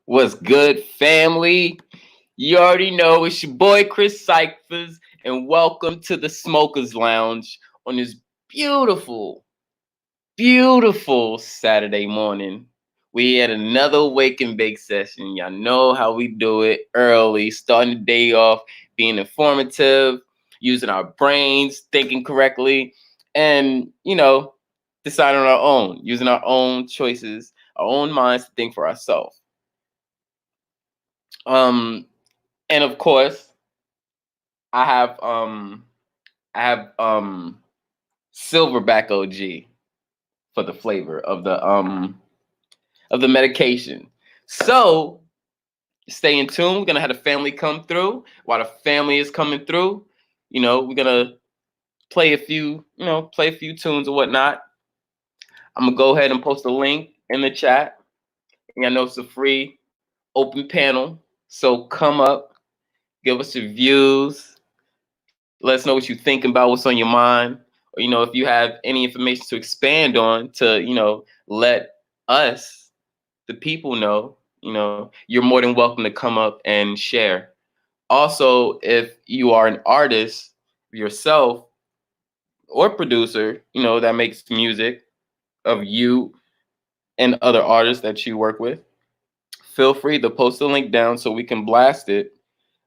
What's good, family? You already know it's your boy Chris Cyphers, and welcome to the Smokers Lounge on this beautiful, beautiful Saturday morning. We had another Wake and Bake session. Y'all know how we do it early, starting the day off, being informative, using our brains, thinking correctly, and, deciding on our own, using our own choices, our own minds to think for ourselves. Um, and of course, I have um I have Silverback OG for the flavor of the medication. So stay in tune. We're gonna have the family come through. While the family is coming through, we're gonna play a few tunes or whatnot. I'm gonna go ahead and post a link in the chat. And I know it's a free open panel. So come up, give us your views. Let us know what you're thinking about, what's on your mind, or if you have any information to expand on to, let us, the people, know. You're more than welcome to come up and share. Also, if you are an artist yourself or producer, that makes music of you and other artists that you work with, feel free to post the link down so we can blast it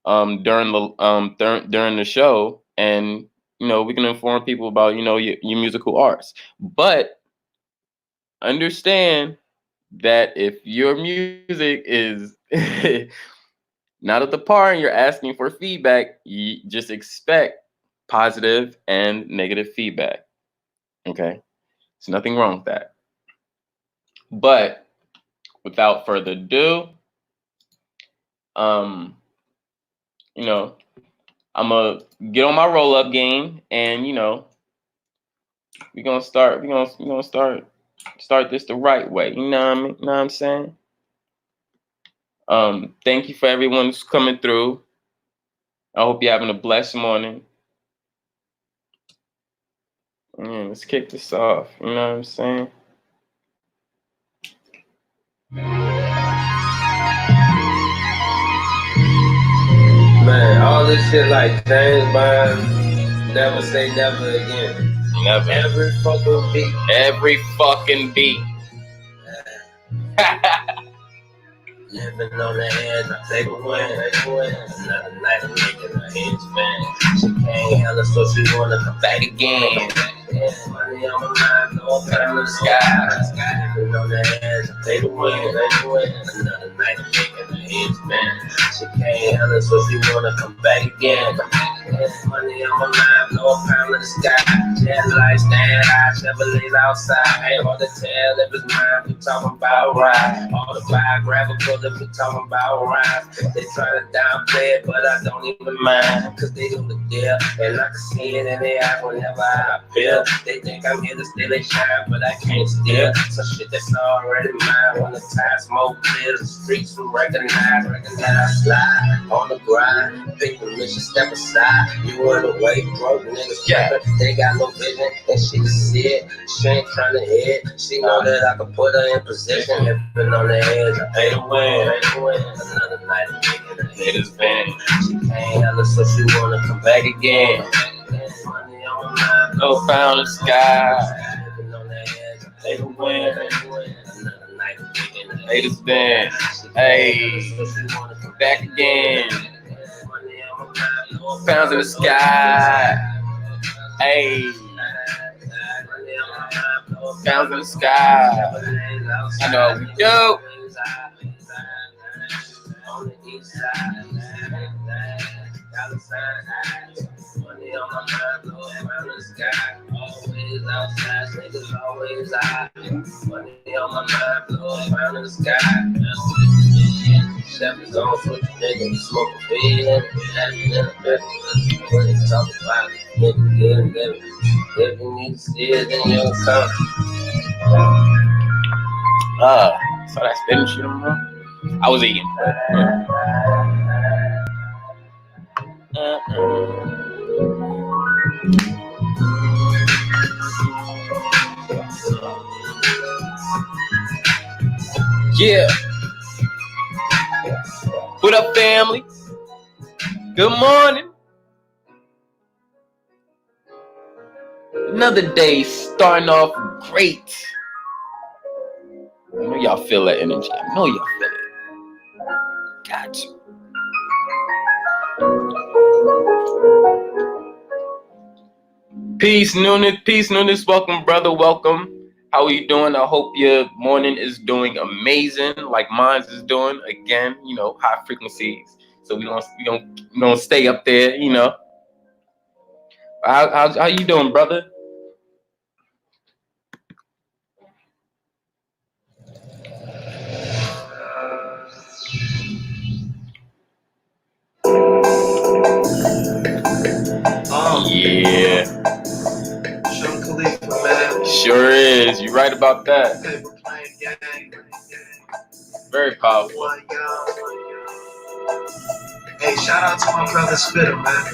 during the show, and we can inform people about your musical arts. But understand that if your music is not at the par and you're asking for feedback, you just expect positive and negative feedback. Okay, there's nothing wrong with that. But without further ado, I'm gonna get on my roll up game, and we're gonna start this the right way. You know what I mean? You know what I'm saying? Thank you for everyone who's coming through. I hope you're having a blessed morning. Let's kick this off. You know what I'm saying? Man, all this shit like James Bond, never say never again. Never. Every fucking beat. Every fucking beat. Living on the edge, I take a win. Another night I'm making a hinge man. She can't handle, so she wanna come back again. Money on my mind, no time in the sky. Living on the edge, I take a win. Another night I'm making a hinge man. She can't handle, so she wanna come back again. Money on my mind, no time in the sky. Jet lights stand high, Chevrolets outside. Ain't hard to tell if it's mine. We talking about ride. All the biographical that we talking about rhyme. They try to downplay it, but I don't even mind. Cause they do the deal, and I can see it in their eyes whenever I appear. They think I'm here to steal they shine, but I can't steal. Some shit that's already mine. When the tide smoke clear, the streets will recognize that I slide on the grind. Big permission, step aside. You run away, broke niggas. Yeah. They got no vision, and she can see it. She ain't trying to hit. She know that I can put her in position. Living on the edge, I pay to win. Another night I'm making a haters band. She can't handle, so she wanna come back again. Money on my mind, No found in the sky. living on the edge, I pay to win. Another night I'm making a Haters band. Hey, back again. Pounds in the sky. Hey, pounds in the sky. I know we do. Money on my mind, blowing around the sky. Always outside, niggas always high. Money on my mind, blowing around the sky. Chevys on foot, nigga, smoke a weed and when they talk about it, nigga, get it. If you need to see it, then you'll come. So that's spinning shit on there? I was eating. Yeah. What up, family? Good morning. Another day starting off great. I know y'all feel that energy. I know y'all feel it. Got you. Peace, newness. Welcome, brother. Welcome. How are you doing? I hope your morning is doing amazing, like mine's is doing. Again, high frequencies. So we don't stay up there. How you doing, brother? Yeah. Sure is. You're right about that. Very powerful. Hey, shout out to my brother Spitter, man. I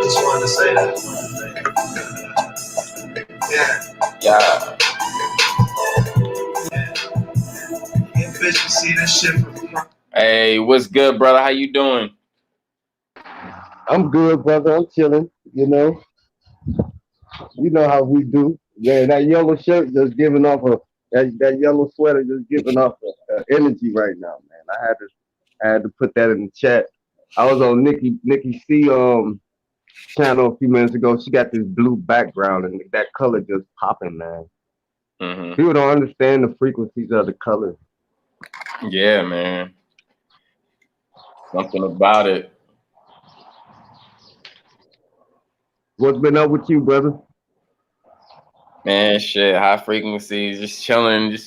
just wanted to say that. Yeah. Bitch, you see this shit from Hey, what's good, brother? How you doing? I'm good, brother. I'm chilling. You know how we do. Yeah, that yellow shirt just giving off that yellow sweater just giving off energy right now, man. I had to put that in the chat. I was on Nikki C channel a few minutes ago. She got this blue background and that color just popping, man. Mm-hmm. People don't understand the frequencies of the colors. Yeah, man. Something about it. What's been up with you, brother? Man, shit, high frequencies, just chilling,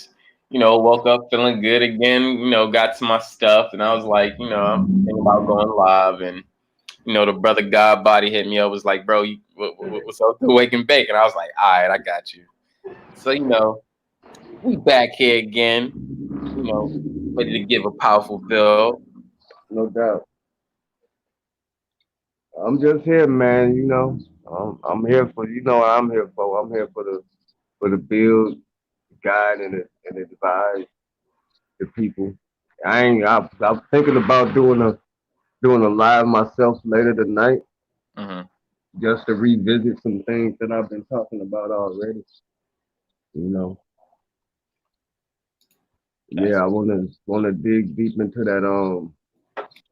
woke up feeling good again, got to my stuff, and I was like, I'm thinking about going live, and, the brother God Body hit me up, was like, bro, what's up with Wake and Bake? And I was like, all right, I got you. So, we back here again, ready to give a powerful build. No doubt. I'm just here, man. I'm here for what I'm here for. I'm here for the build, guide, and advise the people. I'm thinking about doing a live myself later tonight, Mm-hmm. just to revisit some things that I've been talking about already. You know, yeah, I wanna dig deep into that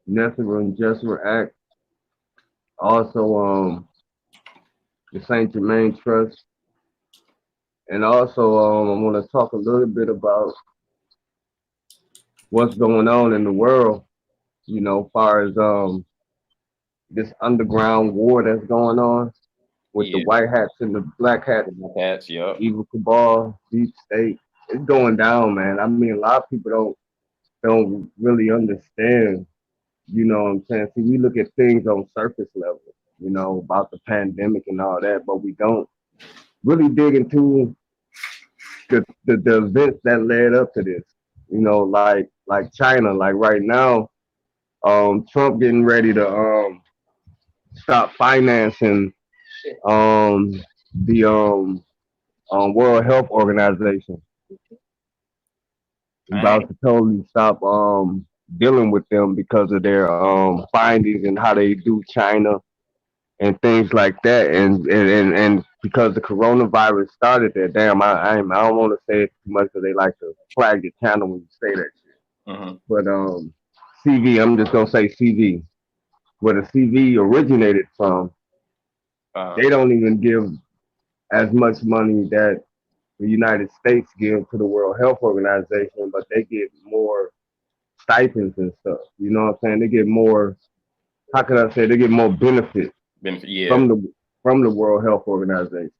Nessera and Jessera Act. Also, the Saint Germain Trust, and also I want to talk a little bit about what's going on in the world. Far as this underground war that's going on with the Yeah, white hats and the black hats, cats, yep. evil cabal, deep state. It's going down, man. I mean, a lot of people don't really understand. You know what I'm saying? See, we look at things on surface level, about the pandemic and all that, but we don't really dig into the events that led up to this. Like China, like right now, Trump getting ready to stop financing the World Health Organization. He's about to totally stop dealing with them because of their findings and how they do China and things like that. And because the coronavirus started there, damn, I don't want to say it too much because they like to flag your channel when you say that shit. Mm-hmm. But CV, I'm just gonna say CV, where the CV originated from. They don't even give as much money that the United States give to the World Health Organization, but they get more stipends and stuff. You know what I'm saying? They get more. How can I say? They get more benefits Yeah. from the World Health Organization.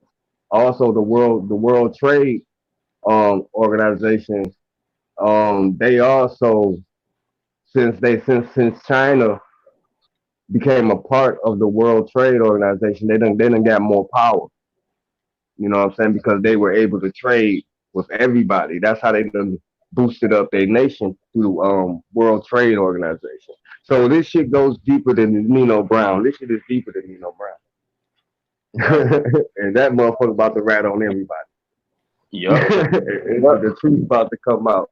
Also, the World Trade Organization. They also since China became a part of the World Trade Organization, they done got more power. You know what I'm saying? Because they were able to trade with everybody. That's how they done boosted up their nation through World Trade Organization. So this shit goes deeper than Nino Brown. This shit is deeper than Nino Brown. And that motherfucker about to rat on everybody. Yep. The truth about to come out.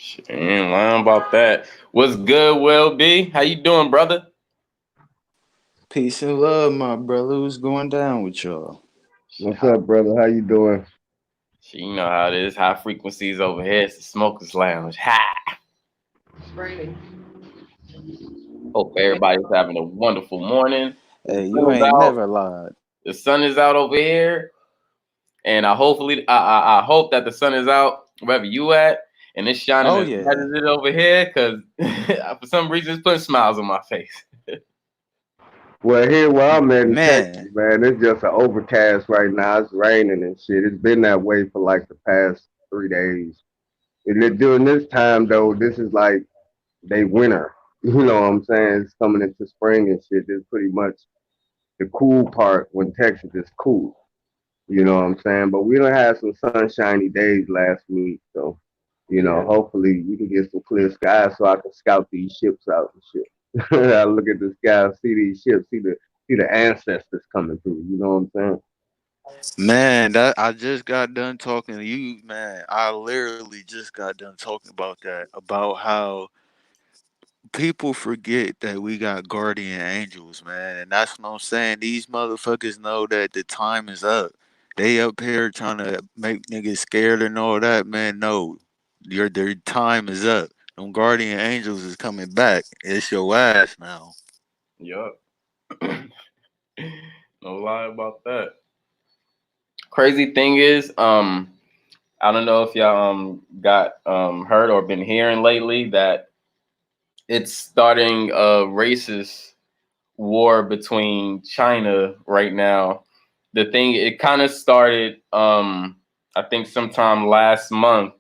Shit, ain't lying about that. What's good, Will B? How you doing, brother? Peace and love, my brother. What's going down with y'all? Shit, What's up, brother? How you doing? you know how it is. High frequencies over here. It's the smokers lounge. Ha! It's raining. Hope everybody's having a wonderful morning. The Hey, you sun is ain't out. never lied. The sun is out over here, and I hope that the sun is out wherever you at, and it's shining Oh as bright yeah, as it over here. Cause for some reason, it's putting smiles on my face. Well, here where I'm at in Texas, man. man, it's just an overcast right now. It's raining and shit. It's been that way for like the past 3 days. And during this time though, this is like they winter. You know what I'm saying? It's coming into spring and shit. This is pretty much the cool part when Texas is cool. You know what I'm saying? But we done had some sunshiny days last week, so Yeah. hopefully we can get some clear skies so I can scout these ships out and shit. I look at the sky, see these ships, see the ancestors coming through. You know what I'm saying? Man, that I just got done talking to you, man. I literally just got done talking about that, about how people forget that we got guardian angels, man. And that's what I'm saying. These motherfuckers know that the time is up. They up here trying to make niggas scared and all that, man. No. Their time is up. Them guardian angels is coming back. It's your ass now. Yup. No lie about that. Crazy thing is, I don't know if y'all got heard or been hearing lately that it's starting a racist war between China right now. The thing it kind of started I think sometime last month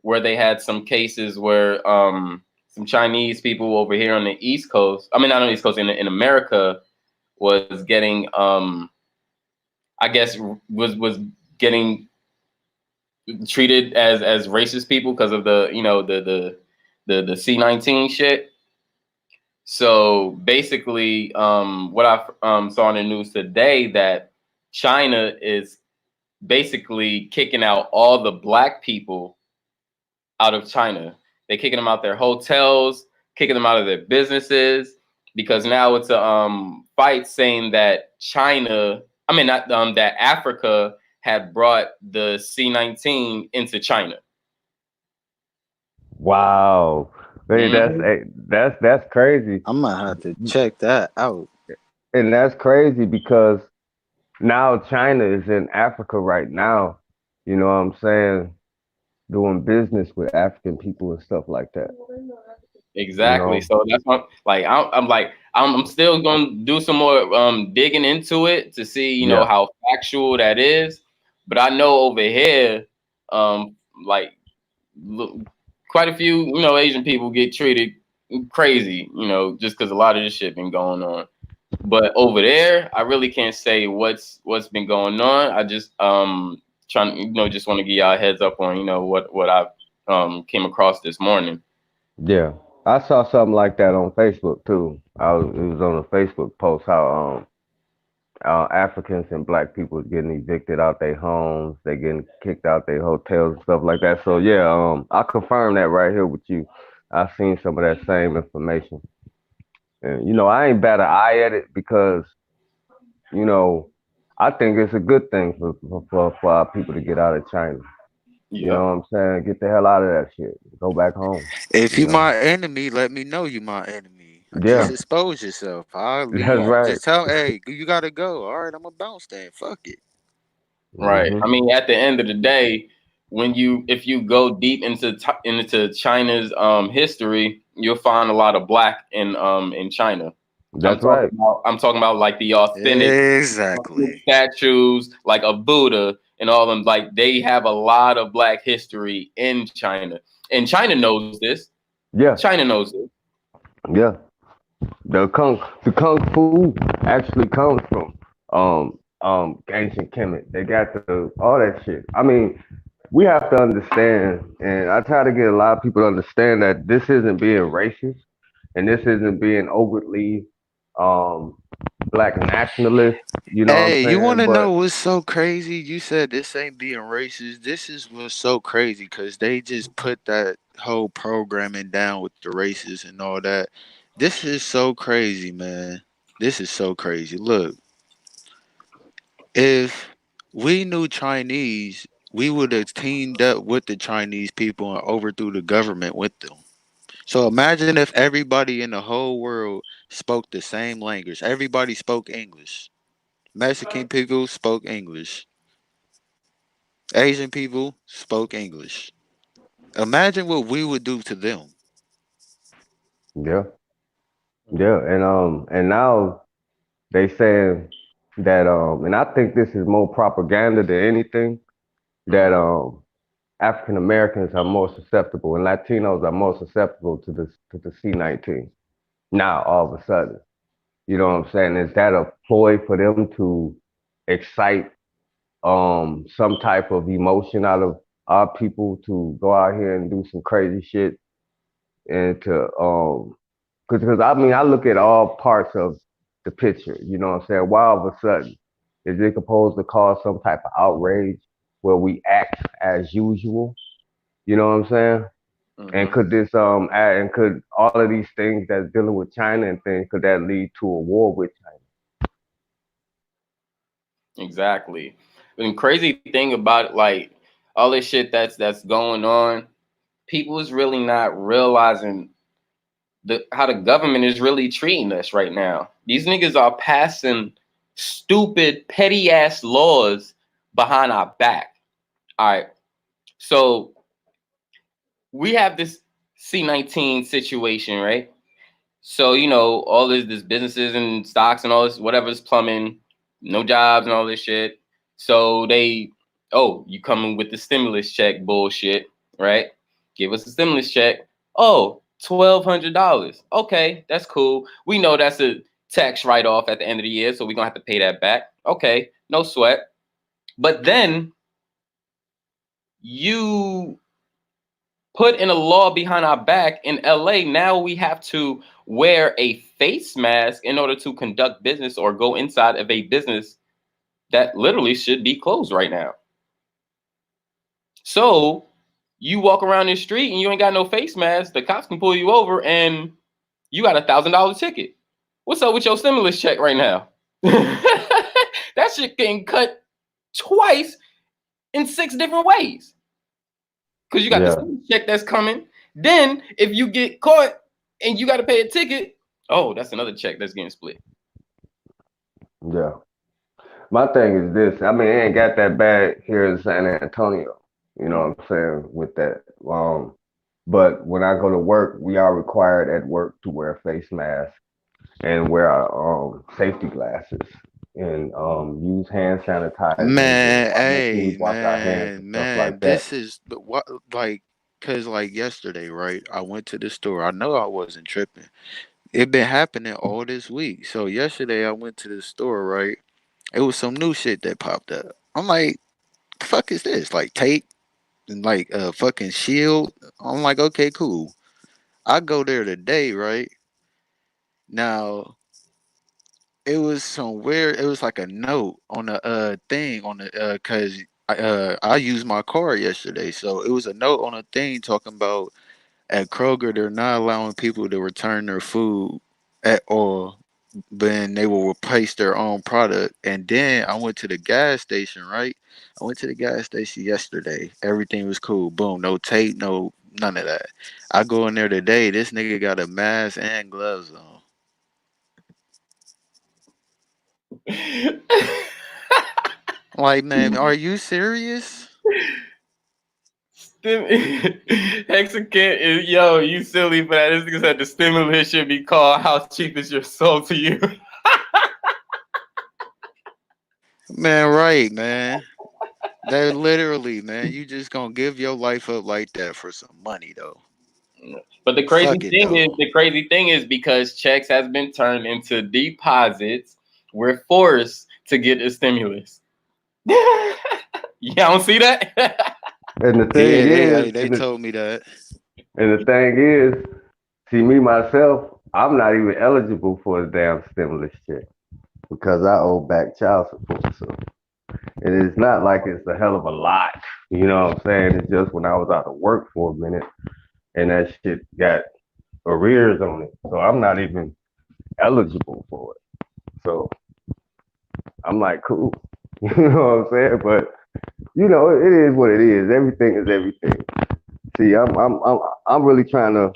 where they had some cases where some Chinese people over here on the East Coast, I mean not on the East Coast in America was getting I guess was getting treated as racist people because of the the C-19 shit. So basically, what I saw in the news today that China is basically kicking out all the black people out of China. They're kicking them out their hotels, kicking them out of their businesses because now it's a fight saying that China, I mean not that Africa had brought the C-19 into China. Wow. Hey, that's Mhm. hey, that's crazy. I'm gonna have to check that out. And that's crazy because now China is in Africa right now. You know what I'm saying? Doing business with African people and stuff like that. You Exactly. know? So that's what like I'm still gonna do some more digging into it to see Yeah. how factual that is. But I know over here, um like look, quite a few Asian people get treated crazy just because a lot of this shit been going on. But over there, I really can't say what's been going on. I just trying just want to give y'all a heads up on what I came across this morning. Yeah. I saw something like that on Facebook too. It was on a Facebook post how Africans and black people getting evicted out their homes, they getting kicked out their hotels and stuff like that. So yeah, I confirm that right here with you. I've seen some of that same information. And I ain't bat an eye at it because, you know, I think it's a good thing for our people to get out of China. You know Yep. what I'm saying? Get the hell out of that shit. Go back home. If You you know? my enemy, let me know you my enemy. Just Yeah, expose yourself. I'll that's leave. right. Just tell, hey, you gotta go. All right, I'm gonna bounce then. Fuck it. Right. Hmm. I mean, at the end of the day, if you go deep into China's history, you'll find a lot of black in China. That's right. I'm talking about like the authentic Exactly. statues like a Buddha and all them. Like they have a lot of black history in China, and China knows this. Yeah, China knows this. yeah. The kung fu actually comes from ancient Kemet. They got all that shit. I mean, we have to understand, and I try to get a lot of people to understand that this isn't being racist, and this isn't being overtly um black nationalist. You know what I'm Hey, you want saying? to But know what's so crazy? You said this ain't being racist. This is what's so crazy because they just put that. whole programming down with the races and all that. This is so crazy, man. This is so crazy. Look, if we knew Chinese, we would have teamed up with the Chinese people and overthrew the government with them. So imagine if everybody in the whole world spoke the same language. Everybody spoke English. Mexican people spoke English. Asian people spoke English. Imagine what we would do to them. Yeah, yeah, and now they saying that and I think this is more propaganda than anything, that Mhm. African Americans are more susceptible and Latinos are more susceptible to the C-19. Now all of a sudden, you know what I'm saying? Is that a ploy for them to excite some type of emotion out of our people to go out here and do some crazy shit and to because I mean I look at all parts of the picture, you know what I'm saying? Why all of a sudden is it supposed to cause some type of outrage where we act as usual? You know what I'm saying? And Mhm. could this and could all of these things that's dealing with China and things, could that lead to a war with China? Exactly. And crazy thing about it, like all this shit that's going on, people is really not realizing how the government is really treating us right now. These niggas are passing stupid, petty ass laws behind our back. All right. So we have this C-19 situation, right? So, all this businesses and stocks and all this, whatever's plumbing, no jobs and all this shit. So you coming with the stimulus check bullshit, right? Give us a stimulus check. Oh, $1,200. Okay, that's cool. We know that's a tax write-off at the end of the year, so we're gonna have to pay that back. Okay, no sweat. But then you put in a law behind our back in LA. Now we have to wear a face mask in order to conduct business or go inside of a business that literally should be closed right now. So you walk around the street and you ain't got no face mask, the cops can pull you over and you got $1,000 ticket. What's up with your stimulus check right now? That shit getting cut twice in 6 different ways. Because you got the Yeah, stimulus check that's coming. Then if you get caught and you got to pay a ticket, oh, that's another check that's getting split. yeah. My thing is this. I mean, it ain't got that bad here in San Antonio. You know Mm. what I'm saying with that. But when I go to work, we are required at work to wear face masks and wear our safety glasses and use hand sanitizers and Man, make sure we hey, wash our hands and stuff like man, that. this is what like, cause like yesterday, right? I went to the store. I know I wasn't tripping. It been happening all this week. So yesterday I went to the store, right? It was some new shit that popped up. I'm like, the fuck is this? Like tape and like a fucking shield. I'm like, okay, cool. I go there today, right? Now it was some weird. It was like a note on the thing on the cause I used my car yesterday, so it was a note on a thing talking about at Kroger they're not allowing people to return their food at all. Then they will replace their own product. And then I went to the gas station, right? I went to the gas station yesterday. Everything was cool. Boom, no tape, no none of that. I go in there today. This nigga got a mask and gloves on. Like, man, are you serious? Hexagon is you silly for that. This nigga said the stimulus should be called "How cheap is your soul to you?" Man, right, man. They're literally, man, you just gonna give your life up like that for some money though. But Fuck it though. the crazy thing is because checks has been turned into deposits, we're forced to get a stimulus. Y'all don't see that? And the thing Yeah, is, they told me that. and the thing is, see me myself, I'm not even eligible for a damn stimulus check because I owe back child support. So it is not like it's a hell of a lot. You know what I'm saying? It's just when I was out of work for a minute, and that shit got arrears on it. So I'm not even eligible for it. So I'm like, cool. You know what I'm saying? But it is what it is. Everything is everything. See, I'm really trying to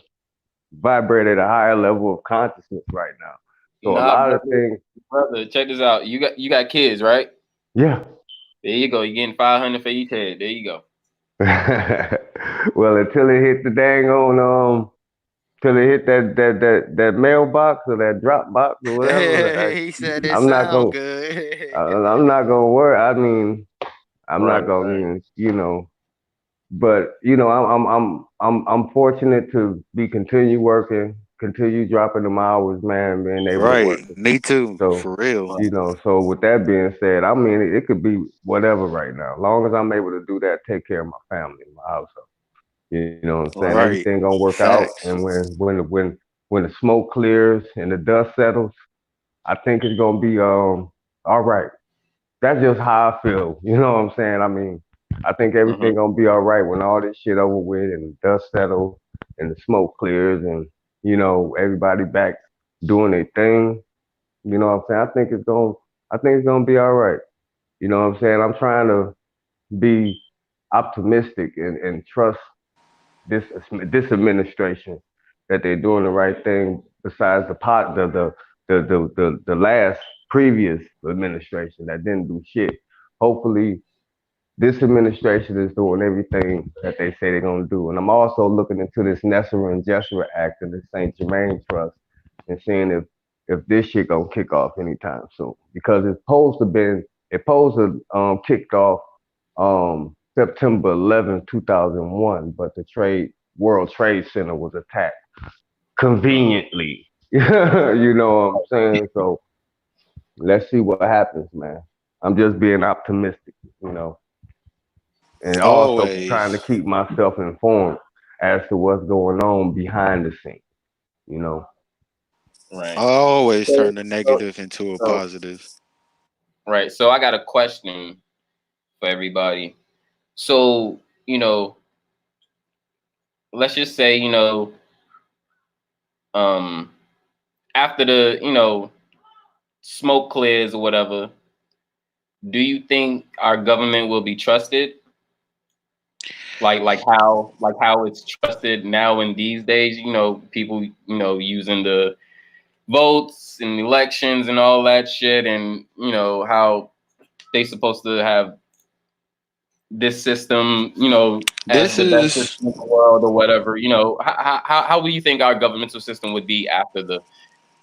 vibrate at a higher level of consciousness right now. So a Nah, lot of brother, things, brother, check this out. You got kids, right? yeah. There you go. You're getting 500 for each head. There you go. Well, until it hit the dang on till it hit that mailbox or that drop box or whatever, He said it I'm not sound gonna good. I'm not gonna worry. I mean, I'm Right, not gonna right. even, but I'm fortunate to be continue working, continue dropping them hours, man, being able to Right. work. Me too. So, For real. Right. so with that being said, I mean, it could be whatever right now. As long as I'm able to do that, take care of my family, my household. You know what I'm saying? Right. Everything Right. gonna work out, Facts. and when the smoke clears and the dust settles, I think it's gonna be all right. That's just how I feel. You know what I'm saying? I mean, I think Mm-hmm. everything gonna be all right when all this shit over with and the dust settles and the smoke clears and everybody back doing their thing. You know what I'm saying? I think it's gonna be all right. You know what I'm saying? I'm trying to be optimistic and trust this administration that they're doing the right thing. Besides the last previous administration that didn't do shit. Hopefully, this administration is doing everything that they say they're gonna do. And I'm also looking into this Nessera and Jessera Act and the Saint Germain Trust and seeing if this shit gonna kick off anytime soon. Because it's supposed to kicked off September 11, 2001, but the Trade World Trade Center was attacked Mm-hmm. conveniently. You know what I'm saying? So let's see what happens, man. I'm just being optimistic, you know, and also trying to Always. keep myself informed as to what's going on behind the scenes, you know. I Right. always So, turn the so, negative into a so, positive. right. So I got a question for everybody. So, let's just say, um, after the, smoke clears or whatever, do you think our government will be trusted? Like how it's trusted now in these days, people, using the votes and elections and all that shit, and how they supposed to have this system, as This the best is system in the world or whatever. How do you think our governmental system would be after the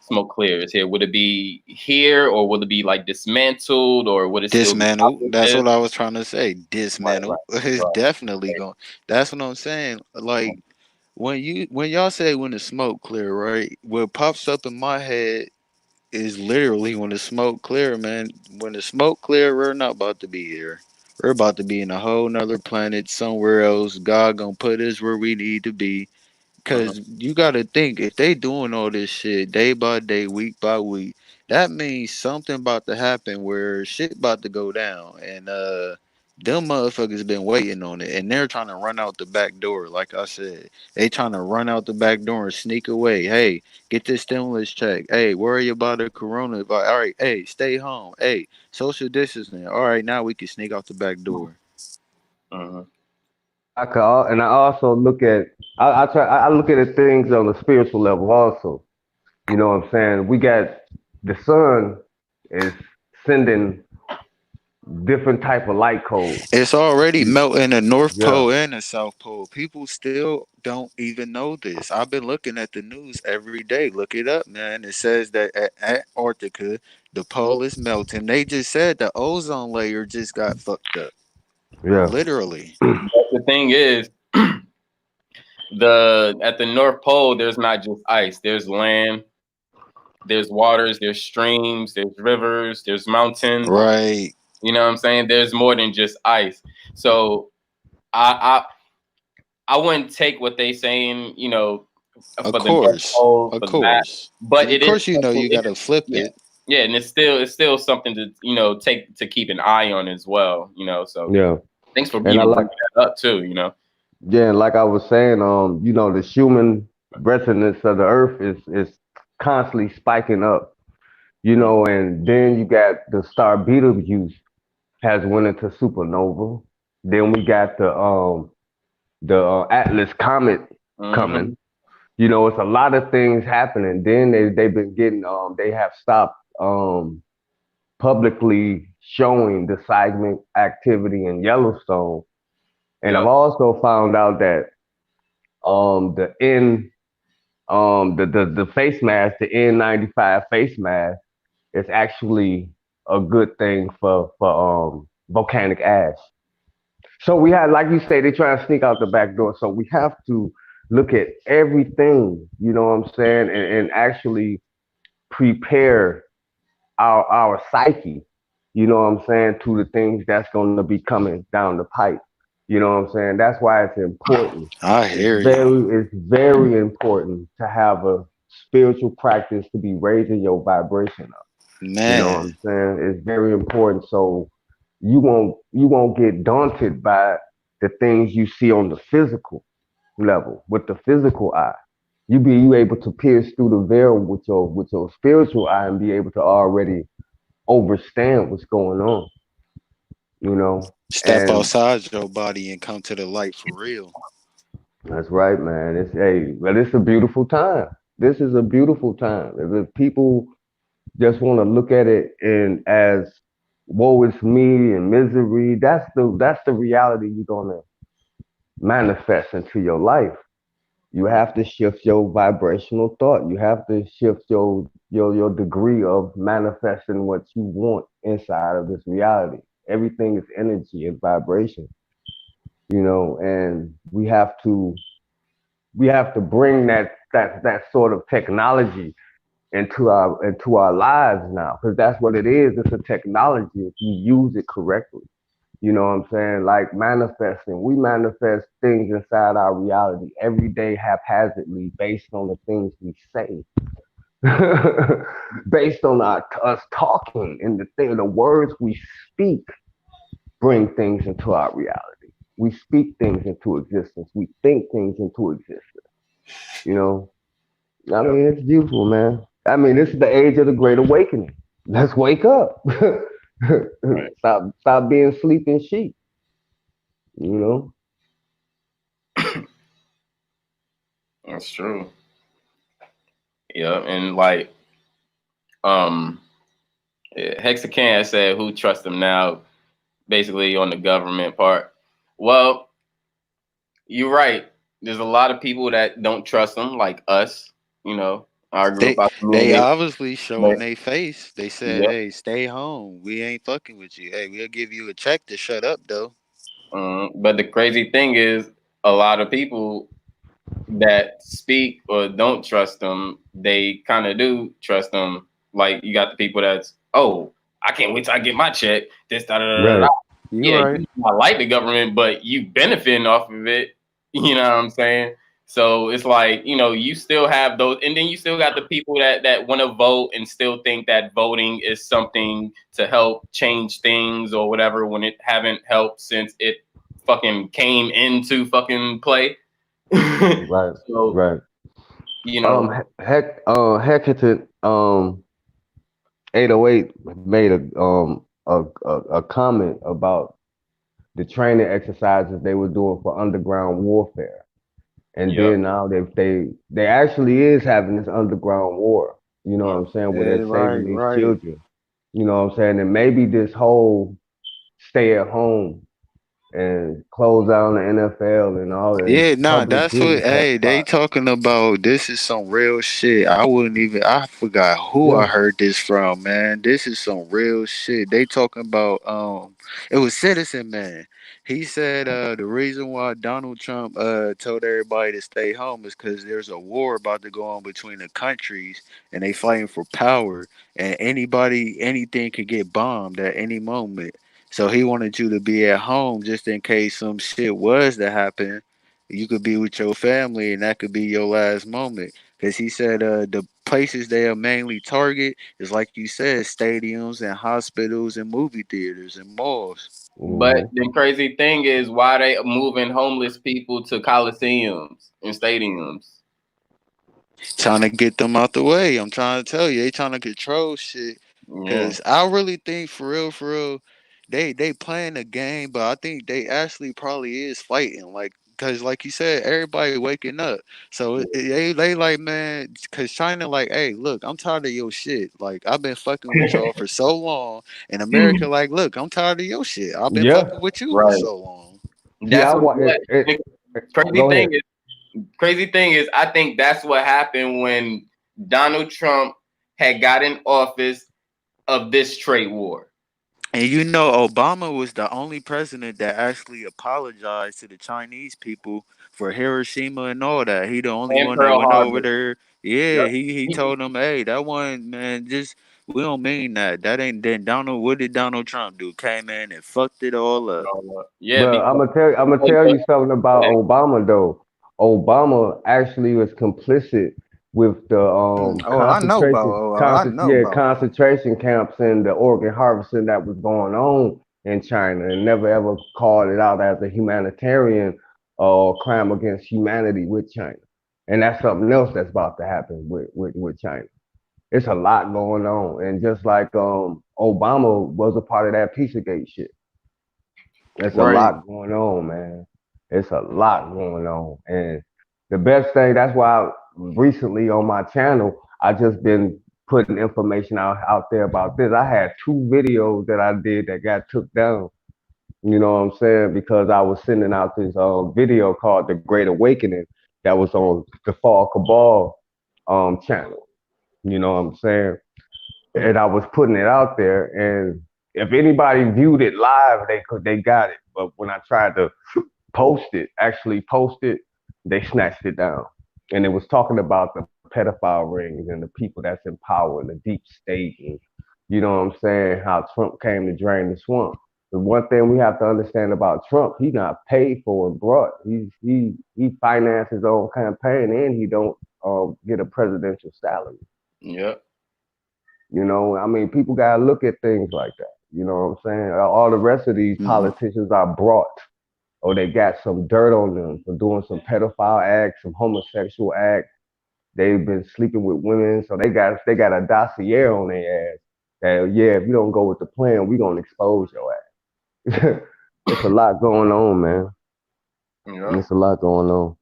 smoke clears here? Would it be here, or would it be like dismantled, or would it still be dismantle. That's operative? what I was trying to say. Right, right, Dismantle. It's right. definitely going. That's what I'm saying. Like when y'all say when the smoke clear, right? What pops up in my head is literally when the smoke clear, man. When the smoke clear, we're not about to be here. We're about to be in a whole nother planet somewhere else. God gonna put us where we need to be. Mhm. Cause you gotta think if they doing all this shit day by day, week by week, that means something about to happen where shit about to go down, and them motherfuckers been waiting on it, and they're trying to run out the back door. Like I said, they trying to run out the back door and sneak away. Hey, get this stimulus check. Hey, worry about the coronavirus. All right, hey, stay home. Hey, social distancing. All right, now we can sneak out the back door. Mhm. And I also I look at things on the spiritual level also. You know what I'm saying? We got the sun is sending different type of light codes. It's already melting the North Yeah, Pole and the South Pole. People still don't even know this. I've been looking at the news every day. Look it up, man. It says that at Antarctica, the pole is melting. They just said the ozone layer just got fucked up. yeah, Literally. But the thing is, the at the North Pole, there's not just ice. There's land, there's waters, there's streams, there's rivers, there's mountains. Right. You know what I'm saying? There's more than just ice. So I I wouldn't take what they saying, Of for the North course. Pole Of for that. course. But Because of it is course you know something. you gotta flip Yeah, it. yeah, and it's still something to take to keep an eye on as well. So yeah. thanks for And I even like bringing that up too. Yeah, and like I was saying, the human resonance of the earth is constantly spiking up, and then you got the star Betelgeuse has went into supernova. Then we got the Atlas comet Mm-hmm. coming. It's a lot of things happening. Then they've been getting they have stopped publicly showing the seismic activity in Yellowstone. And I've Yep. also found out that the N the face mask, the N95 face mask is actually a good thing for volcanic ash. So we had, like you say, they try to sneak out the back door. So we have to look at everything, you know what I'm saying, and actually prepare our psyche, you know what I'm saying, to the things that's going to be coming down the pipe. You know what I'm saying? That's why it's important. I It's hear you, very important to have a spiritual practice to be raising your vibration up. You know what man. I'm saying? It's very important. So you won't get daunted by the things you see on the physical level with the physical eye. You able to pierce through the veil with your spiritual eye and be able to already understand what's going on, you know. Step And outside your body and come to the light for real. that's right, man. It's a beautiful time. This is a beautiful time. If people just want to look at it and as woe is me and misery, that's the reality you're gonna manifest into your life. You have to shift your vibrational thought. You have to shift your degree of manifesting what you want inside of this reality. Everything is energy and vibration, and we have to bring that sort of technology into our lives now, because that's what it is. It's a technology if you use it correctly. You know what I'm saying? Like manifesting. We manifest things inside our reality every day haphazardly based on the things we say. Based on us talking and the words we speak bring things into our reality. We speak things into existence. We think things into existence. You know, I Yep. mean, it's beautiful, man. I mean, this is the age of the great awakening. Let's wake up. Right. Stop being sleeping sheep. You know. That's true. Yeah, and like um Hexacan said, who trusts them now? Basically on the government part. Well, you're right. There's a lot of people that don't trust them, like us. Our group, They our they community. obviously showing But their face. They said, yeah, "Hey, stay home. We ain't fucking with you. Hey, we'll give you a check to shut up, though." but the crazy thing is, a lot of people that speak or don't trust them, they kind of do trust them. Like you got the people that's, oh, I can't wait till I get my check. This, da da da da. Da. Right. You Yeah, right. you not like the government, but you benefiting off of it. You know what I'm saying? So it's like, you still have those, and then you still got the people that want to vote and still think that voting is something to help change things or whatever when it haven't helped since it fucking came into fucking play. Right. So, Right. you know, Hecate 808 made a comment about the training exercises they were doing for underground warfare, and yep. then now they actually is having this underground war. You know what I'm saying? Where Yeah, they're saving right, these right. children. You know what I'm saying? And maybe this whole stay at home and close down the NFL and all and Yeah, nah, public that's what. business Hey, they spots. talking about. This is some real shit. I wouldn't even. I forgot who I Yeah. heard this from, man. This is some real shit. They talking about. It was Citizen Man. He said the reason why Donald Trump told everybody to stay home is because there's a war about to go on between the countries and they fighting for power, and anything could get bombed at any moment. So he wanted you to be at home just in case some shit was to happen. You could be with your family and that could be your last moment. Because he said the places they are mainly target is, like you said, stadiums and hospitals and movie theaters and malls. But Hmm. the crazy thing is why they moving homeless people to coliseums and stadiums. Trying to get them out the way. I'm trying to tell you, they trying to control shit. Yeah, Cause I really think for real, they playing a game, but I think they actually probably is fighting. Like, cause like you said, everybody waking up. So they like, man, cause China like, hey, look, I'm tired of your shit. Like, I've been fucking with y'all for so long, and America like, look, I'm tired of your shit. I've been Yeah. fucking with you for right. so long. See, That's I what. want But the crazy go thing ahead. is, I think that's what happened when Donald Trump had got in office of this trade war. And you know, Obama was the only president that actually apologized to the Chinese people for Hiroshima and all that. He the only And one that Pearl went over Harbor. there. Yeah, Yep. he He- told them, hey, that one man, just we don't mean that. That ain't then Donald. What did Donald Trump do? Came in and fucked it all up. Yeah, But because I'm gonna tell you something about Obama though. Obama actually was complicit with the Oh, I know about. Oh, I know about. concentration camps and the organ harvesting that was going on in China, and never ever called it out as a humanitarian crime against humanity with China. And that's something else that's about to happen with China. It's a lot going on, and just like Obama was a part of that Pizzagate shit. It's a right. lot going on, man. It's a lot going on. And the best thing, that's why recently on my channel, I just been putting information out there about this. I had two videos that I did that got took down. You know what I'm saying? Because I was sending out this video called The Great Awakening that was on the Fall Cabal channel. You know what I'm saying? And I was putting it out there, and if anybody viewed it live, they got it. But when I tried to actually post it, they snatched it down. And it was talking about the pedophile rings and the people that's in power and the deep state, and you know what I'm saying, how Trump came to drain the swamp. The one thing we have to understand about Trump, he not paid for and brought. He financed his own campaign, and he don't get a presidential salary. Yep. You know, I mean, people gotta look at things like that. You know what I'm saying? All the rest of these Mhm. politicians are brought, or they got some dirt on them for doing some pedophile acts, some homosexual acts. They've been sleeping with women, so they got a dossier on their ass. That yeah, if you don't go with the plan, we gonna expose your ass. It's a lot going on, man. Yep. It's a lot going on.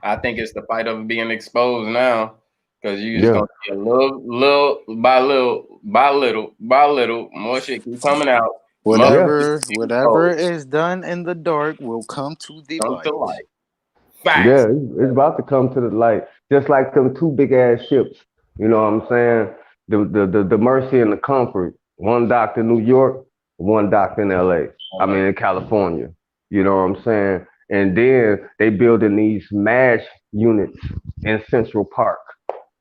I think it's the fight of being exposed now, because you just Yeah, gonna see a little more shit keep coming out. yeah. Motherfuckers Whatever exposed, is done in the dark will come to the come to light. light. Facts. Yeah, it's about to come to the light. Just like them two big ass ships. You know what I'm saying? The Mercy and the Comfort. One docked in New York, one docked in LA. I mean in California. You know what I'm saying? And then they building these MASH units in Central Park.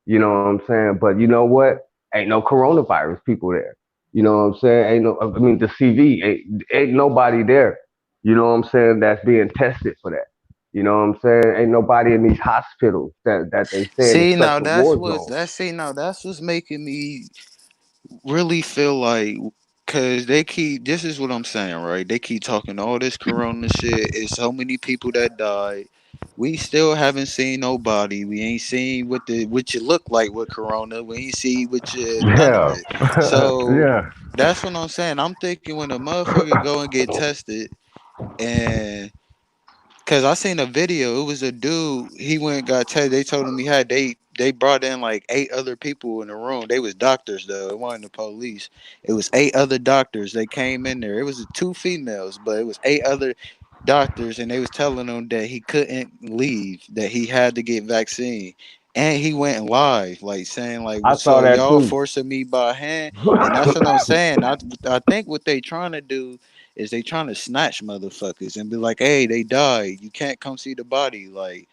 You know what I'm saying? But you know what? Ain't no coronavirus people there. You know what I'm saying? Ain't no. I mean, the CV ain't nobody there. You know what I'm saying? That's being tested for that. You know what I'm saying? Ain't nobody in these hospitals that they saying is See now, special war zone. that's what's making me really feel like, cause they keep, this is what I'm saying, right? They keep talking all this corona shit. It's so many people that died. We still haven't seen nobody. We ain't seen what you look like with corona. We ain't see what you none of Yeah, it. So yeah. that's what I'm saying. I'm thinking when a motherfucker go and get tested, and cause I seen a video. It was a dude. He went and got tested. They told him he had they brought in like 8 other people in the room. They was doctors though. It wasn't the police. It was 8 other doctors. They came in there. It was 2 females, but it was 8 other doctors, and they was telling him that he couldn't leave. That he had to get vaccine. And he went live, like saying, like, I saw so that y'all too. forcing me by hand, and that's what I'm saying. I think what they trying to do is they trying to snatch motherfuckers and be like, hey, they died. You can't come see the body. Like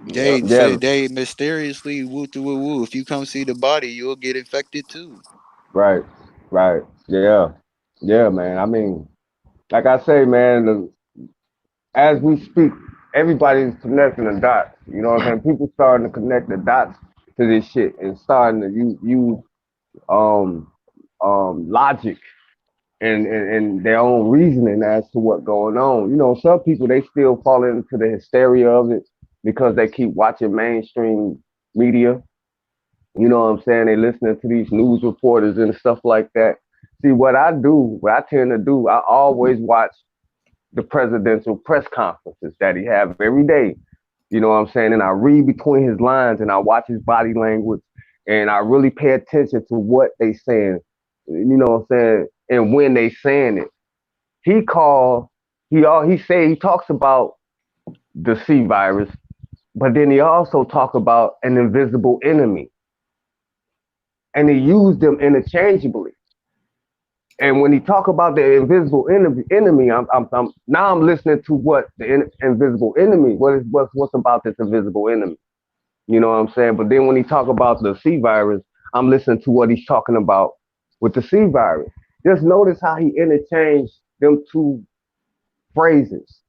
Yep. Yeah, they mysteriously woo to woo woo. If you come see the body, you'll get infected too. right, right. Yeah, yeah, man. I mean, like I say, man, as we speak, everybody's connecting the dots. You know what I'm saying? People starting to connect the dots to this shit and starting to use um logic and their own reasoning as to what's going on. You know, some people they still fall into the hysteria of it because they keep watching mainstream media. You know what I'm saying? They listening to these news reporters and stuff like that. See, what I tend to do, I always watch the presidential press conferences that he have every day. You know what I'm saying? And I read between his lines and I watch his body language and I really pay attention to what they saying. You know what I'm saying? And when they saying it. He called he talks about the C virus, but then he also talk about an invisible enemy. And he used them interchangeably. And when he talk about the invisible enemy, now I'm listening to what the invisible enemy. What's about this invisible enemy? You know what I'm saying? But then when he talk about the C virus, I'm listening to what he's talking about with the C virus. Just notice how he interchanged them two phrases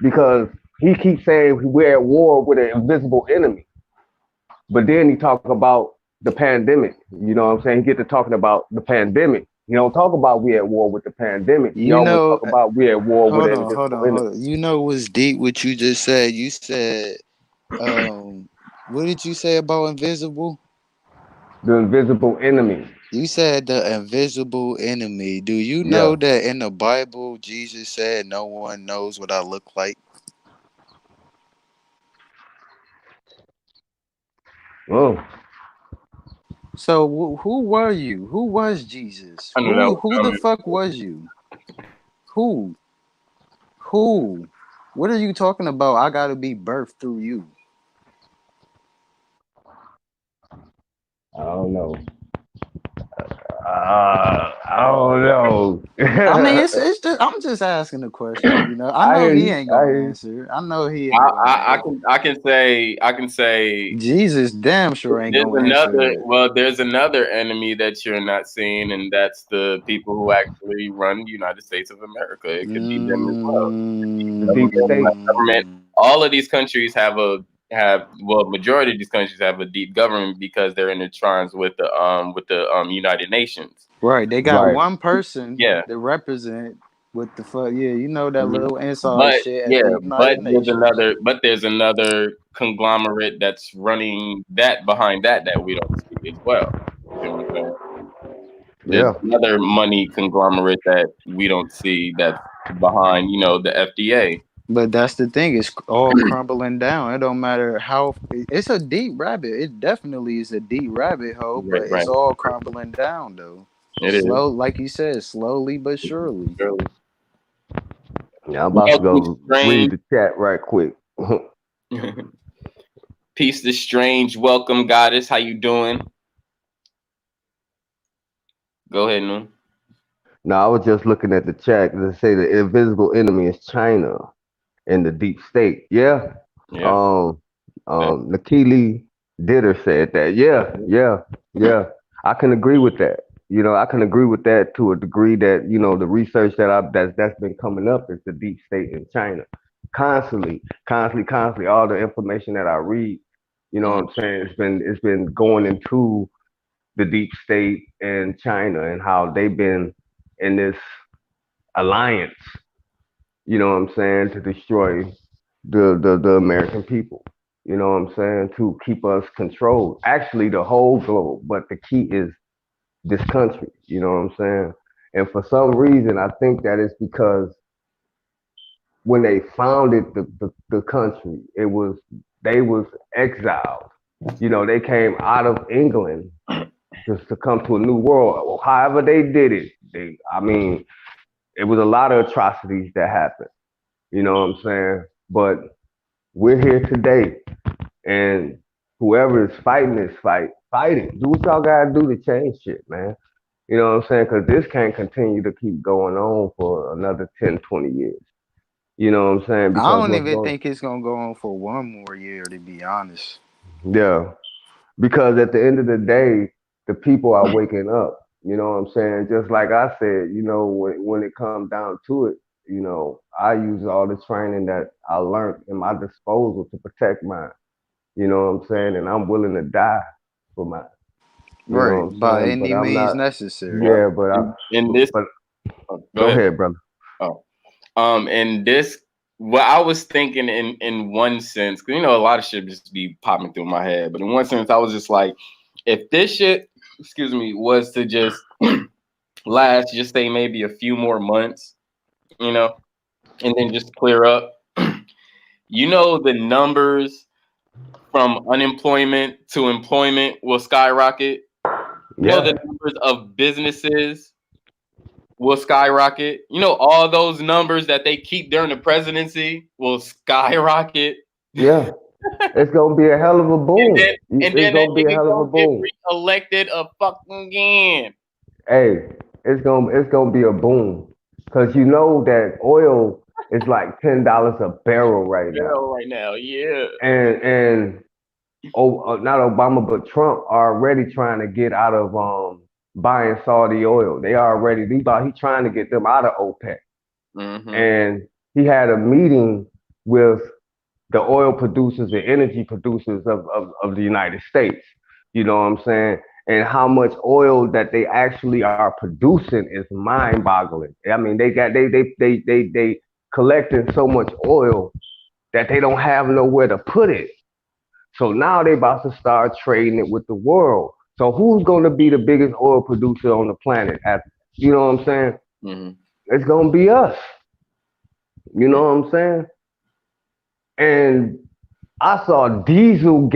because he keeps saying we're at war with an invisible enemy, but then he talk about the pandemic. You know what I'm saying? He get to talking about the pandemic. He don't talk about we at war with the pandemic. He You always know, talk about we at war with hold an on, hold invisible on, enemy. hold on. You know what's deep? What you just said? You said, what did you say about invisible? The invisible enemy. You said the invisible enemy. Do you know Yeah. that in the Bible, Jesus said, "No one knows what I look like"? Oh, So who were you? Who was Jesus? I knew that was Who the coming. fuck was you? Who? Who? What are you talking about? I gotta be birthed through you. I don't know. I don't know. I mean, it's just I'm just asking a question. You know, I I know hear he you. ain't I gonna hear you. answer. I know he I, ain't gonna I, I answer. can I can say Jesus damn sure ain't there's gonna answer another that. there's another enemy that you're not seeing, and that's the people who actually run the United States of America. It could be them as well. The deep state. Government. All of these countries majority of these countries have a deep government because they're intertwined with the United Nations. Right, they got Right. one person Yeah. that represent what the fuck. Yeah, you know that Mhm. little inside But shit at yeah, the United Nations. there's another conglomerate that's running that behind that we don't see as well. You see what I'm saying? There's Yeah. another money conglomerate that we don't see that's behind, the FDA. But that's the thing; it's all crumbling down. It don't matter how. It's a deep rabbit. It definitely is a deep rabbit hole, Right, but right. it's all crumbling down though. It is. Slow, like you said, slowly but surely. Really. Yeah, I'm about to Welcome, go read Strange. the chat right quick. Peace to Strange. Welcome, Goddess. How you doing? Go ahead, Noon. No, I was just looking at the chat. They say the invisible enemy is China in the deep state. Yeah. Yeah. Um, That, Nikili Ditter said that. Yeah, yeah, yeah. I can agree with that. You know, I can agree with that to a degree that, you know, the research that's been coming up is the deep state in China. Constantly, all the information that I read, you know what I'm saying, it's been going into the deep state and China and how they've been in this alliance, you know what I'm saying, to destroy the American people. You know what I'm saying? To keep us controlled. Actually the whole globe, but the key is this country, you know what I'm saying? And for some reason I think that it's because when they founded the country, they was exiled. You know, they came out of England just to come to a new world. However they did it, I mean, it was a lot of atrocities that happened. You know what I'm saying? But we're here today, and whoever is fighting this fight it. Do what y'all gotta do to change shit, man. You know what I'm saying? Because this can't continue to keep going on for another 10, 20 years. You know what I'm saying? I Because don't what's even going, think it's gonna go on for one more year, to be honest. yeah. Because at the end of the day, the people are waking up. You know what I'm saying? Just like I said, you know, when it comes down to it, you know, I use all the training that I learned in my disposal to protect mine. You know what I'm saying? And I'm willing to die for mine. You know Right, what I'm by saying? But any I'm means not. necessary. yeah. Yeah, In this but Go Go ahead. ahead, brother. Oh, and this, what I was thinking in one sense, because a lot of shit just be popping through my head, but in one sense, I was just like, if this shit, excuse me, was to just last, just say maybe a few more months, and then just clear up, the numbers from unemployment to employment will skyrocket. The Yeah, numbers of businesses will skyrocket. All those numbers that they keep during the presidency will skyrocket. yeah. It's gonna be a hell of a And boom. then and It's then that gonna be a nigga hell of a gonna get boom. re-elected a fucking again. Hey, it's gonna be a boom. Cause you know that oil is like $10 a barrel right now. Barrel right now, yeah. And not Obama, but Trump are already trying to get out of buying Saudi oil. He trying to get them out of OPEC. Mm-hmm. And he had a meeting with the oil producers and energy producers of the United States. You know what I'm saying? And how much oil that they actually are producing is mind boggling. I mean, they collecting so much oil that they don't have nowhere to put it. So now they about to start trading it with the world. So who's going to be the biggest oil producer on the planet? You know what I'm saying? Mm-hmm. It's going to be us. You know what I'm saying? And I saw diesel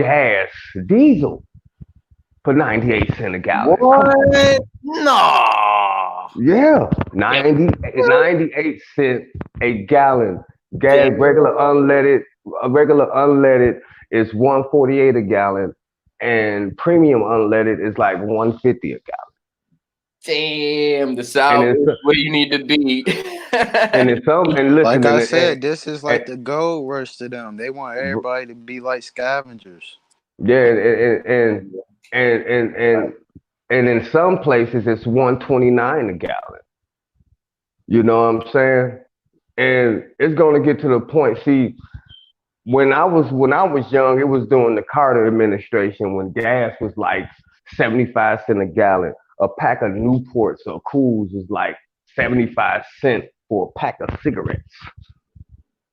for 98 cents a gallon. Come on, What? man. No. Yeah, Yeah. 98 cents a gallon. Damn. Gas, regular unleaded is 148 a gallon, and premium unleaded is like 150 a gallon. Damn. The And South it's is where you need to be. and it's some and Like listen I and, said, this is and, like the gold rush to them. They want everybody to be like scavengers. yeah, and and in some places it's 129 a gallon. You know what I'm saying? And it's gonna get to the point. See, when I was young, it was during the Carter administration when gas was like 75 cents a gallon. A pack of Newports or Cools was like 75 cents for a pack of cigarettes.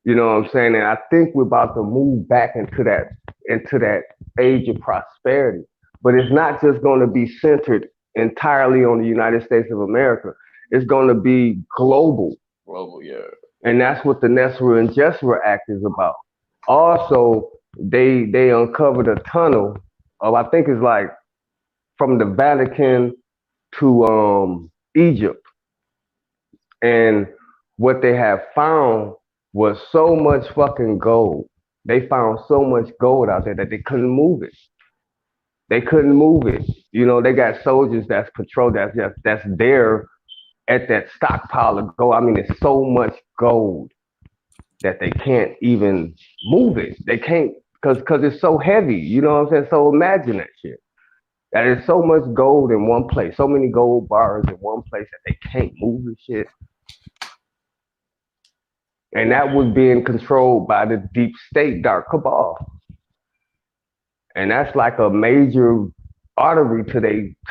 You know what I'm saying? And I think we're about to move back into that age of prosperity. But it's not just going to be centered entirely on the United States of America. It's going to be global. Global, yeah. And that's what the Nesra and Jessera Act is about. Also, they uncovered a tunnel of, I think it's like from the Vatican to Egypt, and what they have found was so much fucking gold. They found so much gold out there that they couldn't move it. They couldn't move it. You know, they got soldiers that's patrol that's there at that stockpile of gold. I mean, it's so much gold that they can't even move it. They can't because it's so heavy. You know what I'm saying? So imagine that shit. That is so much gold in one place, so many gold bars in one place that they can't move the shit. And that was being controlled by the deep state dark cabal. And that's like a major artery to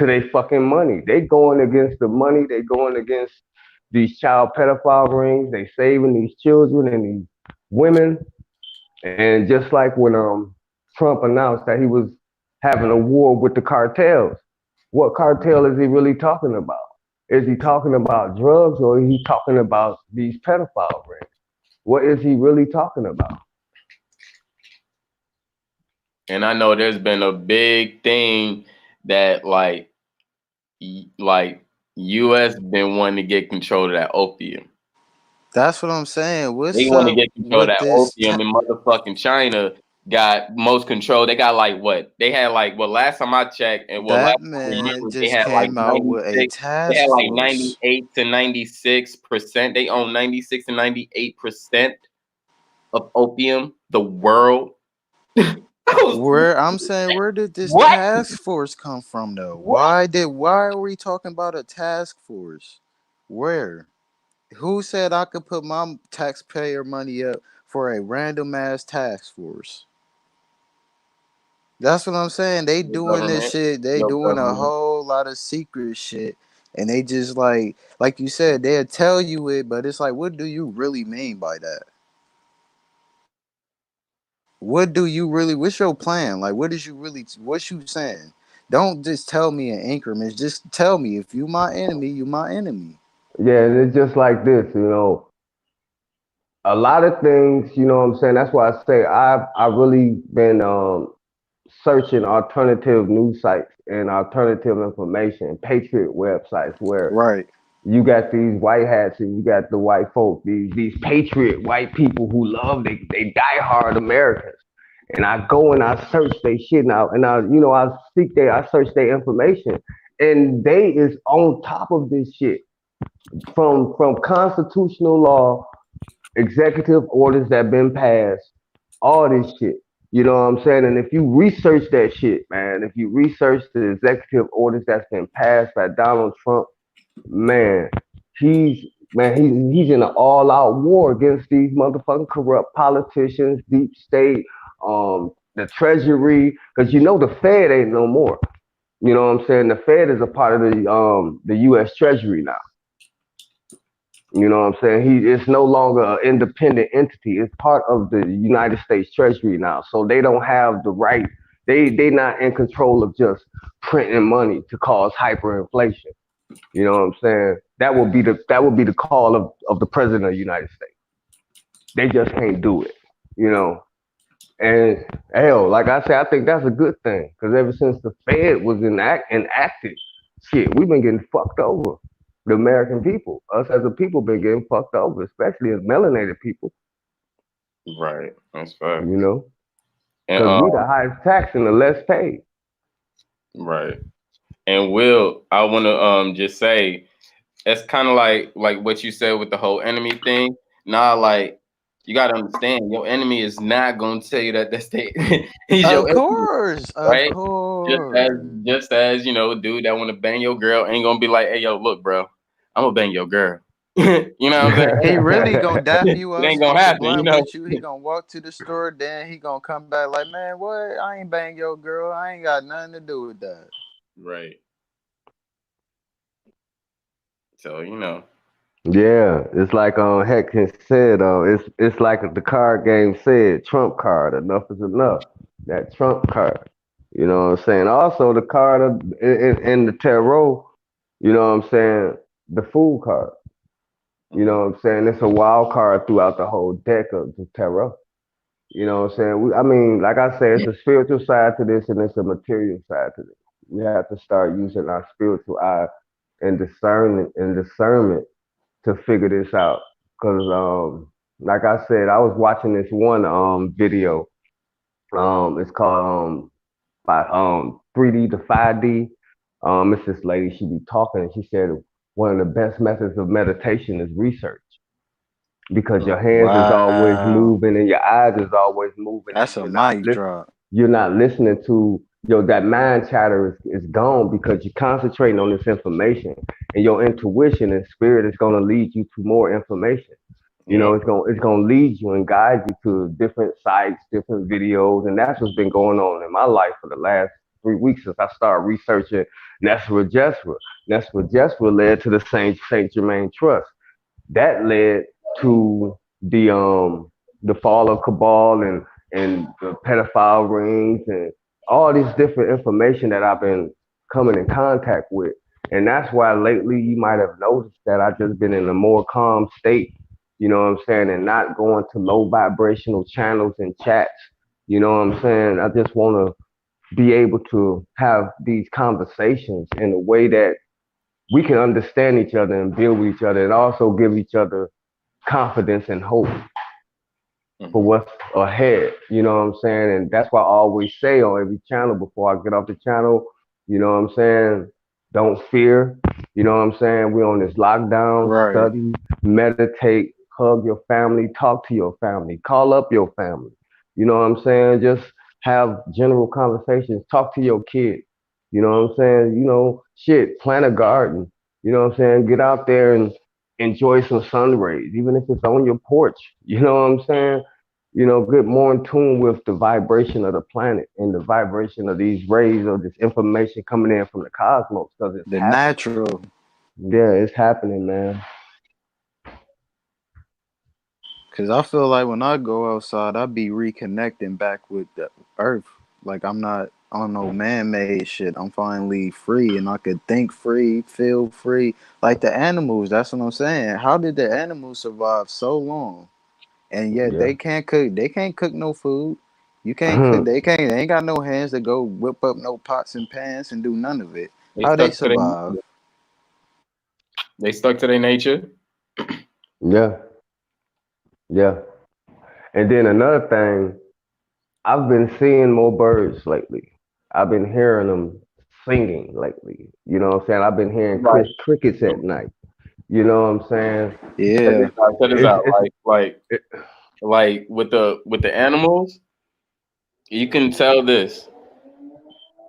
they fucking money. They going against the money. They going against these child pedophile rings. They saving these children and these women. And just like when Trump announced that he was having a war with the cartels, what cartel is he really talking about? Is he talking about drugs or is he talking about these pedophile rings? What is he really talking about? And I know there's been a big thing that like US been wanting to get control of that opium. That's what I'm saying. They What's want to up get control of with that this? opium, and motherfucking China got most control. They got like what? They had like, well, last time I checked, and well, last That time I man remember, they just had like came out with a 96. They task had like force. 98 to 96%. They own 96 to 98% of opium. The world. I was, I'm saying, where did this what? task force come from though? What? Why are we talking about a task force? Where? Who said I could put my taxpayer money up for a random ass task force? That's what I'm saying. They Your doing this government. shit. They Your doing a government. whole lot of secret shit. and they just like you said, they'll tell you it, but it's like, what do you really mean by that? What do you really? What's your plan? Like, what is you really? What you saying? Don't just tell me in increments. Just tell me if you my enemy, you my enemy. Yeah, and it's just like this, a lot of things, what I'm saying? That's why I say I really been searching alternative news sites and alternative information, patriot websites where Right. you got these white hats and you got the white folk, these patriot white people who love they die hard Americans. And I go and I search their shit now and I search their information. And they is on top of this shit from constitutional law, executive orders that been passed, all this shit. You know what I'm saying? And if you research that shit, man, if you research the executive orders that's been passed by Donald Trump, man, he's he's in an all-out war against these motherfucking corrupt politicians, deep state, the treasury, because the Fed ain't no more. You know what I'm saying? The Fed is a part of the U.S. Treasury now. You know what I'm saying? It's no longer an independent entity. It's part of the United States Treasury now. So they don't have the right. They not in control of just printing money to cause hyperinflation. You know what I'm saying? That would be the call of the president of the United States. They just can't do it. You know. And hell, like I said, I think that's a good thing because ever since the Fed was enacted, shit, we've been getting fucked over. The American people, us as a people, been getting fucked over, especially as melanated people. Right. That's fact. You know, And because we the highest tax and the less paid. right. And Will, I want to just say it's kind of like what you said with the whole enemy thing. Nah, like you gotta understand, your enemy is not gonna tell you that that's he's your Of enemy, course, of right? Just as course. just as a dude that want to bang your girl ain't gonna be like, hey yo, look, bro, I'm gonna bang your girl. You know what I'm He saying? really gonna dap you It up, ain't gonna smoke a happen, blunt with you. He gonna walk to the store, then he gonna come back like, man, what? I ain't bang your girl. I ain't got nothing to do with that. Right. So Yeah, it's like Heck has said, it's like the card game said, Trump card, enough is enough. That Trump card. You know what I'm saying? Also the card in the tarot, you know what I'm saying, the fool card. You know what I'm saying? It's a wild card throughout the whole deck of the tarot. You know what I'm saying? Like I said, it's a spiritual side to this and it's a material side to this. We have to start using our spiritual eye and discernment to figure this out. Cause like I said, I was watching this one video. It's called by 3D to 5D. It's this lady, she be talking and she said one of the best methods of meditation is research because your hands is always Wow, moving and your eyes is always moving and that's a mic drop. you're not listening to that mind chatter is gone because you're concentrating on this information and your intuition and spirit is going to lead you to more information. yeah. It's gonna lead you and guide you to different sites, different videos, and that's what's been going on in my life for the last 3 weeks since I started researching Nesra Jesra. Nesra Jesra led to the Saint Germain Trust. That led to the fall of Cabal and the pedophile rings and all these different information that I've been coming in contact with. And that's why lately you might have noticed that I've just been in a more calm state, you know what I'm saying, and not going to low vibrational channels and chats. You know what I'm saying? I just want to be able to have these conversations in a way that we can understand each other and build with each other and also give each other confidence and hope for Mhm. what's ahead. You know what I'm saying? And that's why I always say on every channel before I get off the channel, you know what I'm saying? Don't fear. You know what I'm saying? We're on this lockdown, Right. study, meditate, hug your family, talk to your family, call up your family. You know what I'm saying? Just have general conversations, talk to your kid. You know what I'm saying? Shit, plant a garden. You know what I'm saying? Get out there and enjoy some sun rays, even if it's on your porch. You know what I'm saying? Get more in tune with the vibration of the planet and the vibration of these rays or this information coming in from the cosmos because it's The happening. natural. Yeah, it's happening, man. Cause I feel like when I go outside, I be reconnecting back with the earth. Like I'm not on no man-made shit. I'm finally free, and I could think free, feel free. Like the animals. That's what I'm saying. How did the animals survive so long? And yet Yeah. they can't cook. They can't cook no food. You can't cook. They can't. They ain't got no hands to go whip up no pots and pans and do none of it. They How they stuck to their survive? they stuck to their nature. Yeah. Yeah. And then another thing, I've been seeing more birds lately. I've been hearing them singing lately. You know what I'm saying? I've been hearing Right. crickets at night. You know what I'm saying? Check this Yeah. out. Check this out. It's it, Like with the animals, you can tell this.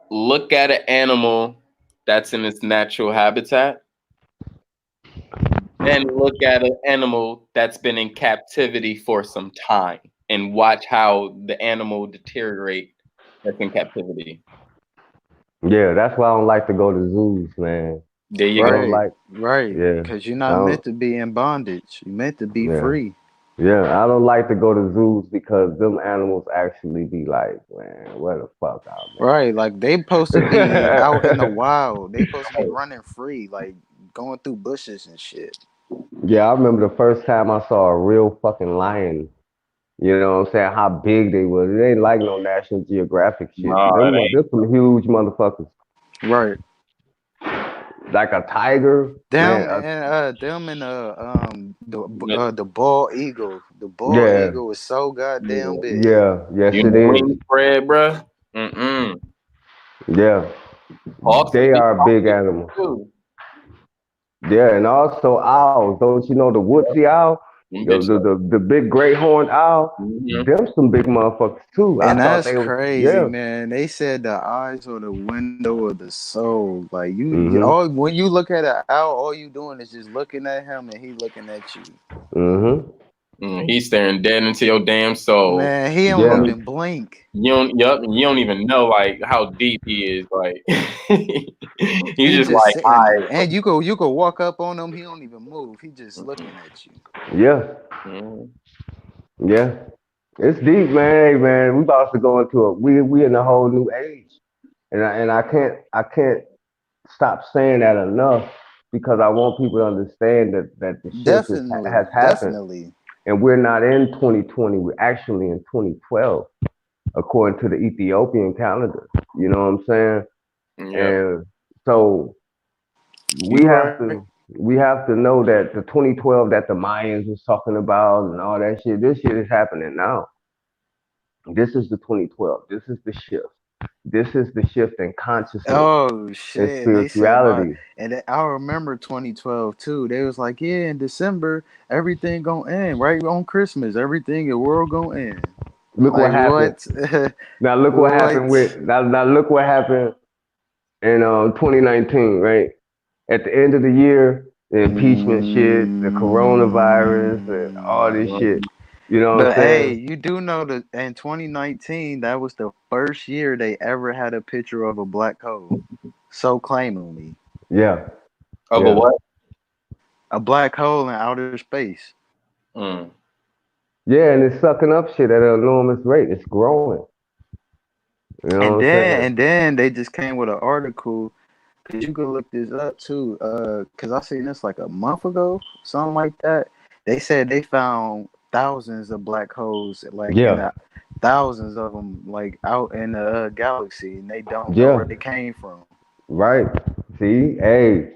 Look at an animal that's in its natural habitat, then look at an animal that's been in captivity for some time, and watch how the animal deteriorate that's in captivity. yeah, that's why I don't like to go to zoos, man. There you I go. don't Right. like Right. yeah. Cause you're I not don't meant to be in bondage. You're meant to be yeah. free. Yeah, I don't like to go to zoos because them animals actually be like, man, where the fuck out, Right, like they supposed to be out in the man? wild. They supposed to be running free, like going through bushes and shit. Yeah, I remember the first time I saw a real fucking lion. You know what I'm saying? How big they was. It ain't like no National Geographic shit. No, it Them some huge motherfuckers. Right. Like a tiger, man. Them and ain't. the bald eagle. The bald Yeah, eagle is so goddamn Yeah. big. yeah, yes You it know is. wing spread, bruh. Mm-mm. Yeah, Hawks they be are big talking animals. too. Yeah, and also owls. Don't you know the woodsy owl? Them bitches. The big great horned owl? Mm-hmm. Them some big motherfuckers too. I And thought that's they was crazy, yeah. man. They said the eyes are the window of the soul. Like Mhm. all when you look at an owl, all you doing is just looking at him and he looking at you. Mhm. He's staring dead into your damn soul. Man, he You don't don't, Yeah. even blink. yup, you don't even know like how deep he is. Like he's He just just like, sitting I. there, and you go walk up on him. He don't even move. He just looking at you. Yeah. Mhm. Yeah. It's deep, man. Hey, man, we about to go into a we in a whole new age, and I can't stop saying that enough because I want people to understand that the shift has Definitely, happened, definitely, and we're not in 2020. We're actually in 2012, according to the Ethiopian calendar. You know what I'm saying? Yep. And so we you have right. to know that the 2012 that the Mayans was talking about and all that shit. This shit is happening now. This is the 2012. This is the shift. This is the shift in consciousness Oh and shit! And they said spirituality. I remember 2012 too. They was like, yeah, in December everything gonna end. Right on Christmas, everything the world gonna end. Look what Like happened. what? Now look what happened What? with now look what happened in 2019, right? At the end of the year, the impeachment shit, the coronavirus, and all this shit. Mhm. You know what I'm But hey, saying? you do know that in 2019, that was the first year they ever had a picture of a black hole. So claimingly, Yeah, Oh, but yeah, what? a black hole in outer space. Mm. yeah, and it's sucking up shit at an enormous rate. It's growing. You know what I'm saying? And then they just came with an article because you can look this up too. Because I seen this like a month ago, something like that. They said they found thousands of black holes, like in Yeah, the thousands of them, like out in the galaxy, and they don't know where yeah, they came from. right. See, hey,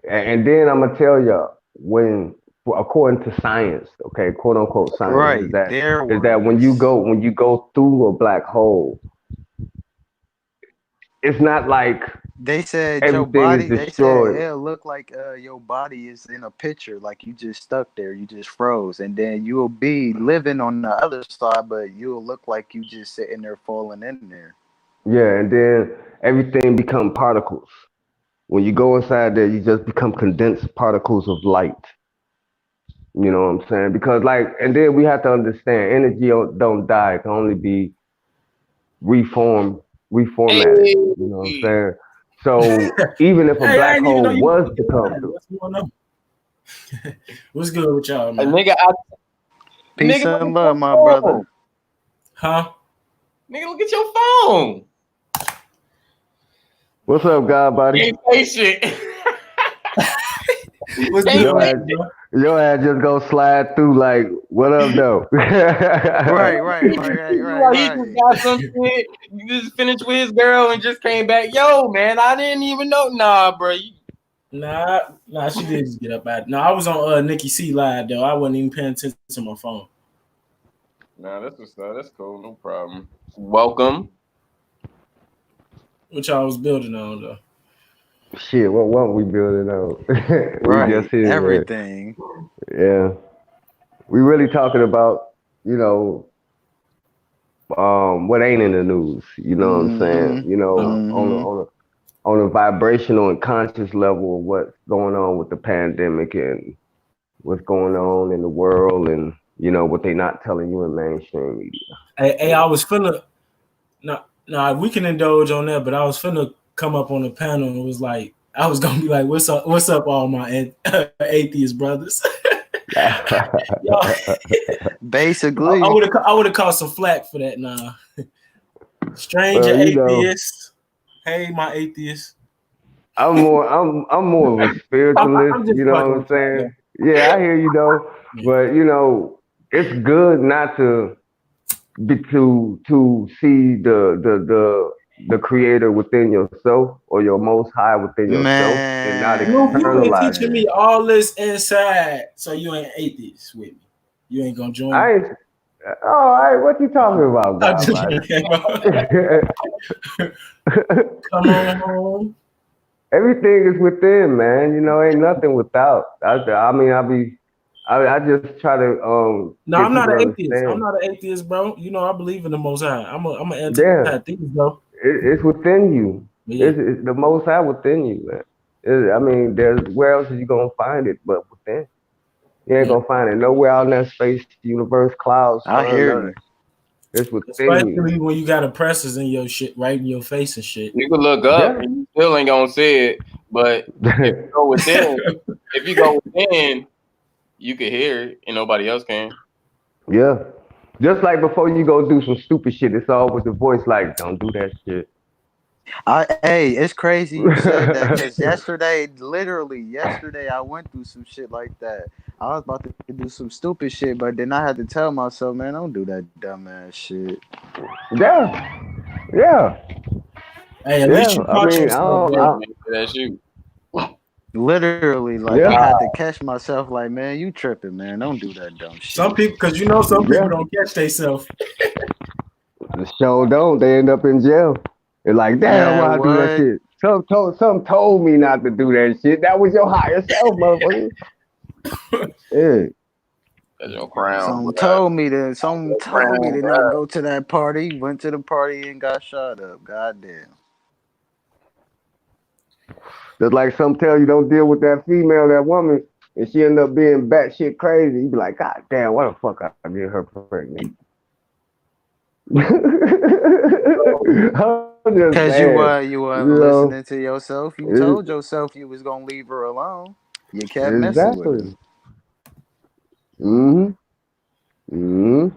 and then I'm gonna tell y'all when, according to science, okay, quote unquote science, Right, their is that words. when you go through a black hole, it's not like They said your everything is body. They said destroyed. it'll look like your body is in a picture, like you just stuck there, you just froze, and then you'll be living on the other side, but you'll look like you just sitting there falling in there. Yeah, and then everything become particles. When you go inside there, you just become condensed particles of light. You know what I'm saying? Because like, and then we have to understand, energy don't die. It can only be reformed, reformatted. Hey, You know what I'm saying? So even if a Hey, I black didn't even know hole you were was to fucking come live. through, What's going on? What's good with y'all, A man? nigga, Peace nigga, look and at love, your my brother. phone. Huh? Nigga, look at your phone. what's up, God, buddy? Ain't patient. What's Ain't good Your with ass, you, bro? your ass just go slide through like, what up, though? Like he just got some shit. He just finished with his girl and just came back. Yo, man, I didn't even know. Nah, bro. Nah, she did just get up at. No, I was on Nikki C live though. I wasn't even paying attention to my phone. Nah, that's what's up. That's cool. No problem. Welcome. Which I was building on though. Shit, what we building on? We Right, just here, everything. yeah. We really talking about, you know, what ain't in the news. You know what I'm saying? Mm-hmm. You know, Mm-hmm. on a vibrational and conscious level of what's going on with the pandemic and what's going on in the world, and what they not telling you in mainstream media. Hey, I was finna. No, we can indulge on that, but I was finna come up on the panel and it was like I was gonna be like, "What's up, all my atheist brothers?" Yo, Basically, I would have caught some flack for that. Nah, stranger Well, atheist. Hey, my atheist. I'm more of a spiritualist. I'm just You know fucking what I'm with y'all. saying? Yeah, I hear you though, Yeah. but it's good not to be to see the creator within yourself or your most high within yourself and not Luke, you been externalize teaching it. me man. all this inside, so you ain't atheist with me. You ain't gonna join me. I ain't. All right, what you talking about, I'm God, just buddy? come on home. Everything is within, man. Ain't nothing without. I mean, I just try to No, get I'm not people to an atheist. I'm understand. not an atheist, bro. You know, I believe in the Most High. I'm an Yeah, anti-theist, bro. it's within you. But yeah, It's the Most High within you, man. I mean, there's where else are you gonna find it but within? You ain't yeah. gonna find it nowhere out in that space, universe, clouds, I sun, hear none of you. that. It's within you. Especially when you got oppressors in your shit, right in your face and shit. You can look up Yeah. and you still ain't gonna see it. But if you go within, you can hear it and nobody else can. Yeah. Just like before you go do some stupid shit, it's always a voice like, "Don't do that shit." Hey, it's crazy you said that because literally yesterday, I went through some shit like that. I was about to do some stupid shit, but then I had to tell myself, man, don't do that dumbass shit. Yeah. Yeah. Hey, at least Yeah. you I caught mean, yourself, Yeah, bro. man, that's you. Literally, like I yeah. had to catch myself, like, man, you tripping, man. Don't do that dumb Some shit. people, because some people Yeah. don't catch themselves. The show don't. They end up in jail. They're like, damn, Man, why I do that what? shit? Some told me not to do that shit. That was your higher self, motherfucker. Yeah. That's your crown, bro. Some Your told me crown, to bro. not go to that party. Went to the party and got shot up. Goddamn. Just like some tell you don't deal with that female, that woman, and she end up being batshit crazy. You be like, God damn, why the fuck I get her pregnant? I'm just Cause saying, you you weren't know, listening to yourself. You it, told yourself you was gonna leave her alone. You kept messing with her. exactly. hmm hmm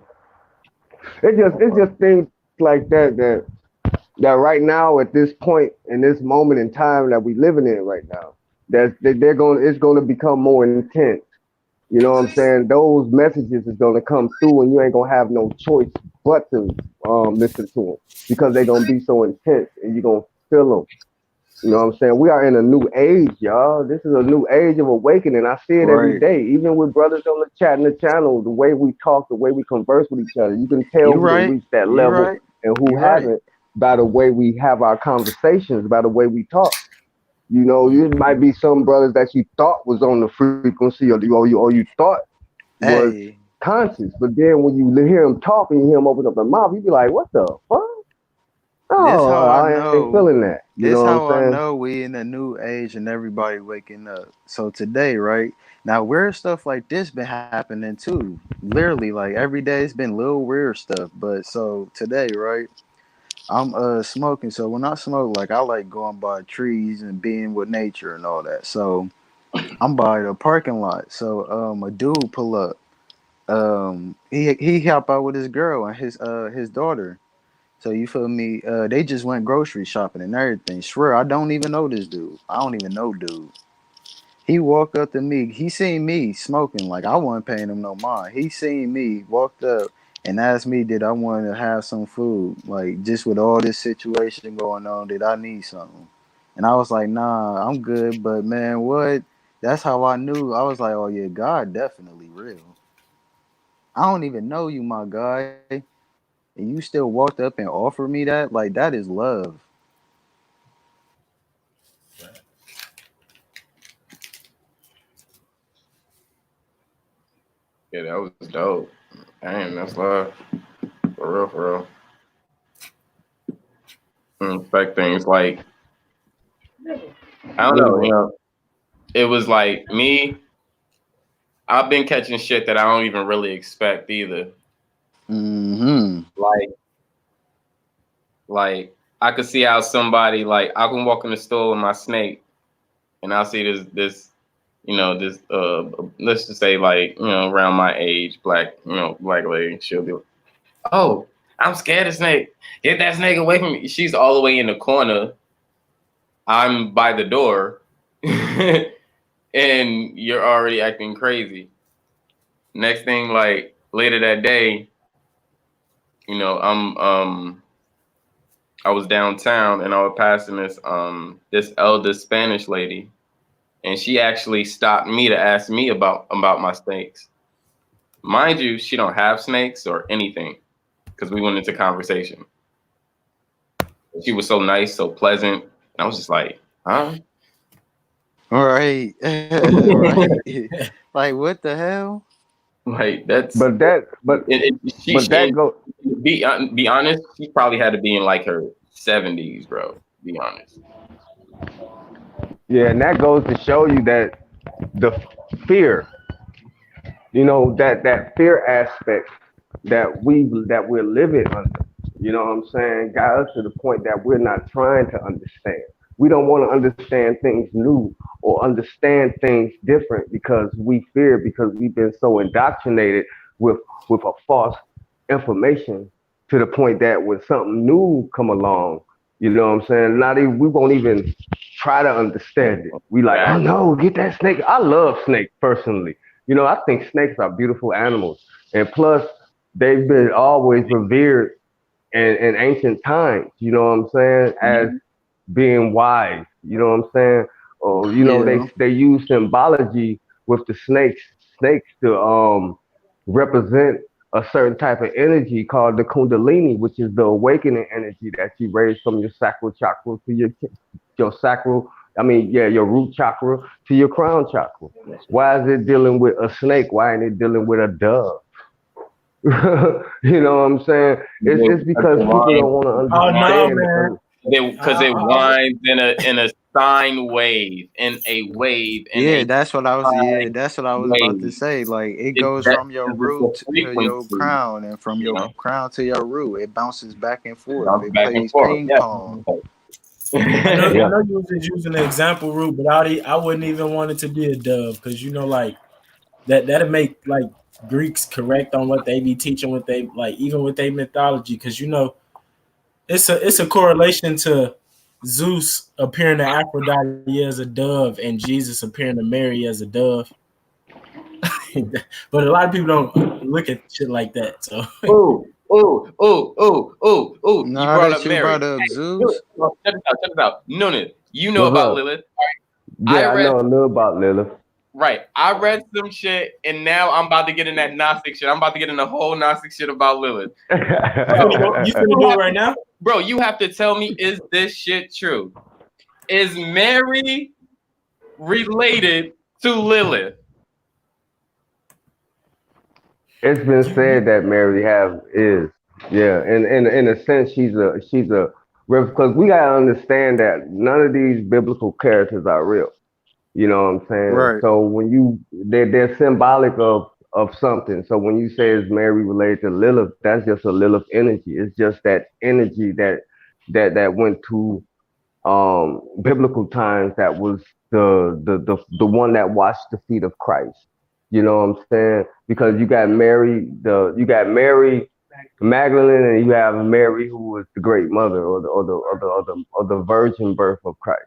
it's just things like that right now at this point in this moment in time that we living in right now, they're going it's going to become more intense. You know what I'm saying? Those messages is going to come through, and you ain't going to have no choice but to listen to them because they're going to be so intense, and you're going to feel them. You know what I'm saying? We are in a new age, y'all. This is a new age of awakening. I see it every Right. day, even with brothers on the chat and the channel, the way we talk, the way we converse with each other. You can tell You who done right. reached that You level right. and who You right. haven't by the way we have our conversations, by the way we talk. You might be some brothers that you thought was on the frequency or you thought was Hey, conscious, but then when you hear him talk and you hear him open up the mouth, you be like, "What the fuck? this Oh, how I I ain't know. feeling that." You know This what I'm how I saying? know we in a new age and everybody waking up. So today, right now, weird stuff like this been happening too. Literally, like every day, it's been little weird stuff. But so today, right? I'm smoking, so when I smoke, like I like going by trees and being with nature and all that. So I'm by the parking lot. So a dude pull up. He help out with his girl and his daughter. So you feel me? They just went grocery shopping and everything. Swear, I don't even know this dude. I don't even know dude. He walked up to me. He seen me smoking. Like I wasn't paying him no mind. He seen me, walked up, and asked me, did I want to have some food? Like just with all this situation going on, did I need something? And I was like, nah, I'm good. But man, what? That's how I knew. I was like, oh yeah, God definitely real. I don't even know you, my guy, and you still walked up and offered me that. Like that is love. Yeah, that was dope. Damn, that's love. For real, for real. Respect things like I don't know, you know. It was like me. I've been catching shit that I don't even really expect either. Mm-hmm. Like, I could see how somebody like I can walk in the store with my snake, and I'll see this, you know, this let's just say like around my age, black lady. She'll be like, "Oh, I'm scared of snake. Get that snake away from me." She's all the way in the corner. I'm by the door, and you're already acting crazy. Next thing, like later that day, I was downtown and I was passing this elder Spanish lady, and she actually stopped me to ask me about my snakes. Mind you, she don't have snakes or anything because we went into conversation. She was so nice, so pleasant. And I was just like, huh? Right, right. Like what the hell? Like that's But that, but that and go, be honest, she probably had to be in like her 70s, bro. Be honest. yeah, and that goes to show you that the fear, that fear aspect that we're living under, what I'm saying, got us to the point that we're not trying to understand. We don't want to understand things new or understand things different because we fear, because we've been so indoctrinated with a false information, to the point that when something new come along, what I'm saying, not even we won't even try to understand it. We like, oh Exactly. no, get that snake. I love snakes personally. I think snakes are beautiful animals, and plus they've been always revered in ancient times. You know what I'm saying? As Mhm. being wise. You know what I'm saying? Or Yeah. they use symbology with the snakes to represent a certain type of energy called the kundalini, which is the awakening energy that you raise from your sacral chakra to your sacral. I mean, yeah, your root chakra to your crown chakra. Why is it dealing with a snake? Why ain't it dealing with a dove? You know what I'm saying? It's Because because it people don't winds, want to Oh no, understand. man. because it I would. winds in a sine wave, in a wave, in Yeah, a that's what I was. Yeah, sine that's what I was about to wave. say. Like it It goes that from your because it's a root to your frequency, crown, and from you your know, crown to your root, it bounces back and forth. bounce It back and plays forth. ping Yeah. pong. I Yeah. know you was just using the example route, but I wouldn't even want it to be a dove because like that'll make like Greeks correct on what they be teaching, what they like, even with their mythology, because it's a correlation to Zeus appearing to Aphrodite as a dove and Jesus appearing to Mary as a dove. But a lot of people don't look at shit like that. So Oh, oh, oh, oh, oh, oh! You Now brought that up you Mary. brought up Hey, do it. Zeus, No, check this out. Check this out. No, you know What's about up? Lilith. I Yeah, I read know a little about Lilith. right. I read some shit, and now I'm about to get in that Gnostic shit. I'm about to get in the whole Gnostic shit about Lilith. Bro, you finna you do it have right to, now? bro, you have to tell me, is this shit true? Is Mary related to Lilith? It's been You said that Mary have is, yeah, and in a sense she's a because we gotta understand that none of these biblical characters are real. You know what I'm saying? right? So when they're symbolic of something. So when you say is Mary related to Lilith, that's just a Lilith energy. It's just that energy that went to biblical times, that was the one that washed the feet of Christ. You know what I'm saying? Because you got Mary Magdalene, and you have Mary, who was the great mother, or the virgin birth of Christ.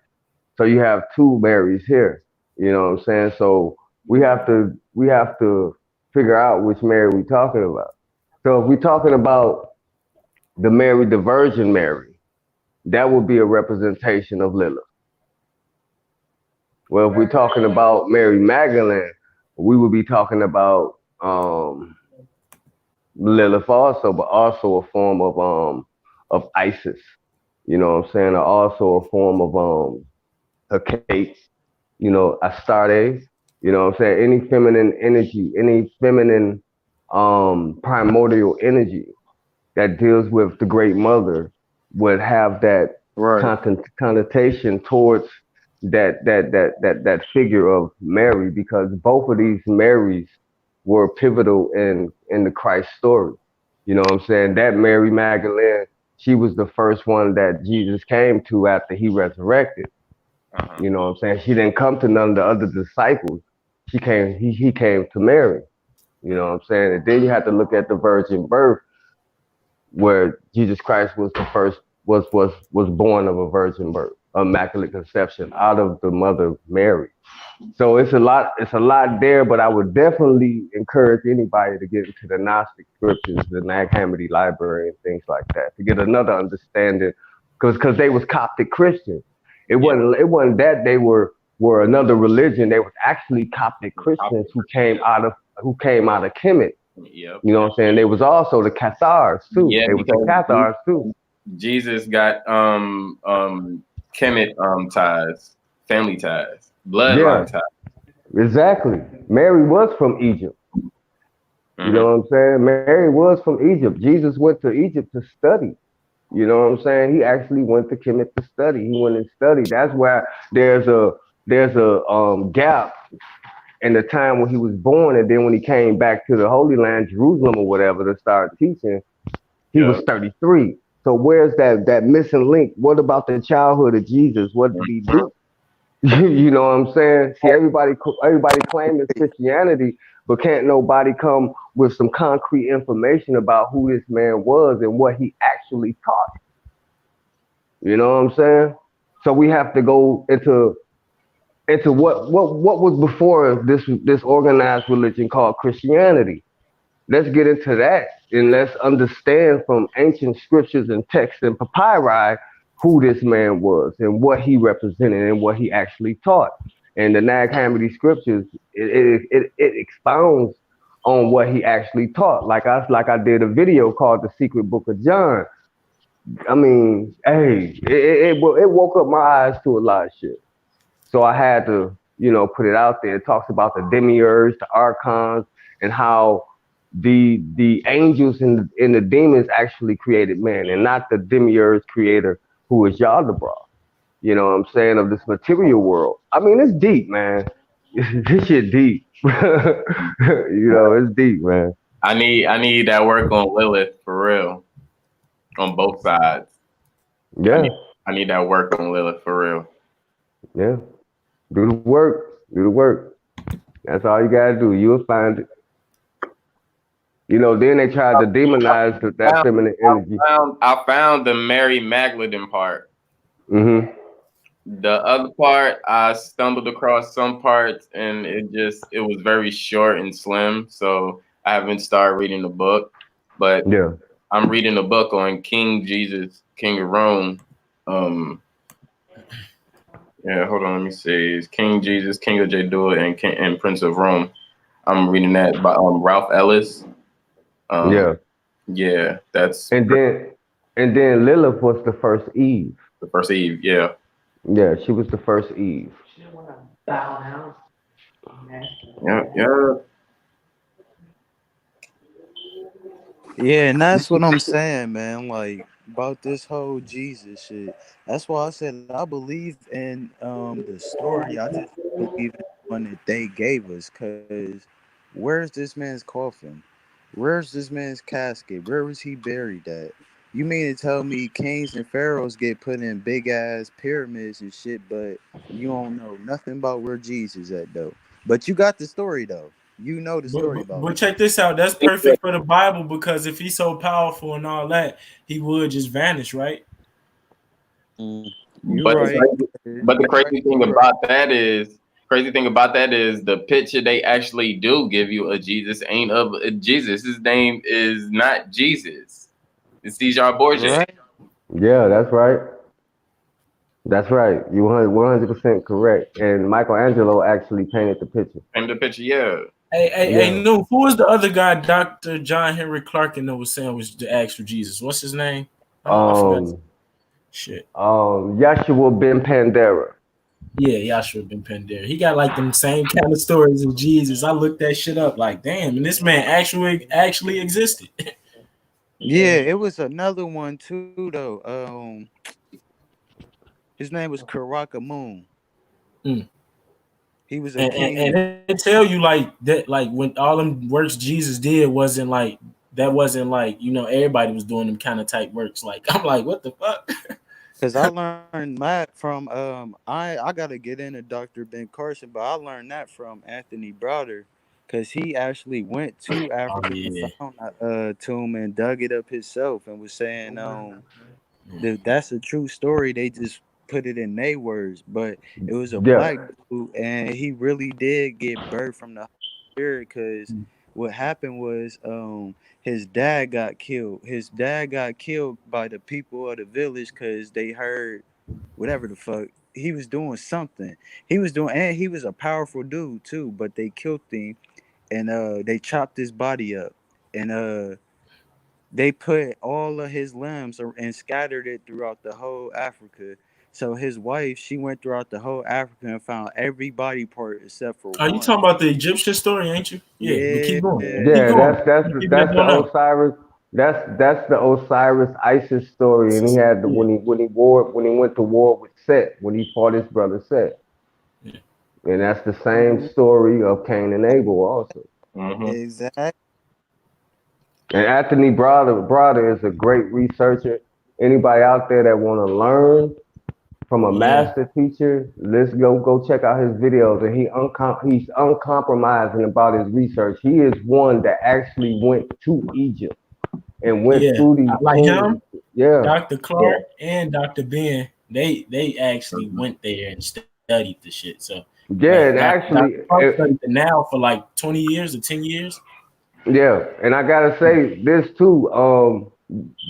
So you have two Marys here. You know what I'm saying? So we have to figure out which Mary we talking about. So if we're talking about the Virgin Mary, that would be a representation of Lilith. Well, if we're talking about Mary Magdalene, we would be talking about Lilith also, but also a form of Isis. You know what I'm saying? Or also a form of Hecate, Astarte. You know what I'm saying? Any feminine energy, any feminine primordial energy that deals with the Great Mother would have that Right. connotation towards that figure of Mary, because both of these Marys were pivotal in the Christ story. You know what I'm saying? That Mary Magdalene, she was the first one that Jesus came to after he resurrected. Uh-huh. You know what I'm saying? She didn't come to none of the other disciples. He came to Mary. You know what I'm saying? And then you have to look at the virgin birth, where Jesus Christ was the first, was born of a virgin birth, immaculate conception out of the mother Mary. So it's a lot there, but I would definitely encourage anybody to get into the Gnostic scriptures, the Nag Hammadi library, and things like that, to get another understanding, because they was Coptic Christians. It Yeah. wasn't it wasn't that they were another religion. They was actually Coptic Christians who came out of Kemet. Yep. You know what I'm saying? They was also the Cathars too. Yeah, They was the because Cathars too. Jesus got Kemet ties, family ties, Yeah, bloodline ties. exactly. Mary was from Egypt. You Hmm. know what I'm saying? Mary was from Egypt. Jesus went to Egypt to study. You know what I'm saying? He actually went to Kemet to study. He went and studied. That's why there's a gap in the time when he was born, and then when he came back to the Holy Land, Jerusalem or whatever, to start teaching, he was Yep. 33. So where's that missing link? What about the childhood of Jesus? What did he Mhm. do? You know what I'm saying? See, everybody claims Christianity, but can't nobody come with some concrete information about who this man was and what he actually taught. You know what I'm saying? So we have to go into what was before this organized religion called Christianity. Let's get into that, and let's understand from ancient scriptures and texts and papyri who this man was and what he represented and what he actually taught. And the Nag Hammadi scriptures, it expounds on what he actually taught. Like I did a video called The Secret Book of John. I mean, hey, it woke up my eyes to a lot of shit. So I had to, put it out there. It talks about the demiurge, the archons, and how the angels and the demons actually created man, and not the demiurge creator who is Yaldabaoth. You know what I'm saying, of this material world. I mean, it's deep, man. This shit deep. It's deep, man. I need that work on Lilith for real on both sides. I Yeah, need I need that work on Lilith for real. yeah. Do the work. Do the work. That's all you gotta do. You'll find it. Then they tried to demonize that Found, feminine energy. I found the Mary Magdalene part. Hmm. The other part, I stumbled across some parts, and it was very short and slim. So I haven't started reading the book, but Yeah. I'm reading a book on King Jesus, King of Rome. Um, yeah, hold on, let me see. It's King Jesus, King of Jadua, and Prince of Rome. I'm reading that by Ralph Ellis. Um, Yeah. yeah, that's And then and then Lilith was the first Eve. the first Eve. Yeah. Yeah, she was the first Eve. Yeah, yeah. Yeah, and that's what I'm saying, man. Like about this whole Jesus shit. That's why I said I believe in the story. I just believe in the one that they gave us. Cause where's this man's coffin? Where's this man's casket? Where was he buried at? You mean to tell me kings and pharaohs get put in big ass pyramids and shit, but you don't know nothing about where Jesus at though. But you got the story though. You know the But, story but, about but check this out. That's perfect for the Bible because if he's so powerful and all that, he would just vanish, right? him. You But the right. crazy, but the You right. crazy thing You right. about that is, the picture they actually do give you of Jesus ain't of a Jesus. His name is not Jesus. It's Cesar Borgia. Right. Yeah, that's right. That's right. You 100% correct. And Michelangelo actually painted the picture. And the picture, yeah. Hey, Yeah. no. Who was the other guy, Dr. John Henry Clark, and that was saying was the ask for Jesus? What's his name? I forgot. Um, Shit. Yeshua Ben Pandera. Yeah, Yahshua Ben Pandera. He got like them same kind of stories as Jesus. I looked that shit up, like, damn, and this man actually existed. Yeah, it was another one too though. His name was Karaka Moon. Mm. He was a And, king. and they tell you like that, like when all them works Jesus did wasn't like that wasn't like everybody was doing them kind of type works. Like I'm like, what the fuck? Cause I learned that from I gotta get into Dr. Ben Carson, but I learned that from Anthony Browder, cause he actually went to Oh Africa and yeah. found a tomb and dug it up himself and was saying that's a true story. They just put it in their words, but it was a Yeah. black dude, and he really did get birthed from the spirit. Cause what happened was, his dad got killed. His dad got killed by the people of the village because they heard whatever the fuck he was doing something. He was doing, and he was a powerful dude too. But they killed him, and they chopped his body up, and they put all of his limbs and scattered it throughout the whole Africa. So his wife, she went throughout the whole Africa and found every body part except for Are you one. talking about the Egyptian story, ain't you? Yeah, but keep going. Keep Yeah, going. People that that's the don't know. Osiris. That's the Osiris Isis story, and he had Yeah. when he went to war with Set when he fought his brother Set, Yeah. and that's the same story of Cain and Abel also. Hmm. Exactly. And Anthony Brother is a great researcher. Anybody out there that want to learn from a Yeah. master teacher, let's go check out his videos. And he's uncompromising about his research. He is one that actually went to Egypt and went Yeah. through these Like tombs. him, Yeah, Dr. Clark and Dr. Ben, they actually went there and studied the shit. So like yeah, and Dr. actually, Clark studied the now for like 20 years or 10 years. yeah, and I gotta say this too.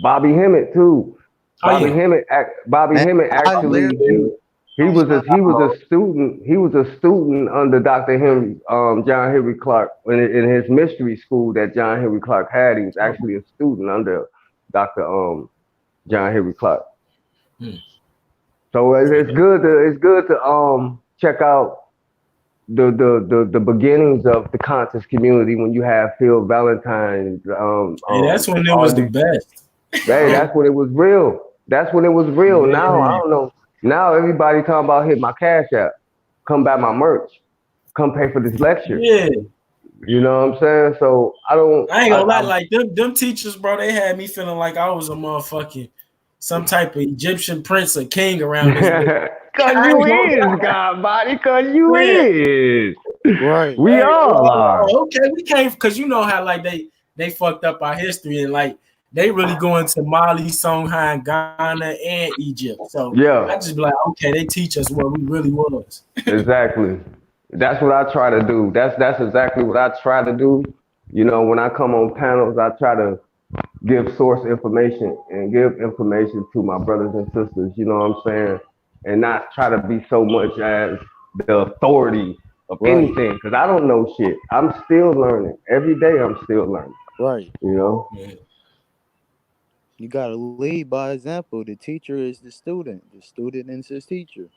Bobby Hemmett too. Oh yeah. Bobby Man, Hemmett I actually literally he was a student. He was a student under Dr. Henry John Henry Clark in his mystery school that John Henry Clark had. He was actually a student under Dr. John Henry Clark. Hmm. So it's good to check out the beginnings of the conscious community when you have Phil Valentine, Hey, that's when it all was the these. best. Hey, that's when it was real. That's when it was real. Now I Yeah. don't know. Now everybody talking about hit my cash app, come buy my merch, come pay for this lecture. Yeah. You know what I'm saying? So I don't. I ain't gonna lie, like them teachers, bro, they had me feeling like I was a motherfucking some type of Egyptian prince or king around this bitch. Cause I you ain't gonna is lie. God body. Cause you Yeah. is. right. We Hey, all are. okay, we can't because you know how like they fucked up our history and like they really go into Mali, Songhai, Ghana, and Egypt. So I Yeah. just be like, okay, they teach us what we really was. Exactly. That's what I try to do. That's exactly what I try to do. You know, when I come on panels, I try to give source information and give information to my brothers and sisters, you know what I'm saying? And not try to be so much as the authority of Right. anything, because I don't know shit. I'm still learning. Every day I'm still learning, Right. you know? Yeah. You gotta lead by example. The teacher is the student. The student is his teacher.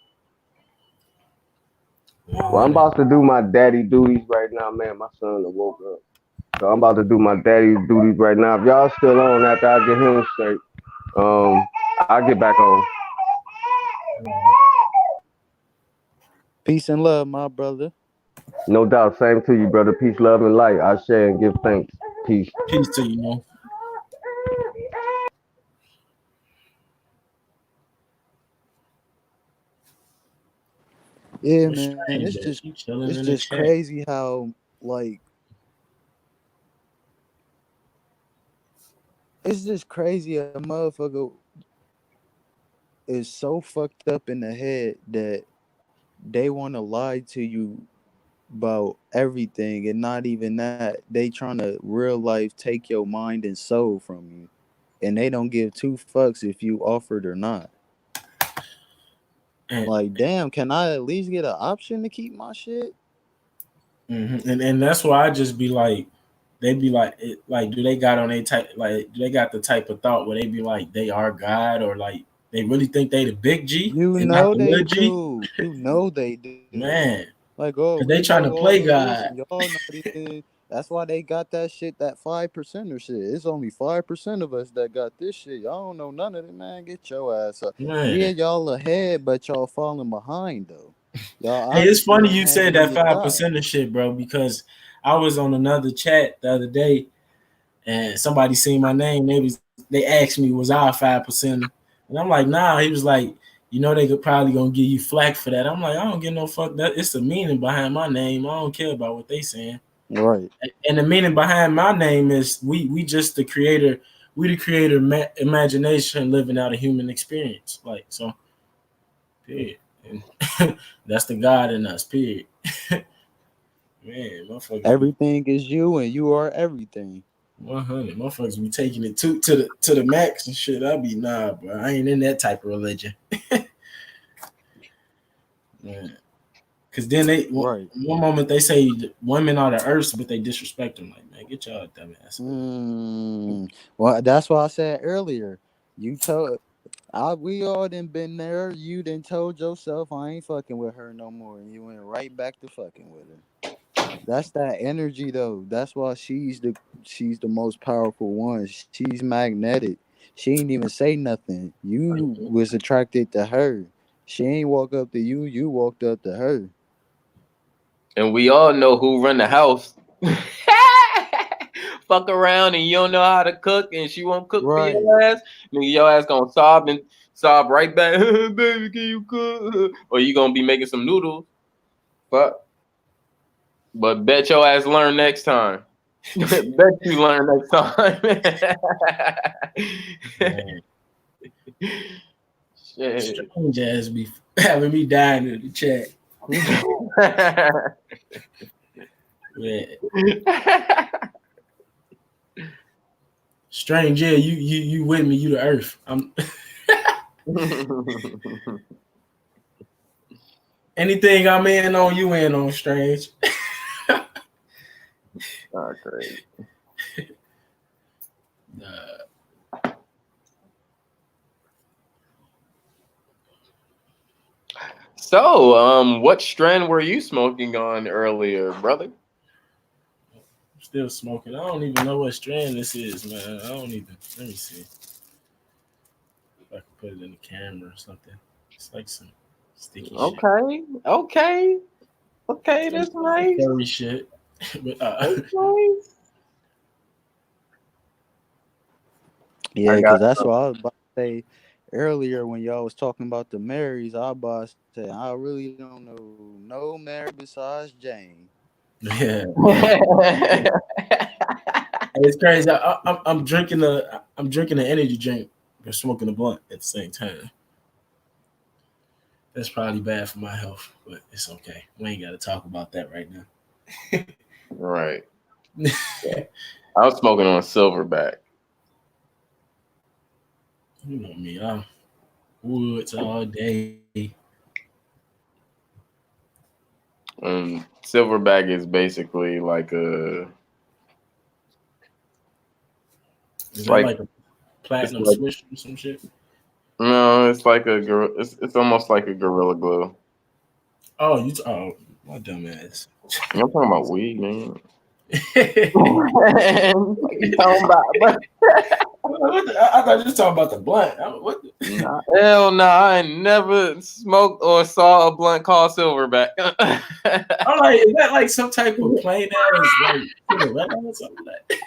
Well, I'm Yeah. about to do my daddy duties right now, man. My son done woke up. So I'm about to do my daddy duties right now. If y'all still on after I get him straight, I'll get back on. Peace and love, my brother. No doubt. Same to you, brother. Peace, love, and light. I share and give thanks. Peace. Peace to you, man. Yeah, What's man. strange that she chilling It's in the just chat? crazy how like it's just crazy a motherfucker is so fucked up in the head that they want to lie to you about everything, and not even that, they trying to real life take your mind and soul from you, and they don't give two fucks if you offered or not. And, Like, damn, can I at least get an option to keep my shit? and that's why I just be like, they be like, like, do they got on a type, like, do they got the type of thought where they be like, they are God, or like, they really think they the big G You and not know the they little G? do. You know they do. Man, Like, oh, because we they trying know to all play of this, God. and y'all not even. That's why they got that shit, that 5% or shit. It's only 5% of us that got this shit. Y'all don't know none of it, man. Get your ass up. Yeah, Man, y'all ahead, but y'all falling behind though. Y'all hey, it's obviously funny ain't you had said it in that your 5% job. of shit, bro, because I was on another chat the other day and somebody seen my name. They asked me, was I a 5%? And I'm like, nah. He was like, you know, they could probably gonna give you flack for that. I'm like, I don't get no fuck. That it's the meaning behind my name. I don't care about what they saying. Right. And the meaning behind my name is we just the creator. We the creator imagination living out a human experience. Like so, period. And that's the God in us. Period. Man, motherfuckers be Everything is you, and you are everything. 100. Motherfuckers be taking it to the max and shit. I be nah, bro. I ain't in that type of religion. Man. Cause then Right. one moment they say women are the earths, but they disrespect them. Like, man, get y'all dumb ass up. Well, that's why I said earlier. You told we all done been there. You done told yourself I ain't fucking with her no more, and you went right back to fucking with her. That's that energy though. That's why she's the most powerful one. She's magnetic. She ain't even say nothing. You was attracted to her. She ain't walk up to you. You walked up to her. And we all know who run the house. Fuck around and you don't know how to cook, and she won't cook for Right. your ass. Nigga, your ass gonna sob right back. Baby, can you cook? Or you gonna be making some noodles. Fuck. But bet your ass learn next time. Bet you learn next time. Man, Shit. strange ass be having me dying in the chat. Man, strange. Yeah, you with me? You the earth. I'm anything I'm in on, you in on. Strange. Oh, crazy. Uh, So, what strand were you smoking on earlier, brother? Still smoking. I don't even know what strand this is, man. I don't even. Let me see if I can put it in the camera or something. It's like some sticky shit. Okay, Some that's nice. furry shit. But, That's nice. I Yeah, got because that's what I was about to say earlier when y'all was talking about the Marys. I was about to say I really don't know no Mary besides Jane. yeah, you. it's crazy. I'm drinking an energy drink, but smoking a blunt at the same time. That's probably bad for my health, but it's okay. We ain't got to talk about that right now. Right. I was smoking on Silverback. You know me, I'm woods all day. Silverback is basically like Is it's that like like a it's platinum like swish or some shit? no, it's like it's almost like a Gorilla Glue. Oh, my dumb ass. I'm talking about weed, man. I What you talking about, bro? thought you was talking about the blunt. What? Nah, hell no, I ain't never smoked or saw a blunt called Silverback. I'm like, is that like some type of plain ass like cigarette or something like that?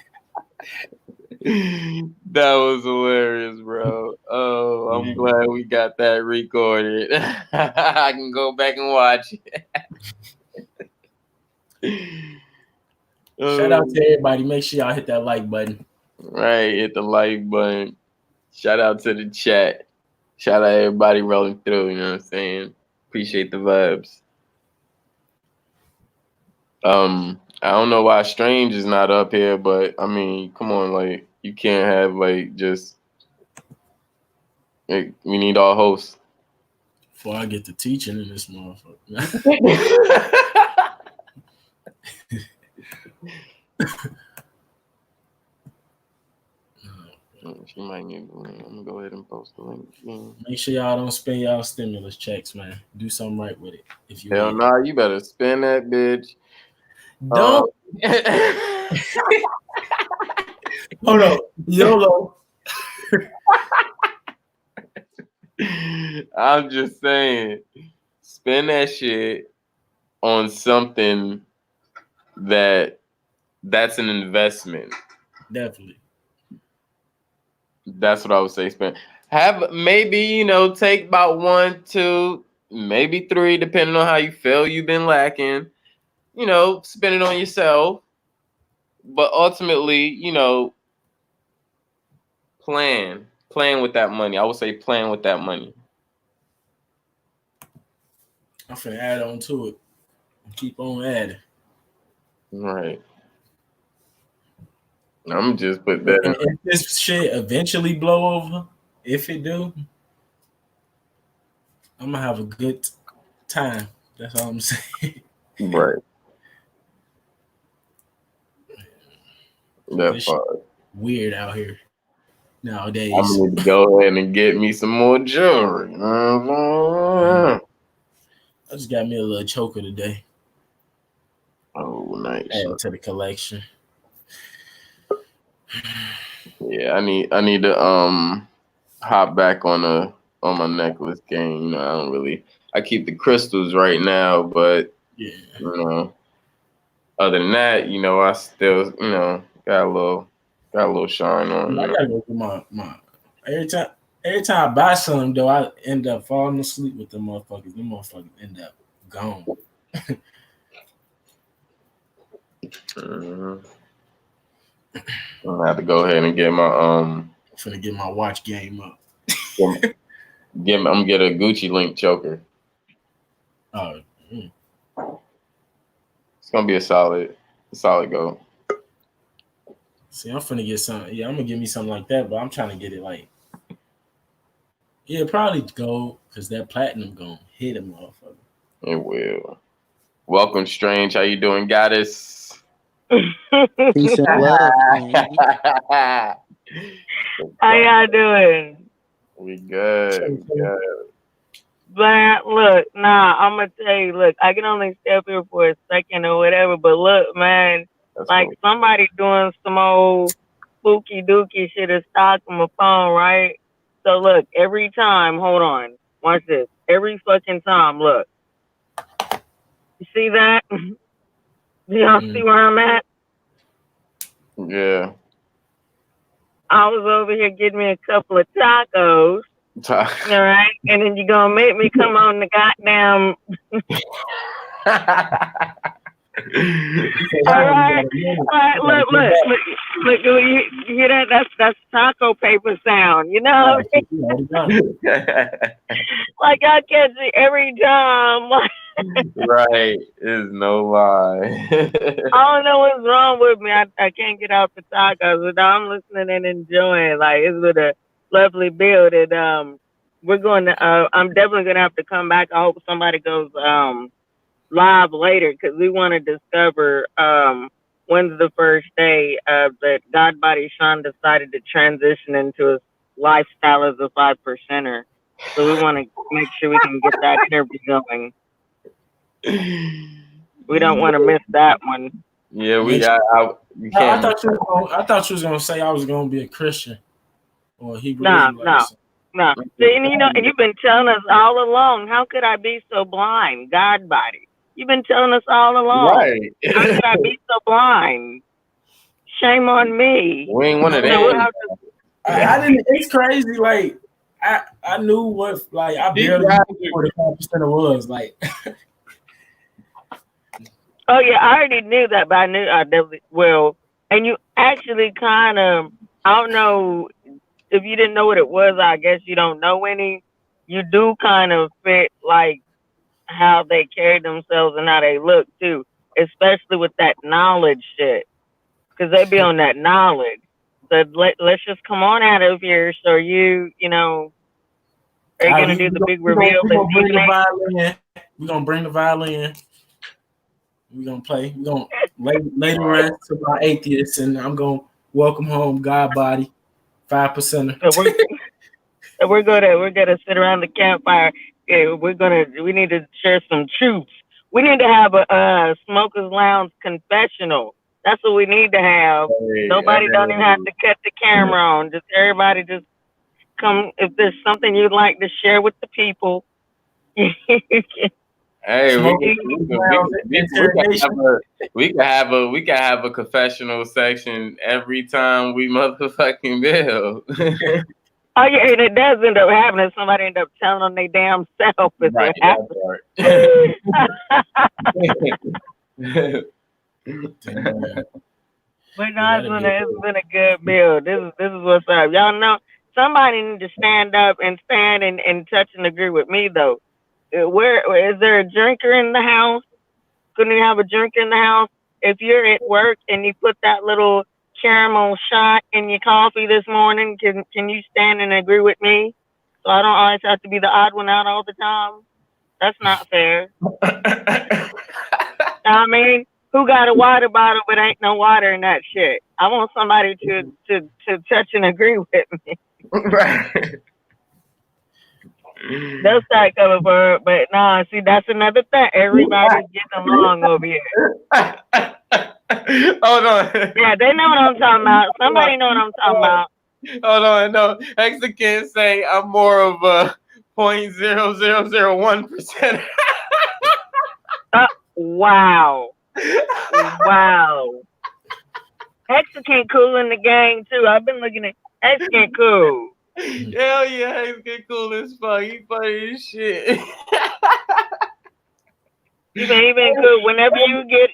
That was hilarious, bro. Oh, I'm I'm glad we got that recorded. I can go back and watch it. Shout out to everybody. Make sure y'all hit that like button. Right, hit the like button. Shout out to the chat. Shout out everybody rolling through, you know what I'm saying? Appreciate the vibes. I don't know why Strange is not up here, but I mean, come on, like you can't have like just like, we need all hosts. Before I get to teaching in this motherfucker. She might need the link. I'm gonna go ahead and post the link. Make sure y'all don't spend y'all stimulus checks, man. Do something right with it. If you Hell nah, you better spend that bitch. Don't. Hold on. YOLO. I'm just saying, spend that shit on something that's an investment. Definitely. That's what I would say. Spend. Have maybe, take about 1, 2, maybe 3, depending on how you feel you've been lacking. Spend it on yourself. But ultimately, plan with that money. I would say plan with that money. I'm finna add on to it. Keep on adding. Right. I'm just put that. And if this shit eventually blow over, if it do, I'm gonna have a good time. That's all I'm saying. Right. That's fine. Weird out here nowadays. I'm gonna need to go ahead and get me some more jewelry. I just got me a little choker today. Oh, nice. Add to the collection. Yeah, I need to hop back on my necklace game. I keep the crystals right now, but yeah. Other than that, I still got a little shine on. I gotta go through my every time I buy something though, I end up falling asleep with them motherfuckers. Them motherfuckers end up gone. I'm gonna have to go ahead and get my I'm finna get my watch game up. I'm gonna get a Gucci link choker. Oh, it's gonna be a solid go. See, I'm finna get something. Yeah, I'm gonna give me something like that, but I'm trying to get it like, probably gold because that platinum gonna hit a motherfucker. It will. Welcome, Strange. How you doing, goddess? Peace and love. How y'all doing? We good. But look, I'm gonna tell you, look, I can only stay up here for a second or whatever, but look, man, That's like cool. somebody doing some old spooky dookie shit is stuck on my phone, right? So look, every time, hold on, watch this. Every fucking time, look. You see that? Do y'all see where I'm at? Yeah. I was over here getting me a couple of tacos. All right, and then you're gonna make me come on the goddamn. All right, look, you hear that? That's taco paper sound, Like I catch it every time. Right, is no lie. I don't know what's wrong with me. I can't get off the tacos, but I'm listening and enjoying. Like it's with a lovely build, and we're going to. I'm definitely gonna have to come back. I hope somebody goes live later because we want to discover when's the first day that God Body Sean decided to transition into his lifestyle as a 5%er. So we want to make sure we can get that interview going. We don't want to miss that one. Yeah, we can't. I thought you was gonna say I was gonna be a Christian or Hebrew. No. See, and and you've been telling us all along. How could I be so blind? God Body. You've been telling us all along. Right. How could I be so blind? Shame on me. We ain't one of them. I didn't. It's crazy. Like I knew what, like, I These barely guys knew what the 5% was. Like, Oh yeah, I already knew that, but I knew I definitely well. And you actually kind of, I don't know if you didn't know what it was. I guess you don't know any. You do kind of fit like how they carry themselves and how they look too, especially with that knowledge shit, because they be on that knowledge. So let's just come on out of here. So you know, are you all right, gonna do the big reveal we this gonna bring the evening? violin. We're gonna bring the violin. We're gonna play. We're gonna lay the rest to my atheists, and I'm gonna welcome home God body, 5%. So we're gonna sit around the campfire. Yeah, we need to share some truths. We need to have a smokers lounge confessional. That's what we need to have. Nobody don't even have to cut the camera on. Just everybody just come. If there's something you'd like to share with the people, Hey, Interrogation. we can have a confessional section every time we motherfucking bill. Oh yeah, and it does end up happening. Somebody end up telling on their damn self if Right, it happens. But no, it's been a good build. This is what's up. Y'all know somebody need to stand up and touch and agree with me though. Where is there a drinker in the house? Couldn't you have a drinker in the house? If you're at work and you put that little caramel shot in your coffee this morning, can you stand and agree with me? So I don't always have to be the odd one out all the time. That's not fair. I mean, who got a water bottle but ain't no water in that shit? I want somebody to touch and agree with me. Right. They'll start coming for her, but nah, see, that's another thing. Everybody's getting along over here. Hold on. Yeah, they know what I'm talking about. Somebody know what I'm talking about. Hold on, no. Hexa can't say I'm more of a 0.0001%. Wow. Wow. Hexacan cool in the gang too. I've been looking at Hexacan cool. Hell yeah, Hexacan cool as fuck. He funny as shit. He been cool. Whenever you get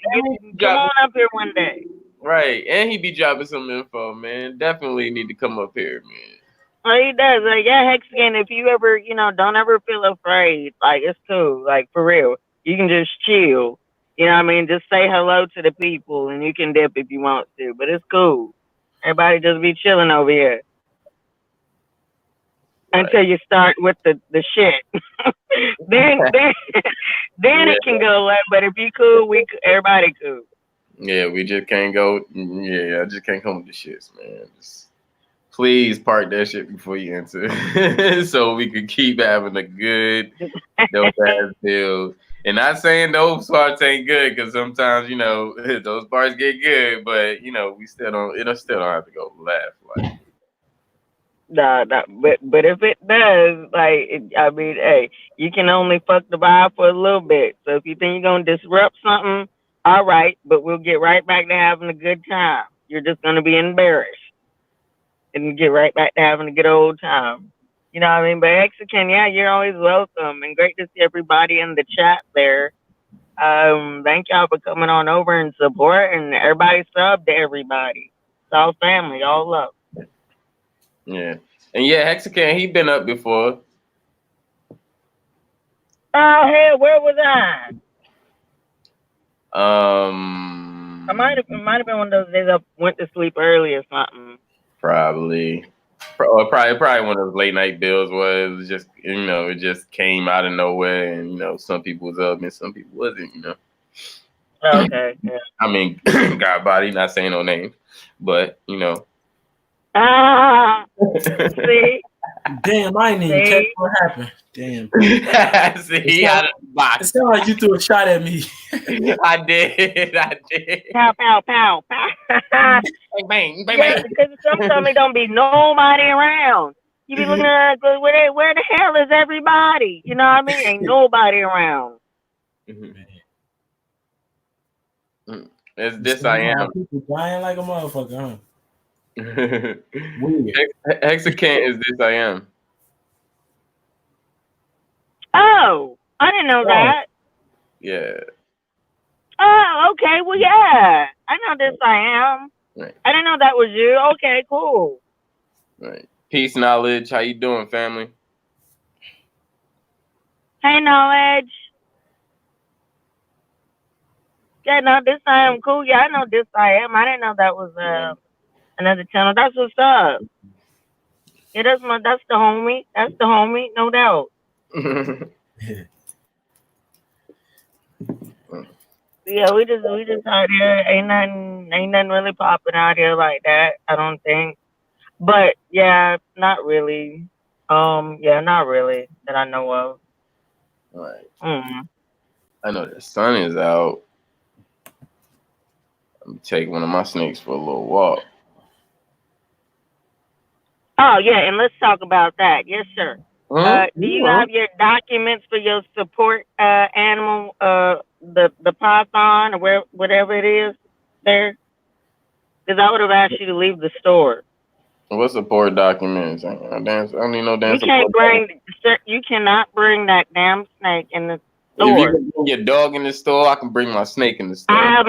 come on up here one day. Right, and he be dropping some info, man. Definitely need to come up here, man. Oh, he does. Like, yeah, Hexacan, if you ever, don't ever feel afraid. Like, it's cool. Like, for real. You can just chill. You know what I mean? Just say hello to the people, and you can dip if you want to. But it's cool. Everybody just be chilling over here. Right. Until you start with the shit. then it can go left. But if you cool, everybody cool. Yeah, we just can't go. Yeah, I just can't come with the shits, man. Just please park that shit before you enter, so we can keep having a good dope ass build. And not saying those parts ain't good, because sometimes those parts get good, but we still don't. It'll still don't have to go left. Like, nah, but if it does, I mean, hey, you can only fuck the vibe for a little bit. So if you think you're gonna disrupt something, all right, but we'll get right back to having a good time. You're just gonna be embarrassed, and get right back to having a good old time. You know what I mean? But Hexacan, yeah, you're always welcome, and great to see everybody in the chat there. Thank y'all for coming on over and supporting. Everybody sub to everybody. It's all family, all love. Yeah, and yeah, Hexacan, he been up before. Oh hell, where was I? I might have been one of those days I went to sleep early or something. Probably one of those late night bills where it was just it just came out of nowhere, and some people was up and some people wasn't. Oh, okay. Yeah. I mean, God body, not saying no names, but see. Damn, I ain't even catch what happened. Damn. See, out of the box. It sounded like you threw a shot at me. I did. Pow, pow, pow, pow. Bang, bang, bang, yeah, bang. because sometimes there don't be nobody around. You be looking at where the hell is everybody? You know what I mean? Ain't nobody around. It's this I am. People dying like a motherfucker, huh? Hexacan is this I am. Oh, I didn't know that. Yeah. Oh, okay. Well, yeah. I know this I am. Right. I didn't know that was you. Okay, cool. Right. Peace, knowledge. How you doing, family? Hey, knowledge. Yeah, no, this I am cool. Yeah, I know this I am. I didn't know that was another channel. That's what's up. Yeah, that's the homie. That's the homie, no doubt. Yeah, we just out here. Ain't nothing really popping out here like that. I don't think. But yeah, not really. Yeah, not really that I know of. Right. Mm. I know the sun is out. I'm take one of my snakes for a little walk. Oh yeah, and let's talk about that. Yes, sir. Do you have your documents for your support animal, the python or whatever it is there? Because I would have asked you to leave the store. What support documents? I don't need no damn You support. can't bring, sir, you cannot bring that damn snake in the store. If you can bring your dog in the store, I can bring my snake in the store. I have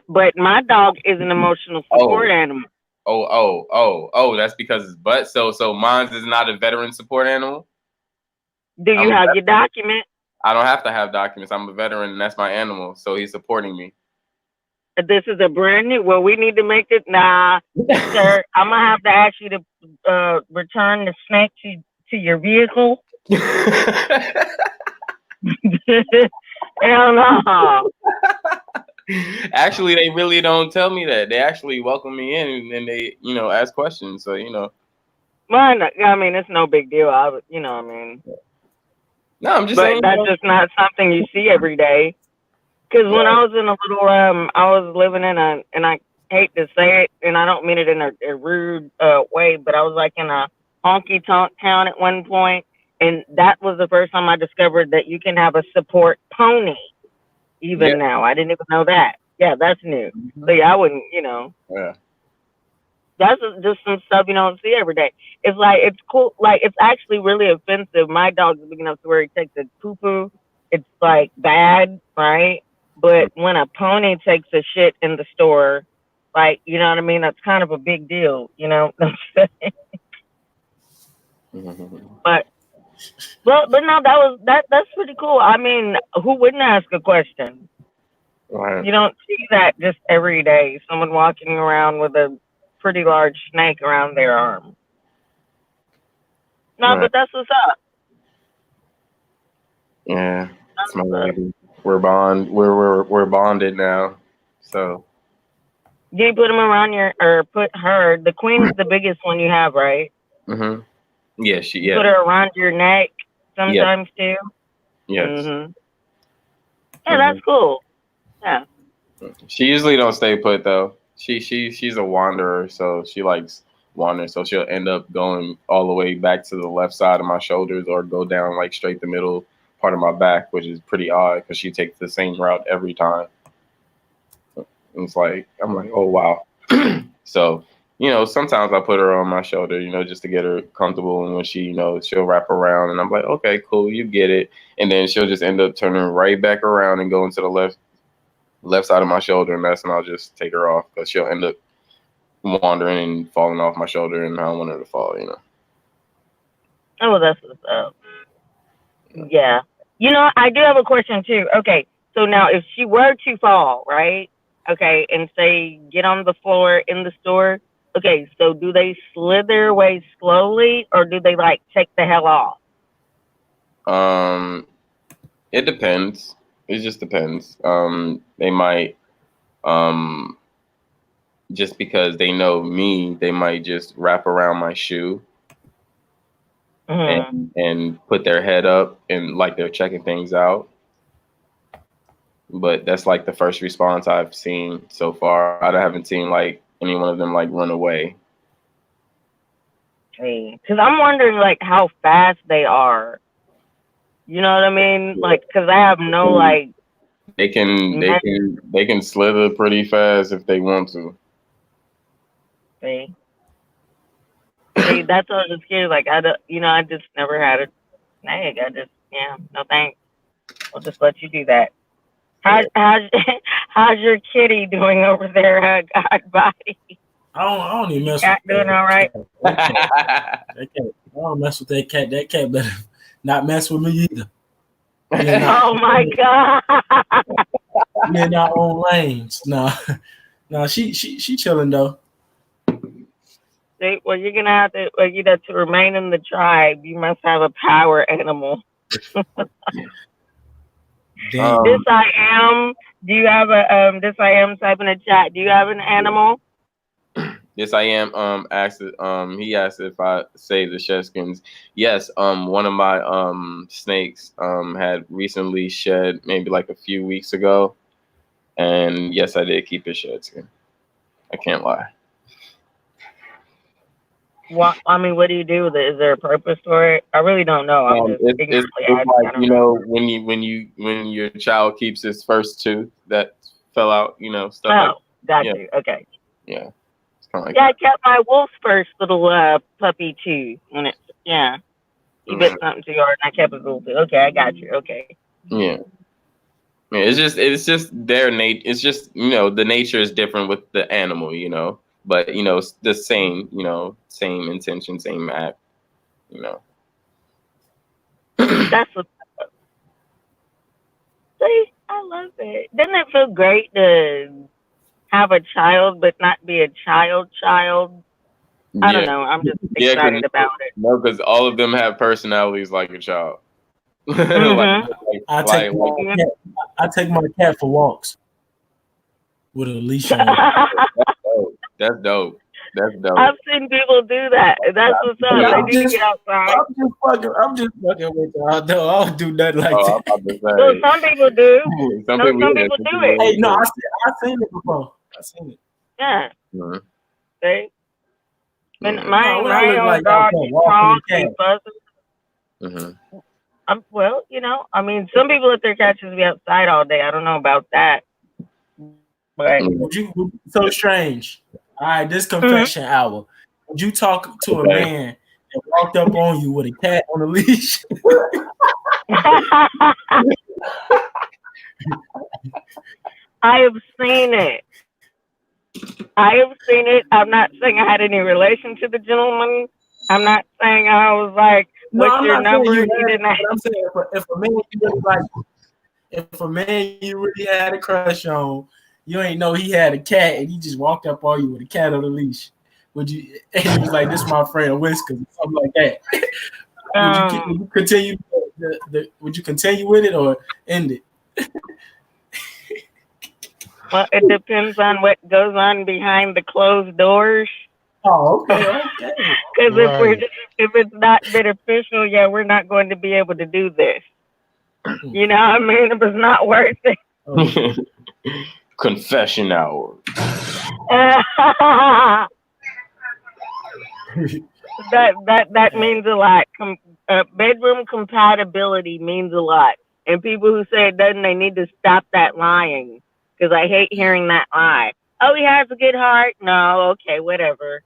but my dog is an emotional support animal. Oh, that's because it's butt. So mine's is not a veteran support animal. Do you have your document? I don't have to have documents. I'm a veteran and that's my animal. So he's supporting me. This is a brand new. Well, we need to make it. Nah, sir. I'm gonna have to ask you to return the snake to your vehicle. Hell no. Actually, they really don't tell me that. They actually welcome me in and they, ask questions. So, Well, I mean, it's no big deal. I mean. No, I'm just saying. But that's just not something you see every day. Because when I was in a little, I was living in and I hate to say it, and I don't mean it in a rude way, but I was like in a honky tonk town at one point, and that was the first time I discovered that you can have a support pony. Even now, I didn't even know that. Yeah, that's new. Mm-hmm. So yeah, I wouldn't, Yeah. That's just some stuff you don't see every day. It's like, it's cool. Like, it's actually really offensive. My dog's big enough to where he takes a poo-poo. It's like bad, right? But when a pony takes a shit in the store, like, you know what I mean? That's kind of a big deal, you know what I'm saying? But no, that's pretty cool. I mean, who wouldn't ask a question? Right. You don't see that just every day. Someone walking around with a pretty large snake around their arm. No, right. But that's what's up. Yeah, that's my lady. We're bonded now. So. Do you put them around put her? The queen's the biggest one you have, right? Mhm. Yeah, You put her around your neck sometimes too. Yes. Mhm. Yeah, that's cool. Yeah. She usually don't stay put though. She's a wanderer, so she likes wandering. So she'll end up going all the way back to the left side of my shoulders, or go down like straight the middle part of my back, which is pretty odd because she takes the same route every time. It's like I'm like, oh wow. So sometimes I put her on my shoulder, just to get her comfortable, and when she, she'll wrap around, and I'm like, okay, cool, you get it, and then she'll just end up turning right back around and going to the left side of my shoulder, and that's when I'll just take her off because she'll end up wandering and falling off my shoulder, and I don't want her to fall, Oh, that's what's up. Yeah. I do have a question too. Okay, so now if she were to fall, right? Okay, and say get on the floor in the store. Okay, so do they slither away slowly, or do they like take the hell off? It depends. It just depends. They might, just because they know me, they might just wrap around my shoe. Mm-hmm. and put their head up and like they're checking things out. But that's like the first response I've seen so far. I haven't seen like any one of them like run away. Because I'm wondering like how fast they are. You know what I mean? Like, because I have no like. They can slither pretty fast if they want to. See, that's what I was scared. Like I just never had a snake. Yeah, no thanks. We'll just let you do that. How's how's your kitty doing over there, God body? I don't even mess Cat with doing all right? that cat. I don't mess with that cat. That cat better not mess with me either. Oh my God. We in our own lanes. No, no, she chilling though. See, well, you're gonna have to, well, to remain in the tribe. You must have a power animal. Damn. This I am. Do you have a this I am type in the chat? Do you have an animal? Yes, I am. He asked if I saved the shedskins. Yes. One of my snakes had recently shed maybe like a few weeks ago, and yes, I did keep his shedskin. I can't lie. What I mean, what do you do with it? Is there a purpose for it? I really don't know. I'm just It's like, you know, when your child keeps his first tooth that fell out, you know, stuff like got yeah. you. Okay. Yeah. It's kind of like Yeah, that. I kept my wolf's first little puppy too. When it, yeah, he bit something too hard, and I kept his little tooth. Okay, I got you. Okay. Yeah. Yeah, it's just their nature. It's just, you know, the nature is different with the animal, you know, but you know, it's the same, you know, same intention, same act, you know. That's what. See, I love it. Doesn't it feel great to have a child but not be a child? I don't know. I'm just excited about it. No, because all of them have personalities like a child. I take my cat for walks with a leash on. That's dope. That's dope. I've seen people do that. That's what's up. They need to get outside. I'm just fucking with y'all. I don't do nothing like that. Well, some people do. Some people do it. Hey, no, I seen it before. I seen it. Yeah. Mm-hmm. See? And No, my own dog is strong and fuzzy. Well, you know, I mean, some people let their cats just be outside all day. I don't know about that. But so strange. All right, this confession hour. Would you talk to a man that walked up on you with a cat on a leash? I have seen it. I'm not saying I had any relation to the gentleman. I'm not saying I was like, what's your number? I'm saying if a man you really like, if a man you really had a crush on, you ain't know he had a cat and he just walked up on you with a cat on a leash. Would you? And he was like, "This is my friend Whiskers," or something like that. Would you continue? Would you continue with it or end it? Well, it depends on what goes on behind the closed doors. Oh, okay. Because if it's not beneficial, yeah, we're not going to be able to do this. You know what I mean? If it's not worth it. Confession hour. that means a lot. Bedroom compatibility means a lot. And people who say it doesn't, they need to stop that lying. Because I hate hearing that lie. Oh, he has a good heart. No, okay, whatever.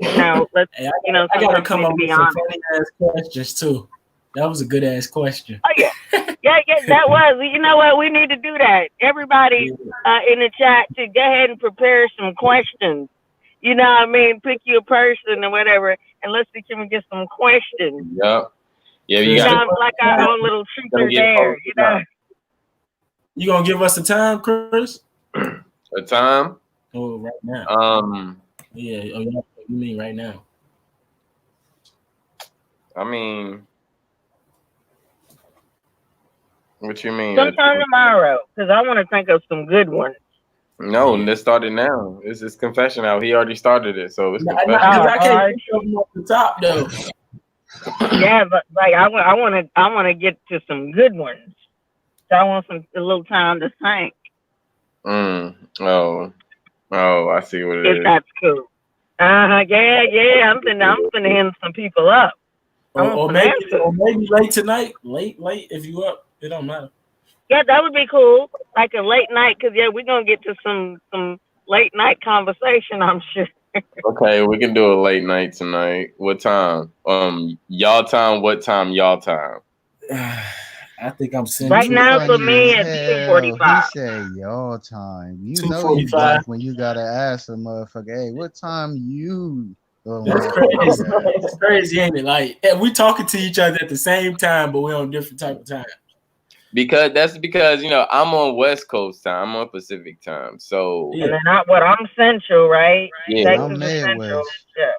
No, let's. Hey, I gotta come up with some funny ass questions too. That was a good ass question. Oh yeah, that was. You know what? We need to do that. Everybody in the chat to go ahead and prepare some questions. You know what I mean? Pick you a person or whatever, and let's see, can we get some questions? Yeah. You know, like our own little trooper there. You know. You gonna give us a time, Chris? A time? Oh, right now. Yeah. Oh, you mean right now? I mean, what you mean? Sometime tomorrow, because I want to think of some good ones. No, let's start it now. This is confession hour. He already started it, so it's confession. I can't think of them off the top though. Yeah, but like I want to get to some good ones. So I want a little time to think. Oh, I see what it is. If that's cool. Yeah. I'm finna hit some people up. Or maybe late tonight. Late if you up, it don't matter. Yeah, that would be cool. Like a late night, because we're gonna get to some late night conversation, I'm sure. Okay, we can do a late night tonight. What time? Y'all time. What time? Y'all time. I think I'm Right central. You now for funny me as it's hell. 2:45. He said y'all time. You know you 2:45. black when you gotta ask a motherfucker, hey, what time you little That's motherfucker crazy. got? It's crazy, ain't it? Like we talking to each other at the same time, but we're on different type of time. Because I'm on West Coast time. I'm on Pacific time. So Yeah. And then I'm central, right? yeah. And Texas I'm is central. Midwest. Yeah.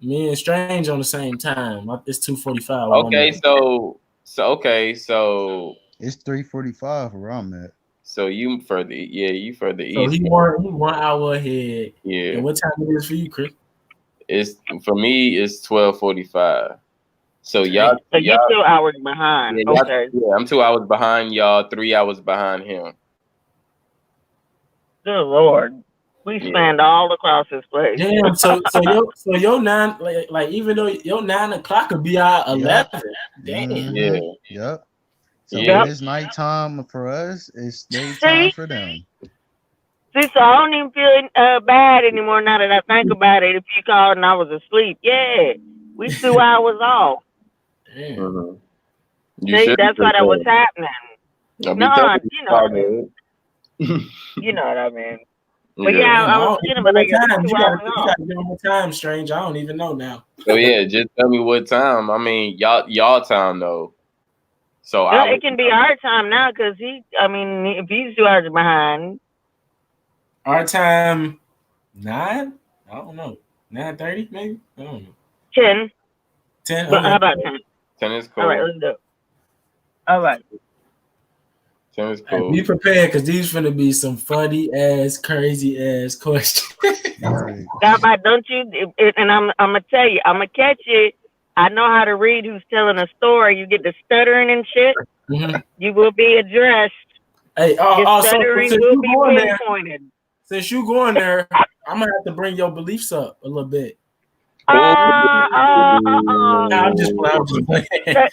Me and Strange on the same time. It's 2:45 where I'm Okay, at. so It's 3:45 where I'm at. you further, you further So east. he 1 hour ahead. Yeah, And what time it is for you, Chris? it's for me. It's 12:45. So Dang. So you 2 hours behind. Okay. I'm 2 hours behind y'all. 3 hours behind him. Good Lord. We Yeah. spanned all across this place. Damn. So your 9 like even though your 9 o'clock could be our 11. Damn. Yeah. Yep. So Yeah. when Yep. it's nighttime for us, it's daytime See? for them. So I don't even feel bad anymore now that I think about it. If you called and I was asleep, yeah, we 2 hours off. Damn. Mm-hmm. You See, should be that's why that was prepared. happening. I'll be No, telling you. you know what I mean. You know what I mean. But yeah, Yeah. Damn, I I was don't forgetting even know about that. what Yeah, we time. 2 hours You off. gotta give me what time, Strange. I don't even know now. So yeah, just tell me what time. I mean, y'all time though. So No, it can be our time now because if he's 2 hours behind, Our time 9? I don't know. 9:30 maybe? I don't know. 10. 10? But how Okay. about 10? 10 is All right, cool. let's do it. All right. 10 is Hey, cool. be prepared because these finna be some funny ass, crazy ass questions. Right. But don't you? And I'm gonna tell you, I'm gonna catch you. I know how to read who's telling a story. You get the stuttering and shit. Mm-hmm. You will be addressed. Hey, Your so stuttering since will you be going there, pinpointed. I'm gonna have to bring your beliefs up a little bit. Oh. Nah, I'm just playing.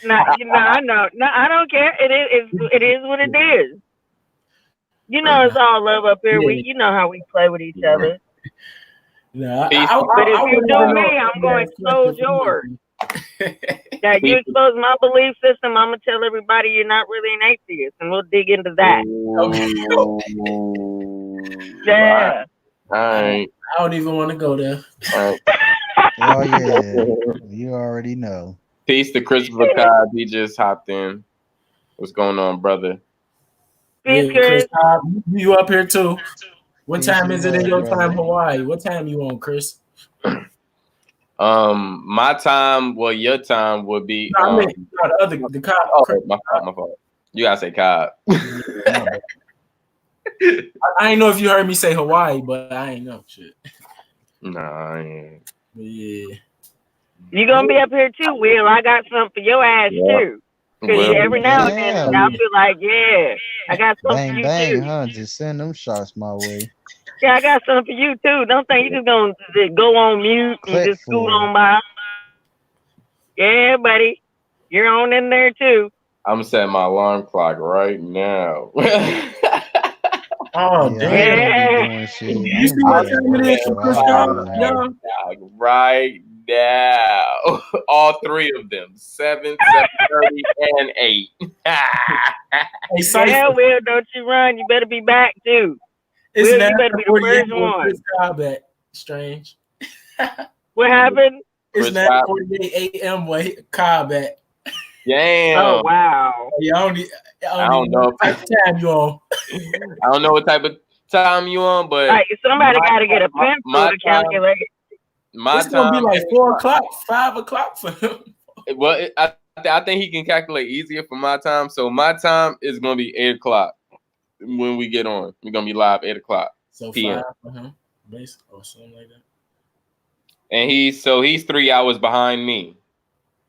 No, I know. No, I don't care. It is what it is. You know, it's all love up here. Yeah. You know how we play with each other. No, Peace. But if I you wouldn't do want me, no I'm going to expose yours. yours. Now, you expose my belief system, I'm going to tell everybody you're not really an atheist, and we'll dig into that. Yeah. All right. I don't even want to go there. All right. Oh yeah. You already know. Peace to Christopher Cobb. He just hopped in. What's going on, brother? Peace, Yeah, Chris, Chris. you up here too? What Peace time and is it in love, your brother. time, Hawaii? What time you on, Chris? My time, well, your time would be. No, I mean, the Cobb. Oh, my fault. You gotta say Cobb. I ain't know if you heard me say Hawaii, but I ain't know shit. Nah, I ain't. Yeah. You going to be up here too, Will. I got something for your ass too. Because Well, every now and then, Damn. I'll be like, yeah, I got something Bang for you bang, too. huh? Just send them shots my way. Yeah, I got something for you too. Don't think you just going to go on mute and Clip just scoot full. on by. Yeah, buddy. You're on in there too. I'm setting my alarm clock right now. Oh Yeah, I damn! ain't Yeah. really doing shit. You see I'm what at time it work, is for so Chris I Cobb? ain't really Yeah. Right now. All three of them. 7, 7:30, and 8. Hey, Yeah, Will, don't you run. You better be back too. It's Will, you better be the 9:48 first when one. Chris Cobb at Strange. What happened? It's Chris Cobb. 9:48 a.m. where Cobb at. Damn. Oh, wow. Yeah, I don't know what type of time you on. I don't know what type of time you on, but Like, somebody got to get a pencil my to calculate. My It's gonna be time. like 4:00, 5:00 for him. Well, I think he can calculate easier for my time. So my time is gonna be 8:00 when we get on. We're gonna be live 8:00 So p.m. 5, base or something like that. And he's 3 hours behind me,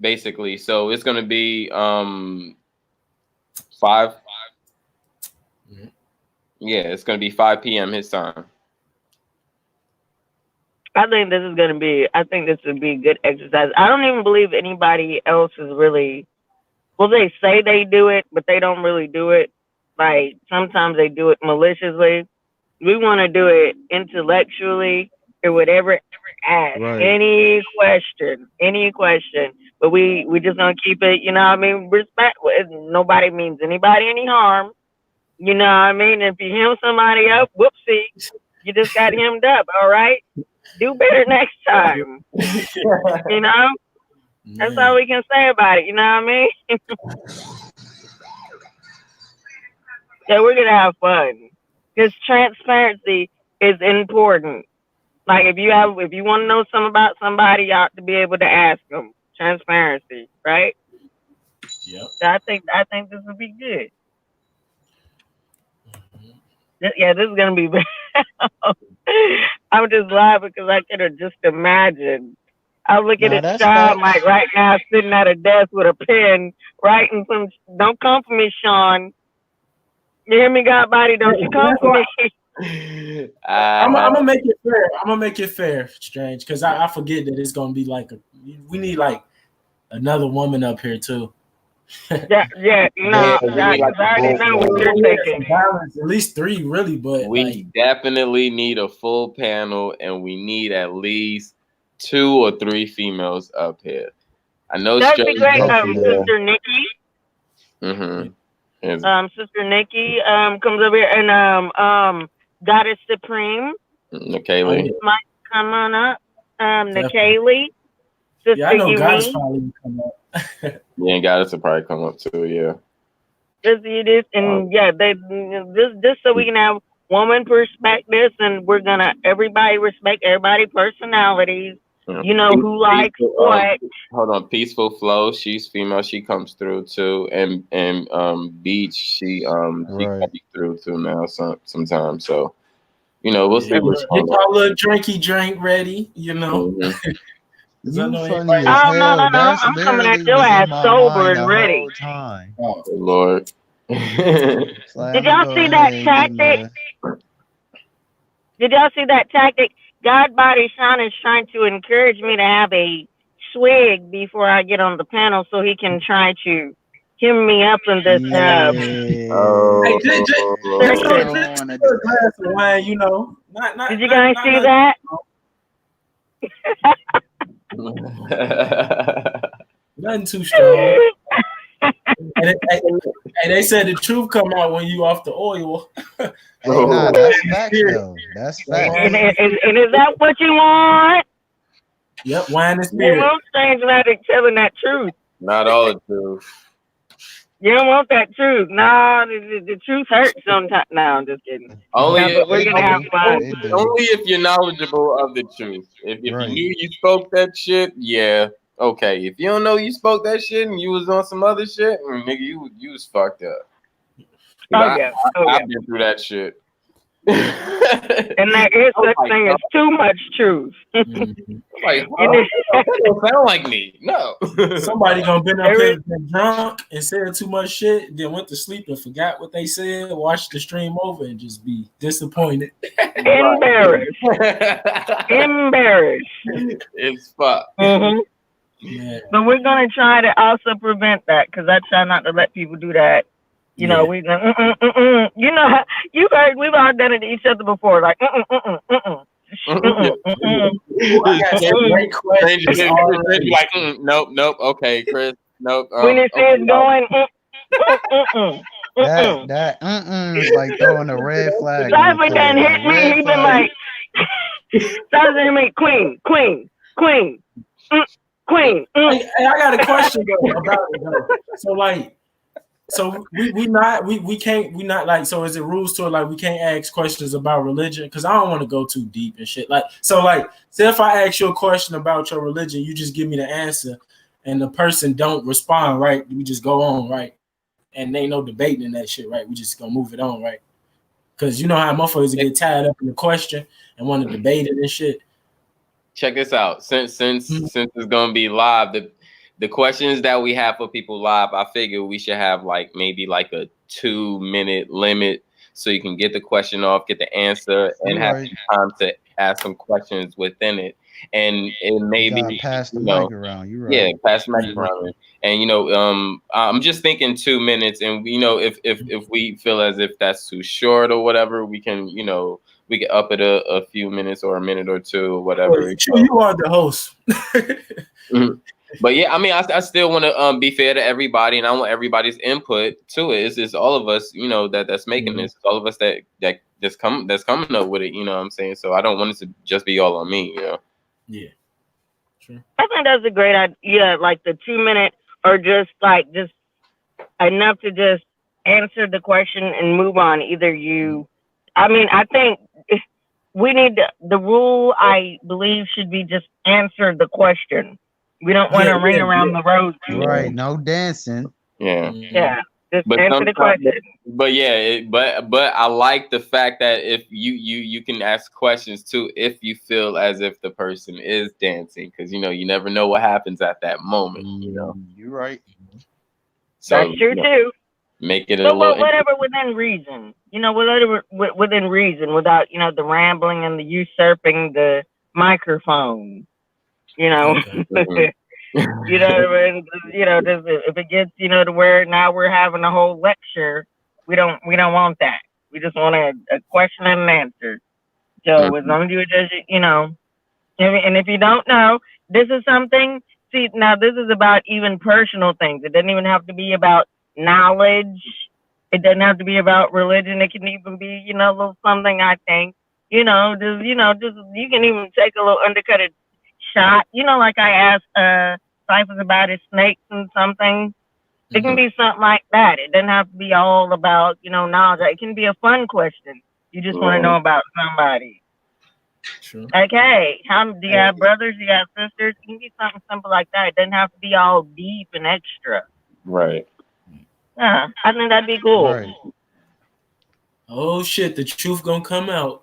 basically. So it's gonna be 5. Mhm. Yeah, it's gonna be 5 p.m. his time. I think this would be good exercise. I don't even believe anybody else is really, well, they say they do it, but they don't really do it. Like, sometimes they do it maliciously. We want to do it intellectually or whatever. Ask Right. any question. but we just gonna keep it. You know what I mean? Respect. Nobody means anybody any harm. You know what I mean? If you hem somebody up, whoopsie, you just got hemmed up. All right, do better next time. You know, that's all Man. we can say about it. You know what I mean? So we're gonna have fun because transparency is important. Like if you want to know something about somebody, you ought to be able to ask them. Transparency, right? Yep. So I think this would be good. Yeah, this is gonna be. I'm just laughing because I could have just imagined. I'm looking Nah, at that's Sean like facts. right now, sitting at a desk with a pen, writing some. Don't come for me, Sean. You hear me, God body? Don't you come That's for why me? I'm Uh, gonna make it fair. I'm gonna make it fair, Strange, because I forget that it's gonna be like we need like another woman up here too. Yeah, yeah, no, we need like because I a already full know what panel. you're thinking. Balance, at least 3, really, but like We definitely need a full panel, and we need at least 2 or 3 females up here. I know That'd be Strange great. up here. Definitely. Sister Nikki, Mm-hmm. Yes. Sister Nikki, comes over here, and Goddess Supreme oh yeah, Kaylee. might come on up. definitely. Nikaylee, Yeah, I Sister know God is Umi, probably gonna come up. Yeah, and Goddess will probably come up too. Yeah. Sister this, and yeah, they just so we can have woman perspectives, and we're gonna everybody respect everybody personalities. You know who likes Peaceful, what. hold on, Peaceful Flow. She's female. She comes through too, and Beach. She Right. comes through too now. Sometimes. So we'll Yeah, see what's get going y'all little drinky drink ready, on. hmm because I You know funny everybody. as Oh no, hell. no, no! That's I'm coming at literally your was in ass my sober mind and the ready. whole time. Oh, Good Lord. It's like Did I'm gonna y'all go see that ahead and get tactic? my Did y'all see that tactic? God Body Sean is trying to encourage me to have a swig before I get on the panel so he can try to hem me up in this yeah. hey, Oh, just You a circus. don't want to do glass of wine, not Did you guys see that? nothing too strong. And they said the truth come out when you off the oil. that. Hey, nah, oh, that's facts though. That's That facts. wine And is that what you want? Yep, wine and You don't spirit. want strange magic telling that truth. not all the truth. You don't want that truth. No, the truth hurts sometimes. No, I'm just kidding. Only No, but we're It gonna have do. fun. It do. only if you're knowledgeable of the truth. If you Right. knew you spoke that shit, yeah, okay. If you don't know you spoke that shit and you was on some other shit, nigga, you was fucked up. 'Cause Oh yeah, oh yeah. I've been through that shit. And there is I was such like, thing as too much truth. Mhm. like, You huh? know, That don't sound like me. No. Somebody gonna been up there here is been drunk and said too much shit, then went to sleep and forgot what they said, watched the stream over and just be disappointed. embarrassed, embarrassed. It's fuck. Hmm. Man, But we're gonna try to also prevent that because I try not to let people do that. You know, yeah. we you know you heard we've all done it to each other before, like Ooh, I got some great questions already. Like, nope, okay, Chris, nope, when it okay, says going That is like throwing a red flag on Cypher done player. hit Like me, red he been flag. like Cypher hit me, queen, queen. Hey, I got a question though about it though. So like, we can't we not like, so is it rules to it like we can't ask questions about religion? Because I don't want to go too deep and shit. Like, so like, say if I ask you a question about your religion, you just give me the answer, and the person don't respond, right? We just go on, right? And ain't no debating in that shit, right? We just gonna move it on, right? Because you know how motherfuckers get tied up in the question and want to debate it and shit. check this out. Since it's gonna be live, the questions that we have for people live, I figure we should have like maybe like a 2-minute limit so you can get the question off, get the answer, and You have right. some time to ask some questions within it. And it You gotta maybe pass the mic around. You yeah, right. pass the mic around. And I'm just thinking 2 minutes, and if we feel as if that's too short or whatever, we can we can up it a few minutes or a minute or two or whatever. Well, you are the host. Mhm. But yeah, I mean, I still want to be fair to everybody, and I want everybody's input to it. It's all of us, that's making this. It's all of us that's coming up with it. You know what I'm saying? So I don't want it to just be all on me. Yeah. Sure. I think that's a great idea. Like the 2 minute, or just enough to just answer the question and move on. Either you, I mean, I think we need the rule. I believe should be just answer the question. We don't want to ring around the rosy. Right, no dancing. Yeah. Yeah, just But answer the question. But yeah, but I like the fact that if you can ask questions too if you feel as if the person is dancing, because you never know what happens at that moment. You're right. So That's true too. make it a But little whatever within reason, whatever within reason, without the rambling and the usurping the microphone. Okay. You know what I mean? Just, if it gets to where now we're having a whole lecture, we don't want that. We just want a question and an answer. So as long as you just and if you don't know, this is something. See, now this is about even personal things. It doesn't even have to be about knowledge. It doesn't have to be about religion. It can even be, a little something. I think, just you can even take a little undercutted shot. Like I asked Cyphers about his snakes and something. It can be something like that. It doesn't have to be all about knowledge. It can be a fun question. You just want to know about somebody. Sure. Like, hey, do you have brothers? Do you have sisters? It can be something simple like that. It doesn't have to be all deep and extra. right. Yeah, I think that'd be cool. Right. Oh shit, the truth gonna come out.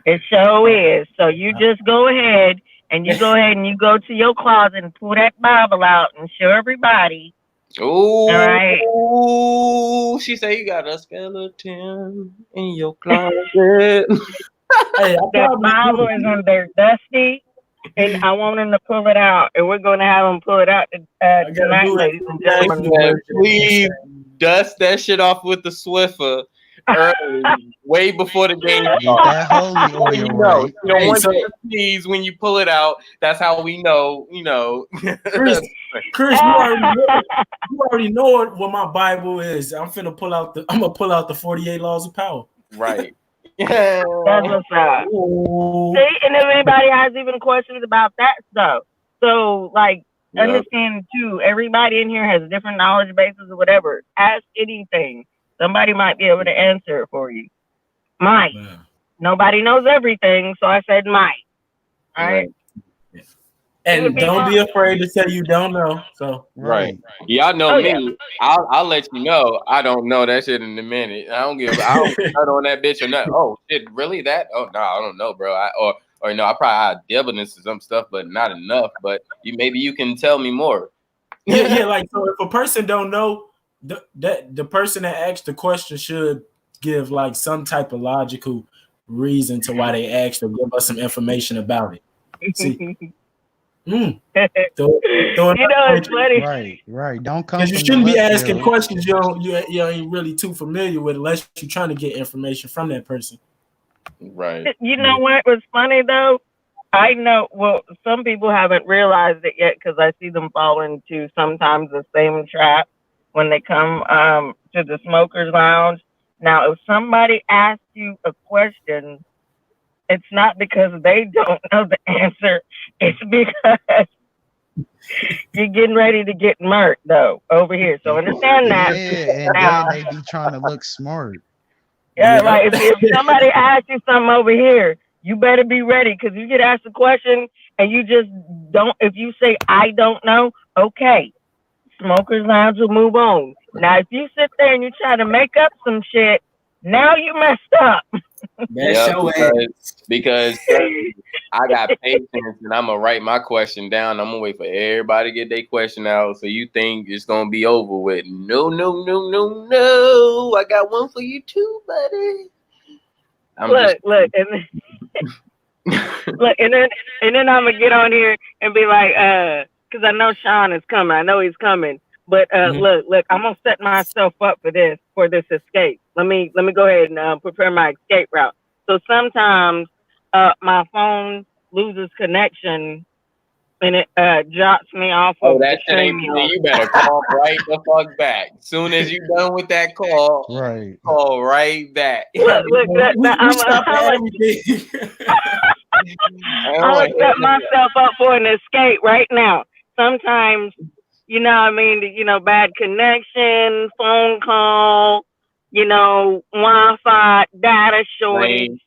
It sure is. So you just go ahead and you go to your closet and pull that Bible out and show everybody. Ooh, all right. She said you got a skeleton in your closet. Hey, that Bible is on there dusty, and I want him to pull it out, and we're going to have him pull it out tonight, ladies and gentlemen. Please dust that shit off with the Swiffer early, way before the game starts. That holy oil, right? Please, when you pull it out, that's how we know. Chris, you already know what my Bible is. I'm gonna pull out the 48 laws of power. Right. Yeah. That's what's up. See, and if anybody has even questions about that stuff, so understand too, everybody in here has different knowledge bases or whatever. Ask anything. Somebody might be able to answer it for you. Might. Wow. Nobody knows everything, so I said might. All right. Yeah. And don't be afraid to say you don't know. So right. Y'all know me. Yeah. I'll let you know. I don't know that shit in a minute. I don't nut on that bitch or nothing. Oh shit, really that? Oh no, I don't know, bro. I probably had dabbled into some stuff, but not enough. But maybe you can tell me more. Yeah. Like, so if a person don't know, the person that asked the question should give like some type of logical reason to why they asked, or give us some information about it. See. It's funny. Right. Don't come. Because you shouldn't be asking questions you ain't really too familiar with, unless you're trying to get information from that person. Right. You know what was funny though? I know. Well, some people haven't realized it yet because I see them fall into sometimes the same trap when they come to the smokers lounge. Now, if somebody asks you a question, it's not because they don't know the answer. It's because you're getting ready to get murked, though, over here. So understand that. Yeah, and then they be trying to look smart. Yeah, like if somebody asks you something over here, you better be ready, because you get asked a question and you just don't. If you say I don't know, okay, smokers lounge will move on. Now, if you sit there and you try to make up some shit, now you messed up. Because I got patience and I'm gonna write my question down. I'm gonna wait for everybody to get their question out. So you think it's gonna be over with? No. I got one for you too, buddy. Look, and then I'm gonna get on here and be like, because I know Sean is coming. I know he's coming. But look, I'm gonna set myself up for this escape. Let me go ahead and prepare my escape route. So sometimes my phone loses connection and it drops me off Oh, of the that shit ain't. stream. Then you better call right the fuck back. Soon as you done with that call, Right. call right back. Look, We stop at everything. I'm gonna set myself up for an escape right now. Sometimes, you know, what I mean, you know, bad connection, phone call, you know, Wi-Fi, data shortage.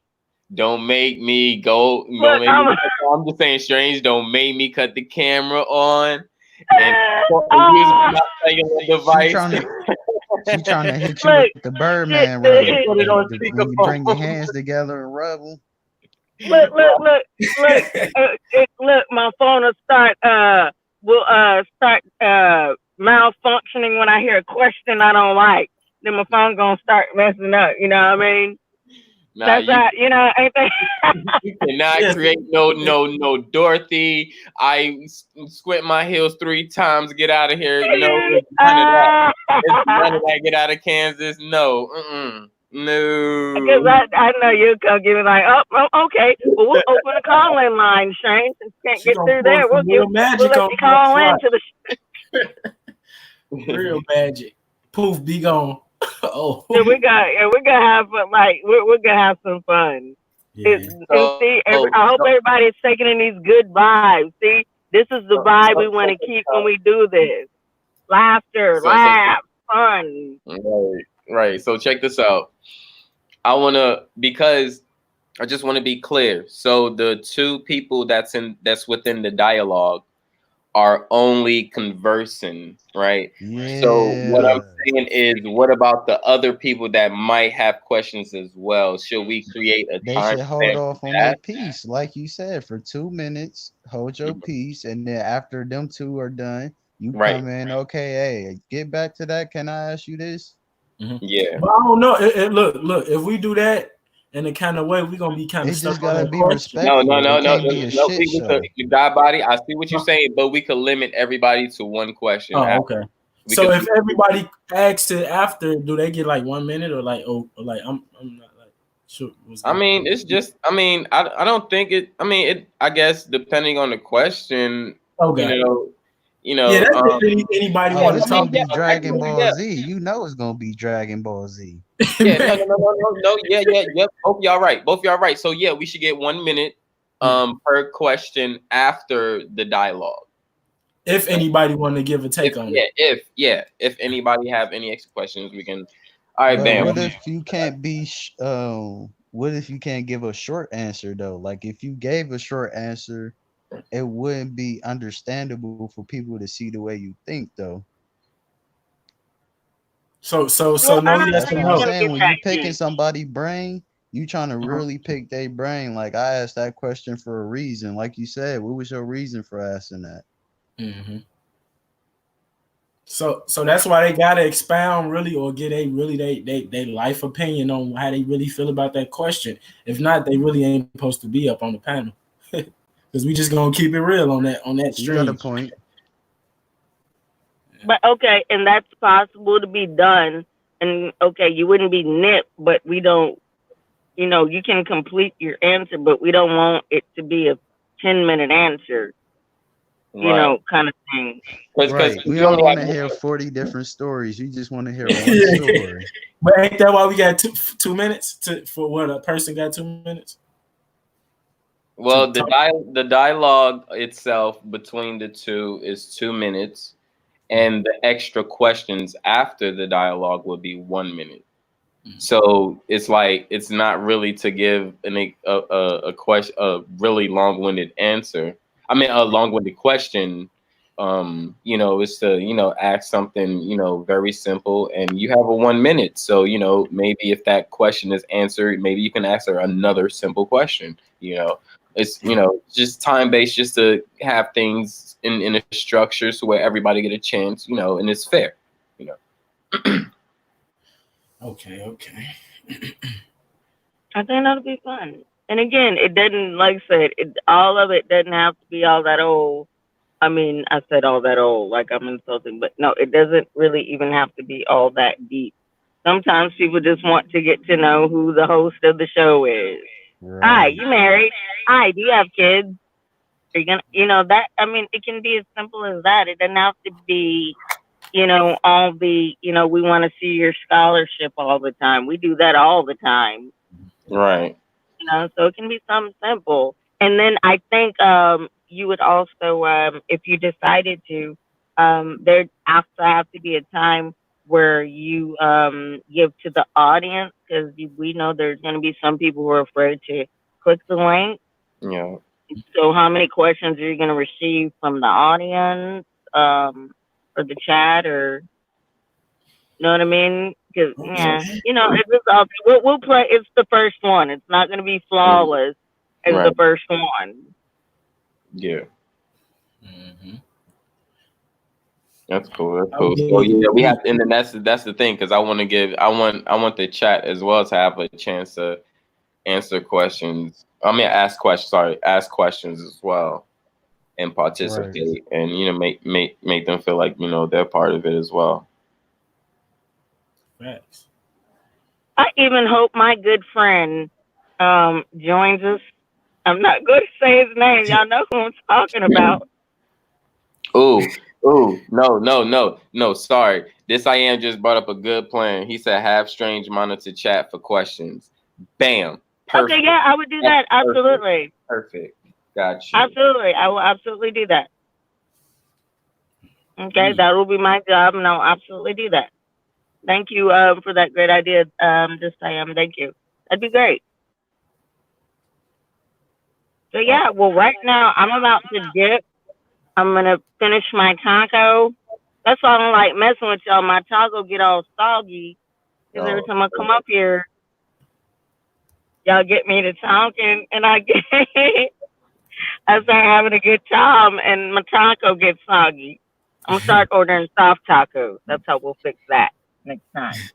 Don't make me go. Look, I'm just saying, strange. Don't make me cut the camera on and use uh, my cellular device. She trying to hit you with the Birdman rub. Put it on When you bring your hands together and rub them. Look, look, my phone will start malfunctioning when I hear a question I don't like. Then my phone gonna start messing up. You know what I mean? Nah, that's right. You know, ain't they? You cannot create no Dorothy. I squint my heels 3 times. Get out of here. No, it's none of that. It's none of that. Get out of Kansas. No. No. Because I know you'll come give me like, oh, okay. Well, we'll open a call-in line, Shane. Since you can't get through there, we'll let you call in to the real magic. Poof, be gone. Oh, yeah, we're gonna have like we're gonna have some fun. Yeah. I hope everybody's taking in these good vibes. See, this is the vibe we want to keep when we do this. Laughter, laugh, fun. Right. So check this out. Because I just want to be clear. So the 2 people that's within the dialogue are only conversing, right? Yeah. So what I'm saying is, what about the other people that might have questions as well? Should we create a They time? should hold off on their piece, like you said, for 2 minutes. Hold your peace, and then after them 2 are done, you come in. Okay, hey, get back to that. Can I ask you this? Mm-hmm. Yeah, but I don't know. Look. If we do that in the kind of way, we're gonna be kind of stuck. Just gotta be respectful. No. Show. God body. I see what you're saying, but we could limit everybody to 1 question. Oh, okay. So if everybody asks it after, do they get like 1 minute or like I'm not like sure. I mean, it's just. I mean, I don't think it. I mean, it. I guess depending on the question. Okay. You know. Yeah, that's anybody want to talk about Dragon Ball Z. You know it's gonna be Dragon Ball Z. Yeah, no. Yeah. Both y'all right. So yeah, we should get 1 minute per question after the dialogue. If anybody want to give a take on it. If anybody have any extra questions, we can. All right, bam. What if you can't be? What if you can't give a short answer though? Like if you gave a short answer, it wouldn't be understandable for people to see the way you think though. So no, yes or no. I'm saying when you picking somebody's brain, you trying to really pick their brain. Like I asked that question for a reason. Like you said, what was your reason for asking that? Mm-hmm. So that's why they gotta expound really or get they life opinion on how they really feel about that question. If not, they really ain't supposed to be up on the panel. Because we just gonna keep it real on that stream. You got a point. But okay, and that's possible to be done. And okay, you wouldn't be nipped, but we don't. You know, you can complete your answer, but we don't want it to be a 10-minute answer. You know, kind of thing. Right. We don't want to hear 40 different stories. You just want to hear one story. But ain't that why we got two minutes for what a person got 2 minutes? Well, the dialogue itself between the 2 is 2 minutes, and the extra questions after the dialogue will be 1 minute. So it's like it's not really to give a question a really long-winded answer. I mean, a long-winded question. It's to ask something very simple, and you have a 1 minute. So maybe if that question is answered, maybe you can ask her another simple question. It's just time-based, just to have things in a structure so where everybody get a chance, and it's fair. Okay. I think that'll be fun. And again, it doesn't, like I said, all of it doesn't have to be all that old. I mean, I said all that old, like I'm insulting, but no, it doesn't really even have to be all that deep. Sometimes people just want to get to know who the host of the show is. Right. Hi, you married? Hi, do you have kids? Are you gonna, that? I mean, it can be as simple as that. It doesn't have to be, all the, we want to see your scholarship all the time. We do that all the time. Right. So it can be something simple. And then I think you would also, if you decided to, there also have to be a time where you give to the audience, because we know there's going to be some people who are afraid to click the link. Yeah. So how many questions are you going to receive from the audience, or the chat, or you know what I mean? Because Yeah. it's just all, we'll play. It's the first one. It's not going to be flawless as Right. the first one. Yeah. Mm-hmm. That's cool. That's I cool. would So give yeah, we me. have, and then that's the thing, because I want the chat as well to have a chance to answer questions. I mean, ask questions as well, and Right. participate, and make them feel like they're part of it as well. Facts. I even hope my good friend joins us. I'm not going to say his name. Y'all know who I'm talking about. Ooh, no. Sorry, this I am just brought up a good plan. He said have strange monitor chat for questions. Bam, Okay, perfect. yeah, I would do That's that. perfect. Absolutely. Perfect. Got you. Absolutely. I will absolutely do that. Okay, that will be my job, and I'll absolutely do that. Thank you for that great idea, just I am. Thank you. That'd be great. So Oh, yeah, well, right now I'm about to dip. I'm gonna finish my taco. That's why I don't like messing with y'all. My taco get all soggy because every oh, time I come up here, y'all get me to talking, and I get I start having a good time, and my taco gets soggy. I'm gonna start ordering soft tacos. That's how we'll fix that next time.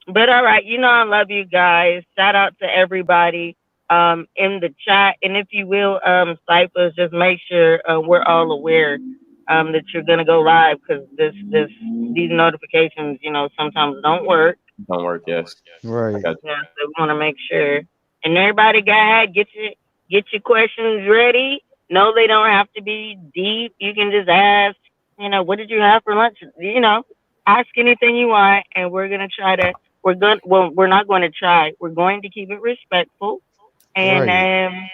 But all right, I love you guys. Shout out to everybody in the chat, and if you will, Cyphers, just make sure we're all aware that you're gonna go live, because these notifications, sometimes don't work. don't work. Yes, I Right. got Yeah, so we want to make sure. And everybody, got get your questions ready. No, they don't have to be deep. You can just ask. What did you have for lunch? Ask anything you want, and we're gonna try to. We're going. Well, we're not going to try. We're going to keep it respectful, and Right.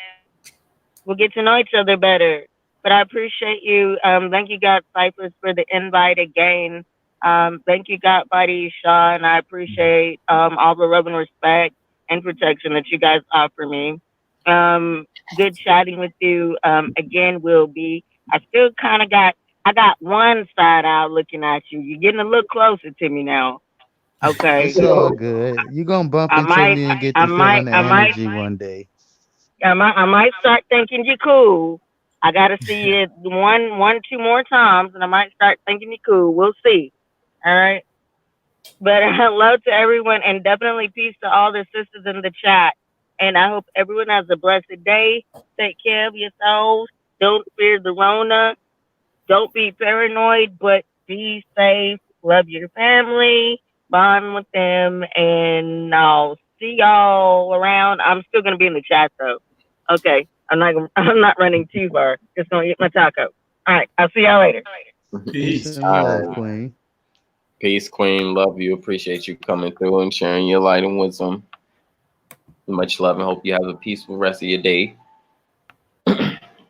we'll get to know each other better. But I appreciate you. Thank you, God Cypress, for the invite again. Thank you, God Buddy Shaw, and I appreciate all the love and respect and protection that you guys offer me. Good chatting with you again, Will be. I still kind of I got one side out looking at you. You're getting a little closer to me now. Okay. It's all good. You gonna bump I into might, me and get I the might, feeling the I might energy one day. I might start thinking you cool. I gotta see you two more times, and I might start thinking you cool. We'll see. All right. But hello to everyone, and definitely peace to all the sisters in the chat. And I hope everyone has a blessed day. Take care of yourselves. Don't fear the Rona. Don't be paranoid, but be safe. Love your family. Bond with them, and I'll see y'all around. I'm still gonna be in the chat though. Okay, I'm not running too far. Just gonna eat my taco. All right, I'll see y'all later. you. Peace Peace. and All love, right. Queen. Peace, Queen. Love you. Appreciate you coming through and sharing your light and wisdom. Much love, and hope you have a peaceful rest of your day.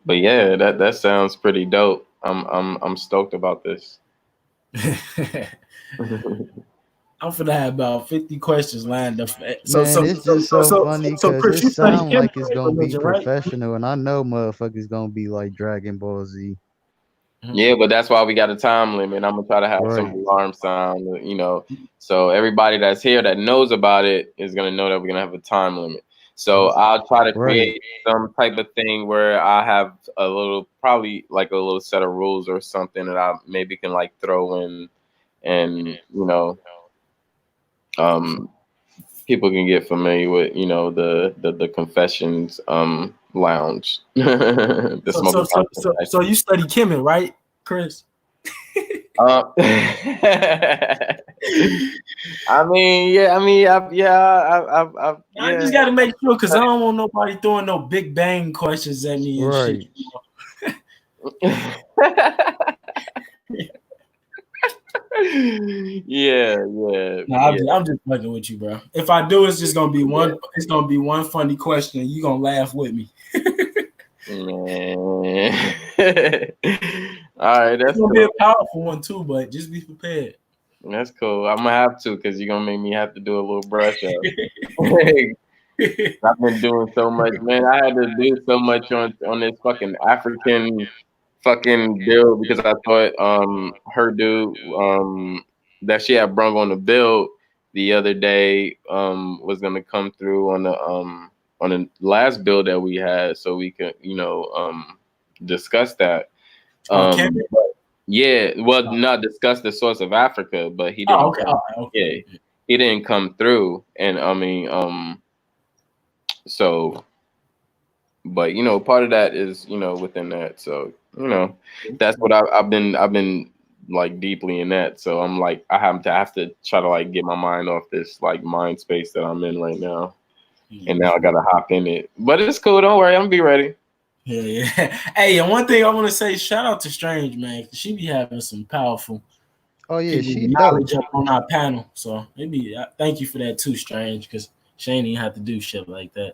But yeah, that sounds pretty dope. I'm stoked about this. I'm finna have about 50 questions lined up. Man, it's just so funny So because Chris, it you study sound like it's chemistry and gonna be religion, right? professional, and I know motherfuckers gonna be like Dragon Ball Z. Yeah, but that's why we got a time limit. I'm gonna try to have some Right. alarm sound, so everybody that's here that knows about it is gonna know that we're gonna have a time limit. So I'll try to Right. create some type of thing where I have probably like a little set of rules or something that I maybe can like throw in, and um, people can get familiar with, the confessions lounge, the So smoking so so confessions. so, so you study chemistry, right, Chris? Uh, I mean, yeah, I mean, I just got to make sure because I don't want nobody throwing no Big Bang questions at me and shit. Right. Yeah, Nah, I'm just fucking with you, bro. If I do, it's just gonna be one. It's gonna be one funny question, and you gonna laugh with me. man. All right, It's that's gonna be cool. a powerful one too, but just be prepared. That's cool. I'm gonna have to because you're gonna make me have to do a little brush up. I've been doing so much, man. I had to do so much on this fucking African fucking bill because I thought her dude that she had brung on the bill the other day was gonna come through on the last bill that we had so we could discuss that. Oh, can we? Yeah, well, not discuss the source of Africa, but he Oh, didn't okay. come. All right, okay. Yeah, he didn't come through, and I mean so. But part of that is within that. So that's what I've been like deeply in that. So I'm like I have to try to like get my mind off this like mind space that I'm in right now, and now I gotta hop in it. But it's cool. Don't worry, I'm gonna be ready. Yeah. Hey, and one thing I want to say, shout out to Strange, man. 'Cause she be having some powerful Oh yeah, people she with dope. knowledge up on our panel. So maybe thank you for that too, Strange, because she ain't even have to do shit like that.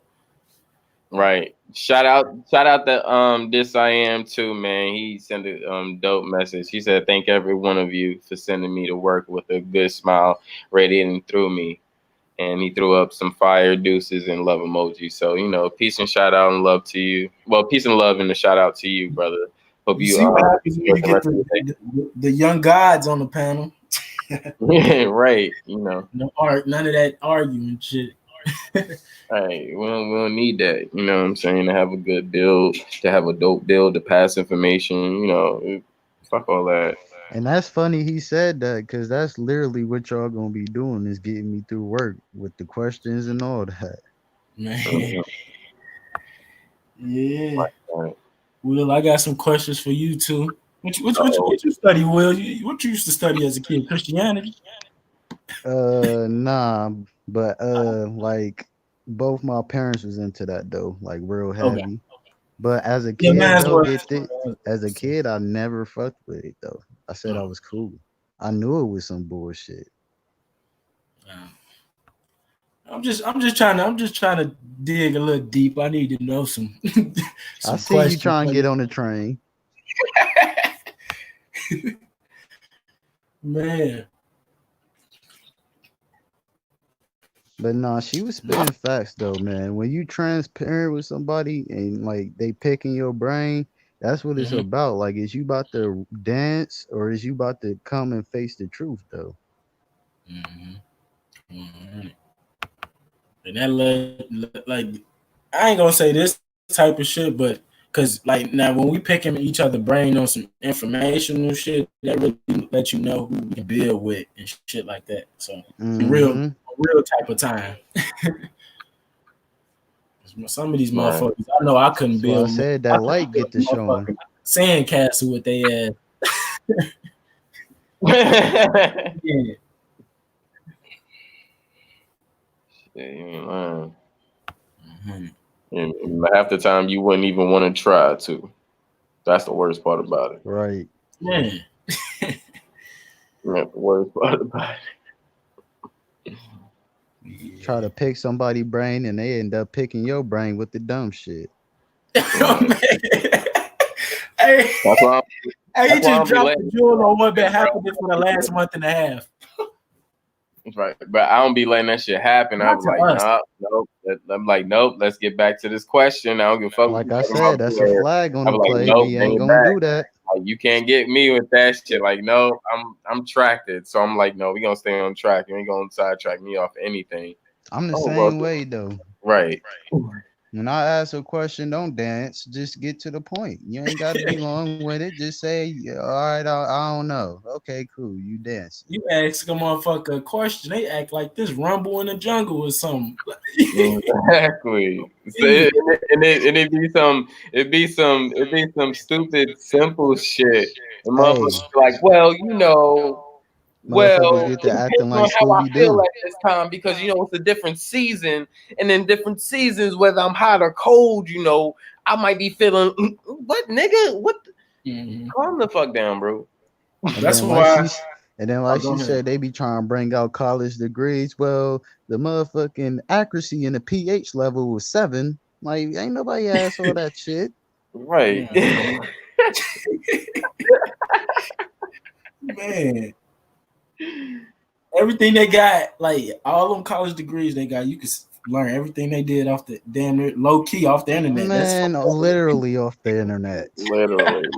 Right. Shout out to this I am too, man. He sent a dope message. He said, "Thank every one of you for sending me to work with a good smile radiating through me." And he threw up some fire deuces and love emojis. So peace and shout out and love to you. Well, peace and love and a shout out to you, brother. Hope You you see what happens when enjoy you the get rest of your day. the young gods on the panel. Right. No none of that arguing shit. Hey, we don't need that. You know what I'm saying? To have a good build, to have a dope build, to pass information. Fuck all that. And that's funny he said that because that's literally what y'all gonna be doing is getting me through work with the questions and all that. Man. Yeah. Right. Will, I got some questions for you too. What you study, Will? What you used to study as a kid? Christianity? Nah, but like both my parents was into that though, like real Okay. heavy. But as a Yeah, kid mine's though, was. as a kid, I never fucked with it though. I said I was cool. I knew it was some bullshit. I'm just trying to dig a little deep. I need to know some I some see you questions. trying to get on the train. Man. But nah, she was spitting facts though, man. When you transparent with somebody and like they picking your brain, that's what it's Mm-hmm. about. Like, is you about to dance or is you about to come and face the truth though? Mm-hmm. Mm-hmm. And that like I ain't gonna say this type of shit, but because like now when we picking each other brain on some informational shit, that really let you know who we can build with and shit like that. So Mm-hmm. real type of time. Some of these Right. motherfuckers, I know I couldn't So I build. said I that couldn't light build get a to showing. motherfucking sandcastle with they ass. Yeah. Yeah, you ain't lying. Mm-hmm. And half the time you wouldn't even want to try to. That's the worst part about it. Right. Man. That's the worst part about it. Try to pick somebody brain and they end up picking your brain with the dumb shit. Right. Hey, That's why hey, you I just don't be dropped letting the jewel on what been happening for the last month and a half. right, but I don't be letting that shit happen. I Not was to like, us. nah, nope. I'm like, nope. Let's get back to this question. I don't give a fuck what Like you I talking about. said, that's a Here. flag on I the was like, play. nope, We bring ain't it gonna back. do that. Like, you can't get me with that shit. Like, no, I'm tracked. So I'm like, no, we gonna stay on track. You ain't gonna sidetrack me off anything. I'm the Oh well, same way though. right. When I ask a question, don't dance. Just get to the point. You ain't got to be long with it. Just say, "Yeah, all right, I don't know." Okay, cool. You dancing. You ask a motherfucker a question, they act like this Rumble in the Jungle or something. Exactly. So it'd be some stupid simple shit. And Hey, motherfuckers be like, well, Motherfuckers Well, get it to acting depends on like how I Scooby feel Doo. at this time because it's a different season, and in different seasons, whether I'm hot or cold, I might be feeling what nigga, what? Calm the fuck down, bro. And That's then like why. she Go ahead. said, they be trying to bring out college degrees. Well, the motherfucking accuracy in the pH level was 7. Like, ain't nobody asked all that shit. Right. Man, everything they got, like all them college degrees they got, you can learn everything they did off the damn near low key off the internet. That's Man, literally off the internet. Literally.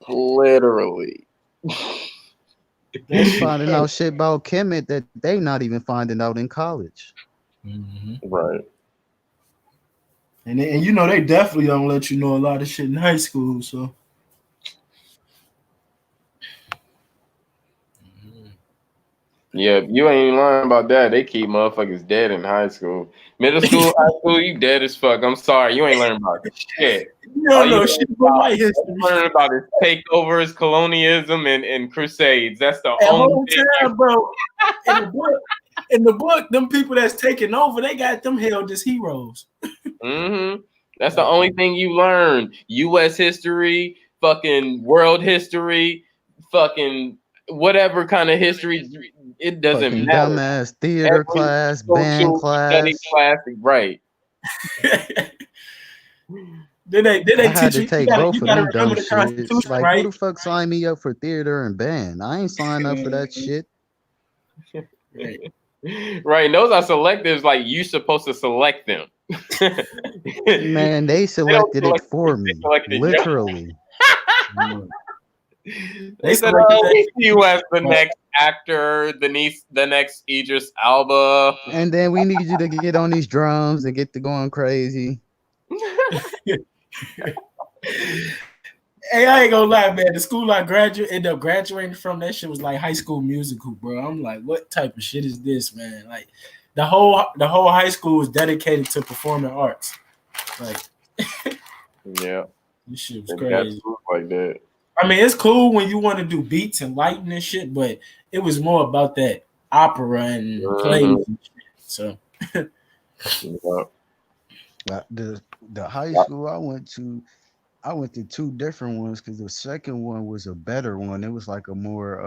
Literally. They finding out shit about Kemet that they not even finding out in college. Right. And they definitely don't let you know a lot of shit in high school. So Yeah, you ain't learn about that. They keep motherfuckers dead in high school. Middle school, high school, you dead as fuck. I'm sorry. You ain't learning about shit. you don't know shit about white history. Learning about is takeovers, colonialism, and crusades. That's the That only whole thing. time, bro. In the book, them people that's taking over, they got them held as heroes. That's the only thing you learn. U.S. history, fucking world history, fucking whatever kind of history. It doesn't Fucking matter. dumbass theater Every class, band social study class. class, right? Then they I had teach to you. take You both of gotta them remember dumb the shits. Constitution, Like, right? who the fuck signed me up for theater and band? I ain't signed up for that shit. Right. Those are selectives. Like you supposed to select them. Man, they selected it for me. Literally. They said, selected "Oh, that we see you as the shit. next actor, the next Idris Alba." And then we need you to get on these drums and get to going crazy. Hey, I ain't gonna lie, man. The school I ended up graduating from, that shit was like High School Musical, bro. I'm like, what type of shit is this, man? Like, the whole high school was dedicated to performing arts. Like, Yeah, this shit was crazy. Like that. I mean, it's cool when you want to do beats and lighting and shit, but it was more about that opera and plays and shit. So, The high school I went to 2 different ones because the second one was a better one. It was like a more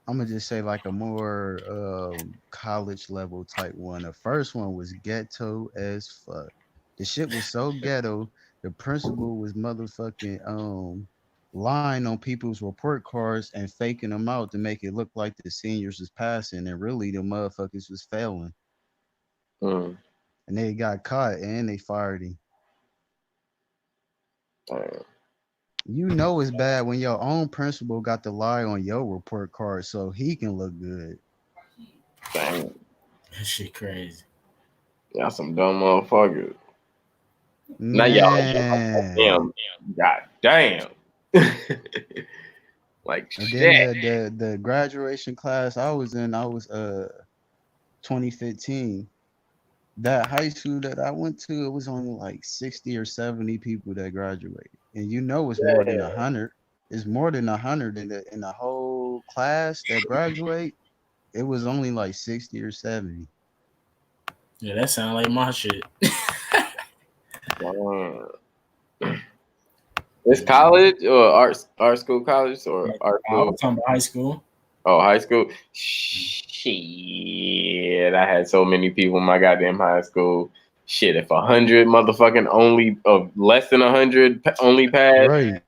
I'm gonna just say like a more college level type one. The first one was ghetto as fuck. The shit was so ghetto. The principal was motherfucking lying on people's report cards and faking them out to make it look like the seniors was passing and really the motherfuckers was failing. And they got caught and they fired him. You know it's bad when your own principal got to lie on your report card so he can look good. Damn. that shit crazy. Y'all some dumb motherfuckers. Man. Now y'all God damn. Like And shit. then the graduation class I was in, I was 2015. That high school that I went to, it was only like 60 or 70 people that graduated. And you know it's more than 100. It's more than 100 in the whole class that graduate. It was only like 60 or 70. Yeah, that sounds like my shit. It's college or art school college or art I school? was talking about high school. Oh, high school. Shit, I had so many people in my goddamn high school. Shit, if 100 motherfucking only of less than 100 only passed. Right.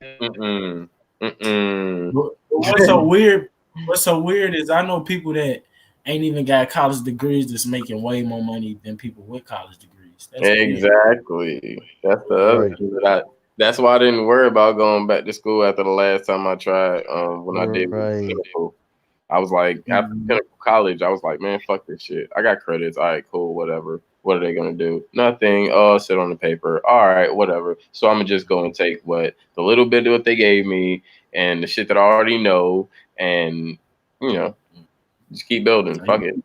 What's so weird? What's so weird is I know people that ain't even got college degrees that's making way more money than people with college degrees. That's Exactly. Weird. That's the other thing that's why I didn't worry about going back to school after the last time I tried. When I did Pinnacle, I was like, after Pinnacle College, I was like, man, fuck this shit. I got credits. All right, cool, whatever. What are they gonna do? Nothing. Oh, sit on the paper. All right, whatever. So I'm gonna just go and take the little bit of what they gave me and the shit that I already know, and just keep building. Fuck it.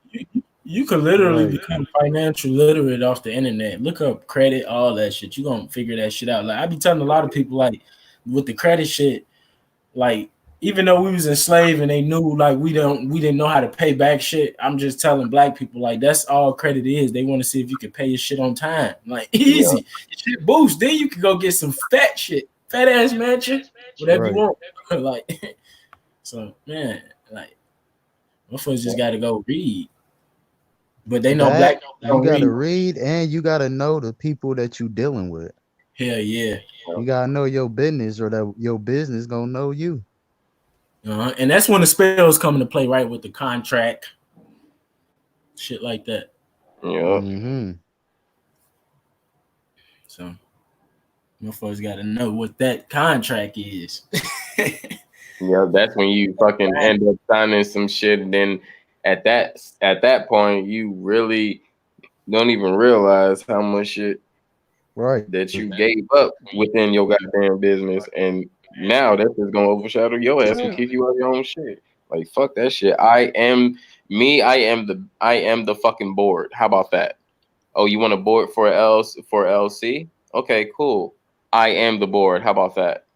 You could literally become financial literate off the internet. Look up credit, all that shit. You gonna figure that shit out. Like I be telling a lot of people, like with the credit shit, like even though we was enslaved and they knew like we didn't know how to pay back shit. I'm just telling black people like that's all credit is. They want to see if you can pay your shit on time. Like Yeah. easy. Your shit boost. Then you can go get some fat shit. Fat ass mansion. Whatever you Right. want. Like so man, like motherfuckers just gotta go read. But they know black That people you don't gotta read. read and you gotta know the people that you dealing with. Hell yeah. You gotta know your business, or that your business gonna know you. And that's when the spells come into play, right? With the contract, shit like that. Yeah. Mm-hmm. So motherfuckers got to know what that contract is. Yeah, that's when you fucking end up signing some shit, and then at that point, you really don't even realize how much shit Right. that you gave up within your goddamn business, and now that's just gonna overshadow your ass and keep you out your own shit. Like fuck that shit. I am me. I am the fucking board. How about that? Oh, you want a board for LC? Okay, cool. I am the board. How about that?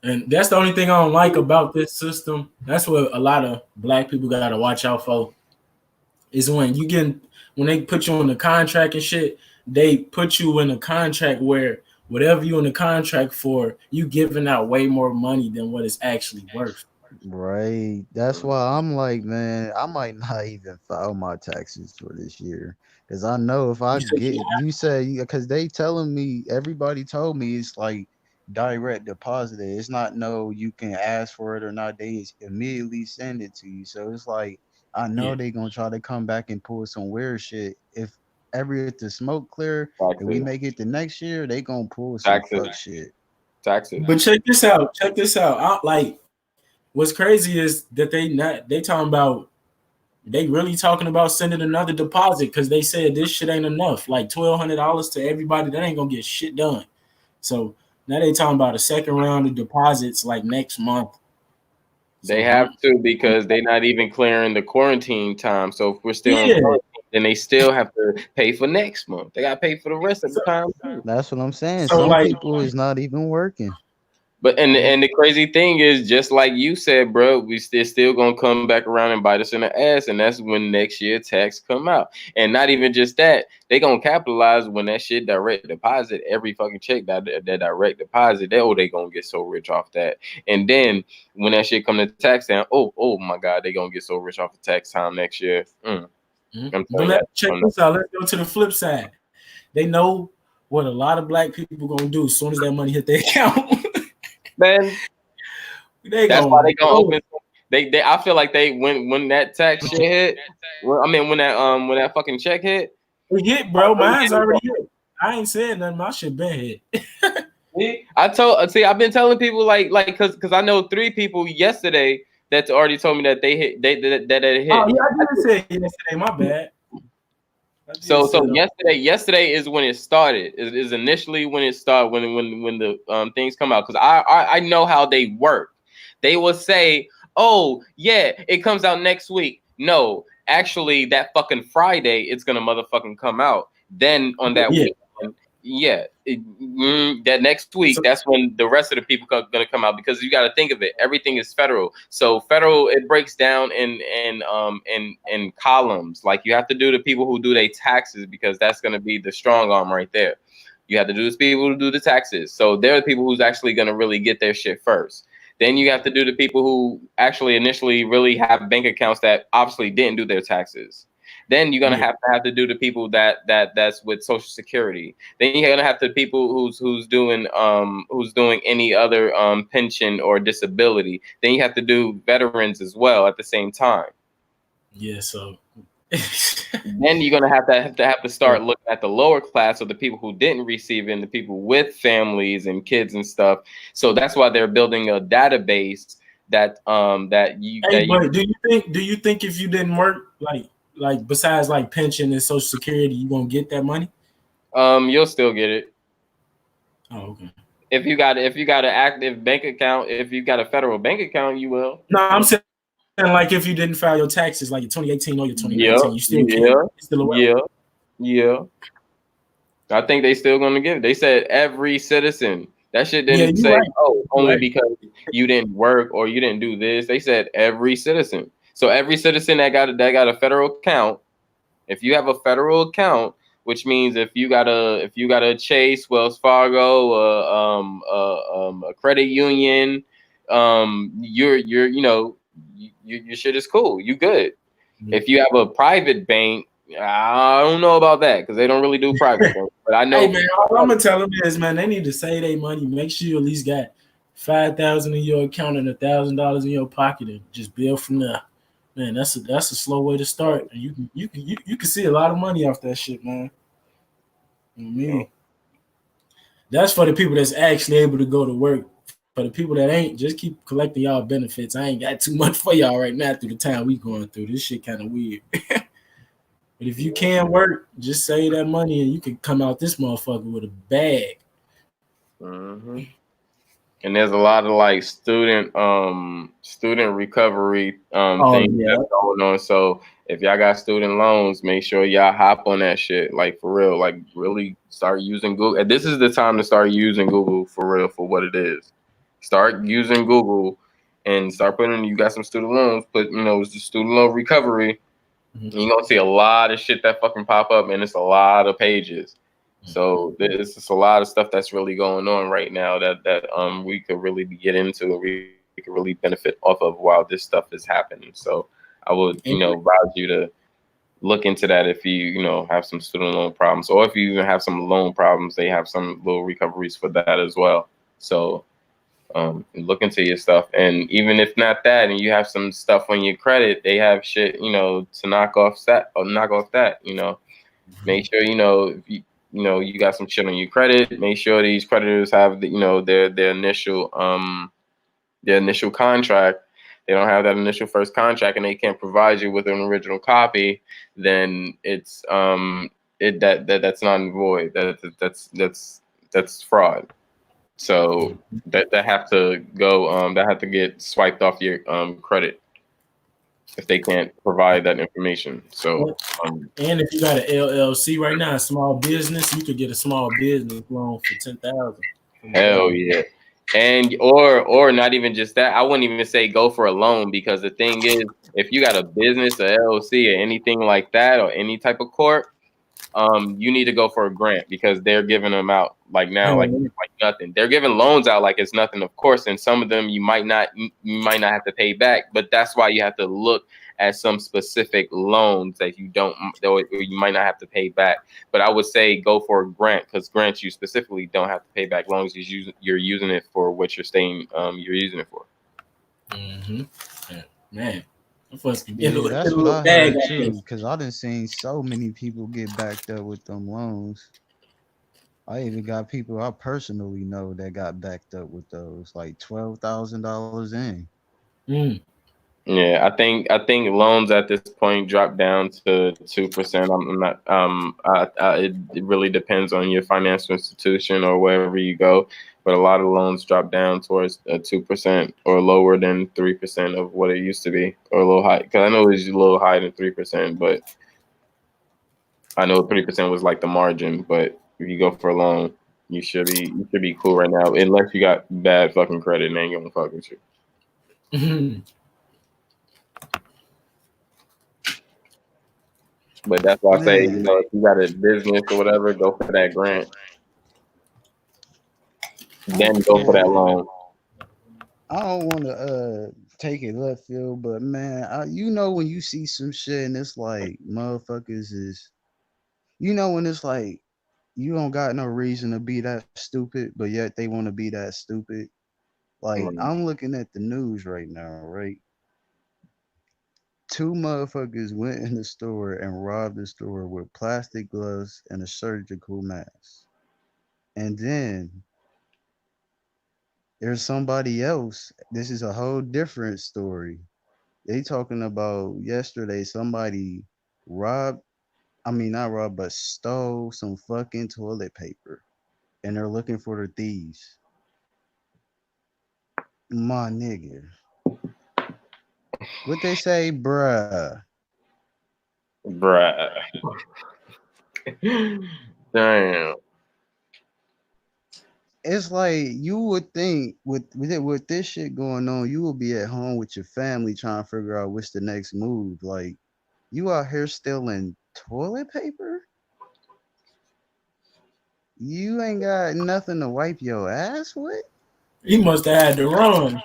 And that's the only thing I don't like about this system. That's what a lot of black people got to watch out for. Is when they put you on the contract and shit, they put you in a contract where whatever you in the contract for, you giving out way more money than what it's actually worth. Right. That's why I'm like, man, I might not even file my taxes for this year. Cause I know if I You said get, you say, because they telling me, everybody told me it's like direct deposit. It's not no, you can ask for it or not. They immediately send it to you. So it's like, I know yeah. they gonna try to come back and pull some weird shit. If the smoke clear and we Taxes, make it the next year, they gonna pull some taxes, fuck shit. taxes. But check this out. Check this out. Like what's crazy is that they talking about they really talking about sending another deposit because they said this shit ain't enough. Like $1,200 to everybody, that ain't gonna get shit done. So now they talking about a second round of deposits like next month. They So have to because they're not even clearing the quarantine time. So if we're still on yeah. quarantine, then they still have to pay for next month. They got to pay for the rest of the So, time too. That's what I'm saying. so Some like people is not even working. But and the crazy thing is, just like you said, bro, we still gonna come back around and bite us in the ass, and that's when next year tax come out. And not even just that, they gonna capitalize when that shit direct deposit every fucking check that direct deposit. They gonna get so rich off that. And then when that shit come to tax time, oh my god, they gonna get so rich off the tax time next year. I'm but telling you, check this out. Let's go to the flip side. They know what a lot of black people gonna do as soon as that money hit their account. man. They That's why gonna they gonna open. They I feel like they when that tax shit hit. When that fucking check hit. it hit, bro. Mine's already hit. I ain't saying nothing. My shit been hit. I've been telling people because I know 3 people yesterday that already told me that they hit that it hit. Oh yeah, I did say it yesterday. My bad. So yesterday is when it started. Is initially when it started when the things come out, because I know how they work. They will say, oh yeah, it comes out next week. No, actually that fucking Friday it's gonna motherfucking come out. Then on that yeah. weekend, that next week, that's when the rest of the people gonna come out, because you got to think of it. Everything is federal, so federal it breaks down in columns. Like you have to do the people who do their taxes, because that's gonna be the strong arm right there. You have to do the people who do the taxes, so they're the people who's actually gonna really get their shit first. Then you have to do the people who actually initially really have bank accounts that obviously didn't do their taxes. Then you're gonna have to do the people that's with Social Security. Then you're gonna have the people who's doing any other pension or disability. Then you have to do veterans as well at the same time. Yeah, so then you're gonna have to start looking at the lower class of the people who didn't receive it, and the people with families and kids and stuff. So that's why they're building a database that but do you think if you didn't work, like besides like pension and Social Security, you gonna get that money? You'll still get it. Oh, okay. If you got an active bank account, if you got a federal bank account, you will. No, I'm saying like if you didn't file your taxes like your 2018 or your 2019, you still can. It's still yeah. I think they still gonna give it. They said every citizen That shit Yeah, didn't you say, right. oh, You only right. because you didn't work or you didn't do this. They said every citizen. So every citizen that got a federal account, if you have a federal account, which means if you got a Chase, Wells Fargo, a credit union, you're your shit is cool. You good. If you have a private bank, I don't know about that because they don't really do private banks. But I Hey know man, all I'm gonna tell them is, man, they need to save their money. Make sure you at least got 5,000 in your account and $1,000 in your pocket, and just build from there. Man, that's a slow way to start, and you can see a lot of money off that shit, man. Me, that's for the people that's actually able to go to work. For the people that ain't, just keep collecting y'all benefits. I ain't got too much for y'all right now through the time we going through. This shit kind of weird. But if you can work, just save that money and you can come out this motherfucker with a bag. hmm and there's a lot of like student recovery Oh things yeah. that's going on. So if y'all got student loans, make sure y'all hop on that shit. Like for real, like really start using Google. And this is the time to start using Google for real for what it is. Start using Google and start putting you got some student loans, put it's the student loan recovery. Mhm. You're gonna see a lot of shit that fucking pop up, and it's a lot of pages. So there's just a lot of stuff that's really going on right now that we could really get into, and we could really benefit off of while this stuff is happening. So I would And advise you to look into that if you have some student loan problems, or if you even have some loan problems, they have some little recoveries for that as well. So look into your stuff, and even if not that, and you have some stuff on your credit, they have shit to knock off that. Make sure if you got some shit on your credit. Make sure these creditors have their initial contract. They don't have that initial first contract, and they can't provide you with an original copy. Then it's that's not void. That's fraud. So that have to go. That have to get swiped off your credit if they can't provide that information. So and if you got an LLC right now, a small business, you could get a small business loan for 10,000 from the hell government. yeah. And or not even just that. I wouldn't even say go for a loan, because the thing is, if you got a business, a LLC, or anything like that, or any type of corp, you need to go for a grant, because they're giving them out like now, like Oh, nothing. They're giving loans out like it's nothing, of course, and some of them you might not have to pay back, but that's why you have to look at some specific loans that you don't, or you might not have to pay back. But I would say go for a grant, because grants you specifically don't have to pay back, long as you're using it for what you're using it for. mm-hmm. Yeah, man, I'm supposed to get Yeah, get that's a what little I bag heard out there. too. Cause I done seen so many people get backed up with them loans. I even got people I personally know that got backed up with those, like $12,000 in. Mm. Yeah, I think loans at this point drop down to 2%. I'm not. It really depends on your financial institution or wherever you go, but a lot of loans drop down towards 2% or lower than 3% of what it used to be, or a little high. Because I know it's a little higher than 3%, but I know 3% was like the margin. But if you go for a loan, you should be cool right now, unless you got bad fucking credit and they ain't gonna fuck with you. Mhm. But that's why I say, Man, if you got a business or whatever, go for that grant, then go for that man, loan. I don't want to take it left field, but man, when you see some shit and it's like motherfuckers is, when it's like you don't got no reason to be that stupid, but yet they want to be that stupid. Like Mm. I'm looking at the news right now, right? Two motherfuckers went in the store and robbed the store with plastic gloves and a surgical mask. And then there's somebody else. This is a whole different story. They talking about yesterday somebody robbed, I mean not robbed, but stole some fucking toilet paper. And they're looking for the thieves. My nigga. What they say, bruh? Bruh. Damn. it's like you would think with this shit going on, you will be at home with your family trying to figure out what's the next move. Like you out here stealing toilet paper? You ain't got nothing to wipe your ass with? He must have had to run.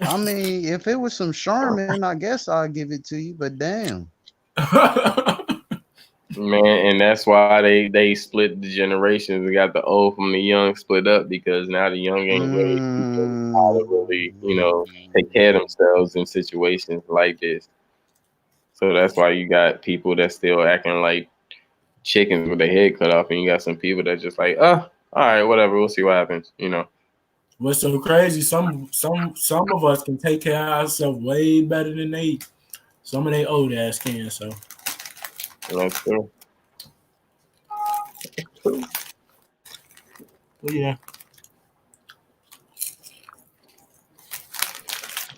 I mean, if it was some Charmin, I guess I'll give it to you, but damn. Man, and that's why they split the generations. We got the old from the young split up because now the young ain't really how to really, take care of Mm, themselves in situations like this. So that's why you got people that still acting like chickens with their head cut off, and you got some people that just like, all right, whatever, we'll see what happens. What's so crazy? Some of us can take care of ourselves way better than some of they old ass can. So And that's true. True. but yeah,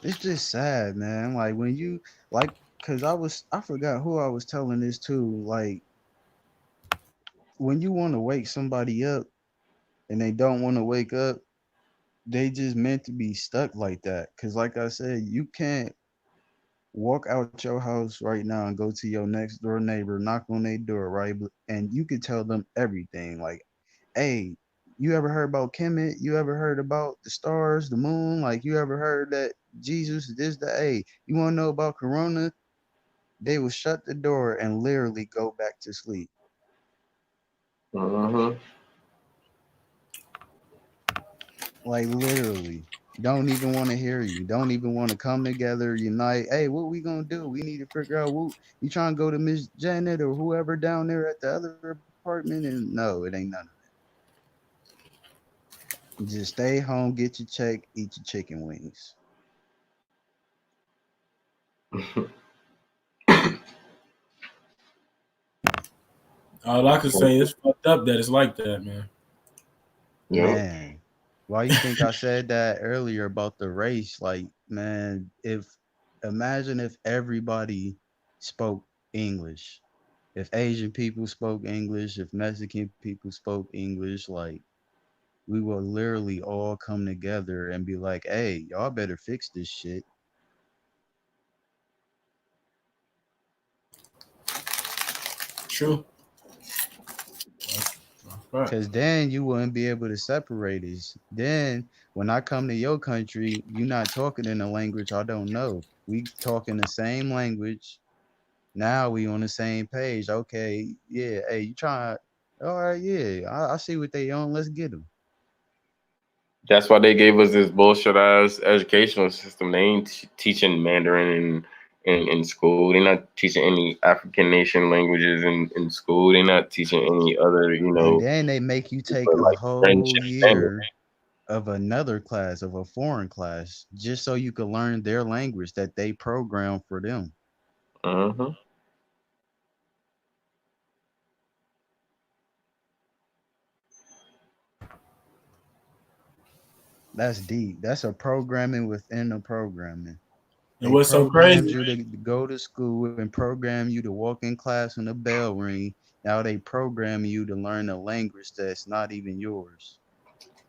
it's just sad, man. Like when you like, cause I forgot who I was telling this to. Like when you want to wake somebody up and they don't want to wake up, they just meant to be stuck like that. Cause like I said, you can't walk out your house right now and go to your next door neighbor, knock on their door, right? And you could tell them everything. Like, hey, you ever heard about Kemet? You ever heard about the stars, the moon? Like, you ever heard that Jesus this, the hey, you want to know about Corona? They will shut the door and literally go back to sleep. Mm-hmm. Like, literally. Don't even want to hear you. Don't even want to come together, unite. Hey, what we gonna do? We need to figure out what you trying to go to Miss Janet or whoever down there at the other apartment. And no, it ain't none of that. Just stay home, get your check, eat your chicken wings. all I can say is fucked up that it's like that, man. Yep. Man, why you think I said that earlier about the race? Like, man, if imagine if everybody spoke English. If Asian people spoke English, if Mexican people spoke English, like we will literally all come together and be like, hey, y'all better fix this shit. True. Right. Cause then you wouldn't be able to separate us. Then when I come to your country, you're not talking in a language I don't know. We talking the same language. Now we on the same page. Okay, yeah. Hey, you trying? All right, yeah. I see what they on. Let's get them. That's why they gave us this bullshit ass educational system. They ain't teaching Mandarin in school. They're not teaching any African nation languages in school. They're not teaching any other, And then they make you take a like French whole and Spanish. year of another class, of a foreign class, just so you could learn their language that they program for them. Mm-hmm. That's deep. That's a programming within a programming. And They what's so programmed crazy? you to go to school and program you to walk in class when the bell ring. Now they program you to learn a language that's not even yours.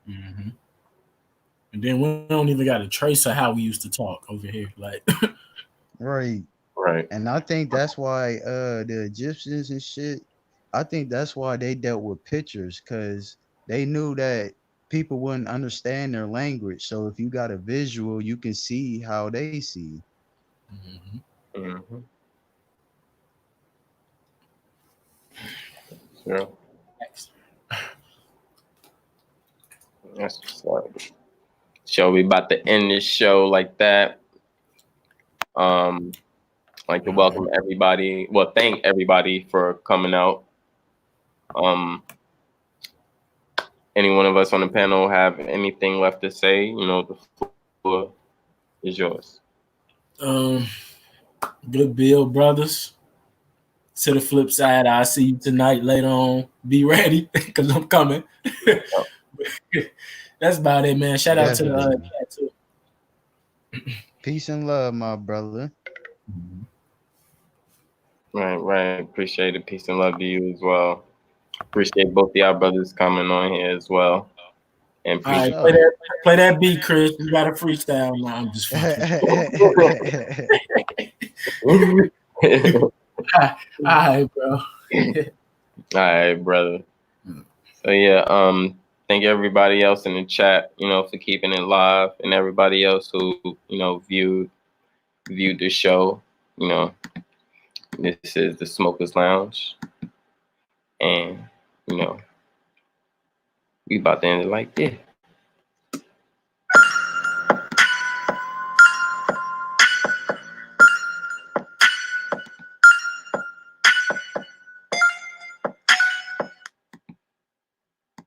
Hmm. And then we don't even got a trace of how we used to talk over here. Like, Right. Right. And I think that's why the Egyptians and shit, I think that's why they dealt with pictures, because they knew that people wouldn't understand their language. So if you got a visual, you can see how they see. mhm. Mm-hmm. Sure. That's what's up. So we about to end this show like that. Um, I'd like to welcome everybody. Well, thank everybody for coming out. Um, any one of us on the panel have anything left to say? The floor is yours. um, good bill, brothers. To the flip side, I'll see you tonight later on. Be ready because I'm coming. That's about it, man. Shout out to the Definitely. chat too. Peace and love, my brother. Right, right. Appreciate it. Peace and love to you as well. Appreciate both of y'all brothers coming on here as well. And All right, appreciate play that beat, Chris. You got a freestyle now. I'm just fucking. it. All right, bro. All right, brother. So yeah, thank everybody else in the chat, for keeping it live, and everybody else who, viewed the show. This is the Smokers Lounge, and we about to end it like this.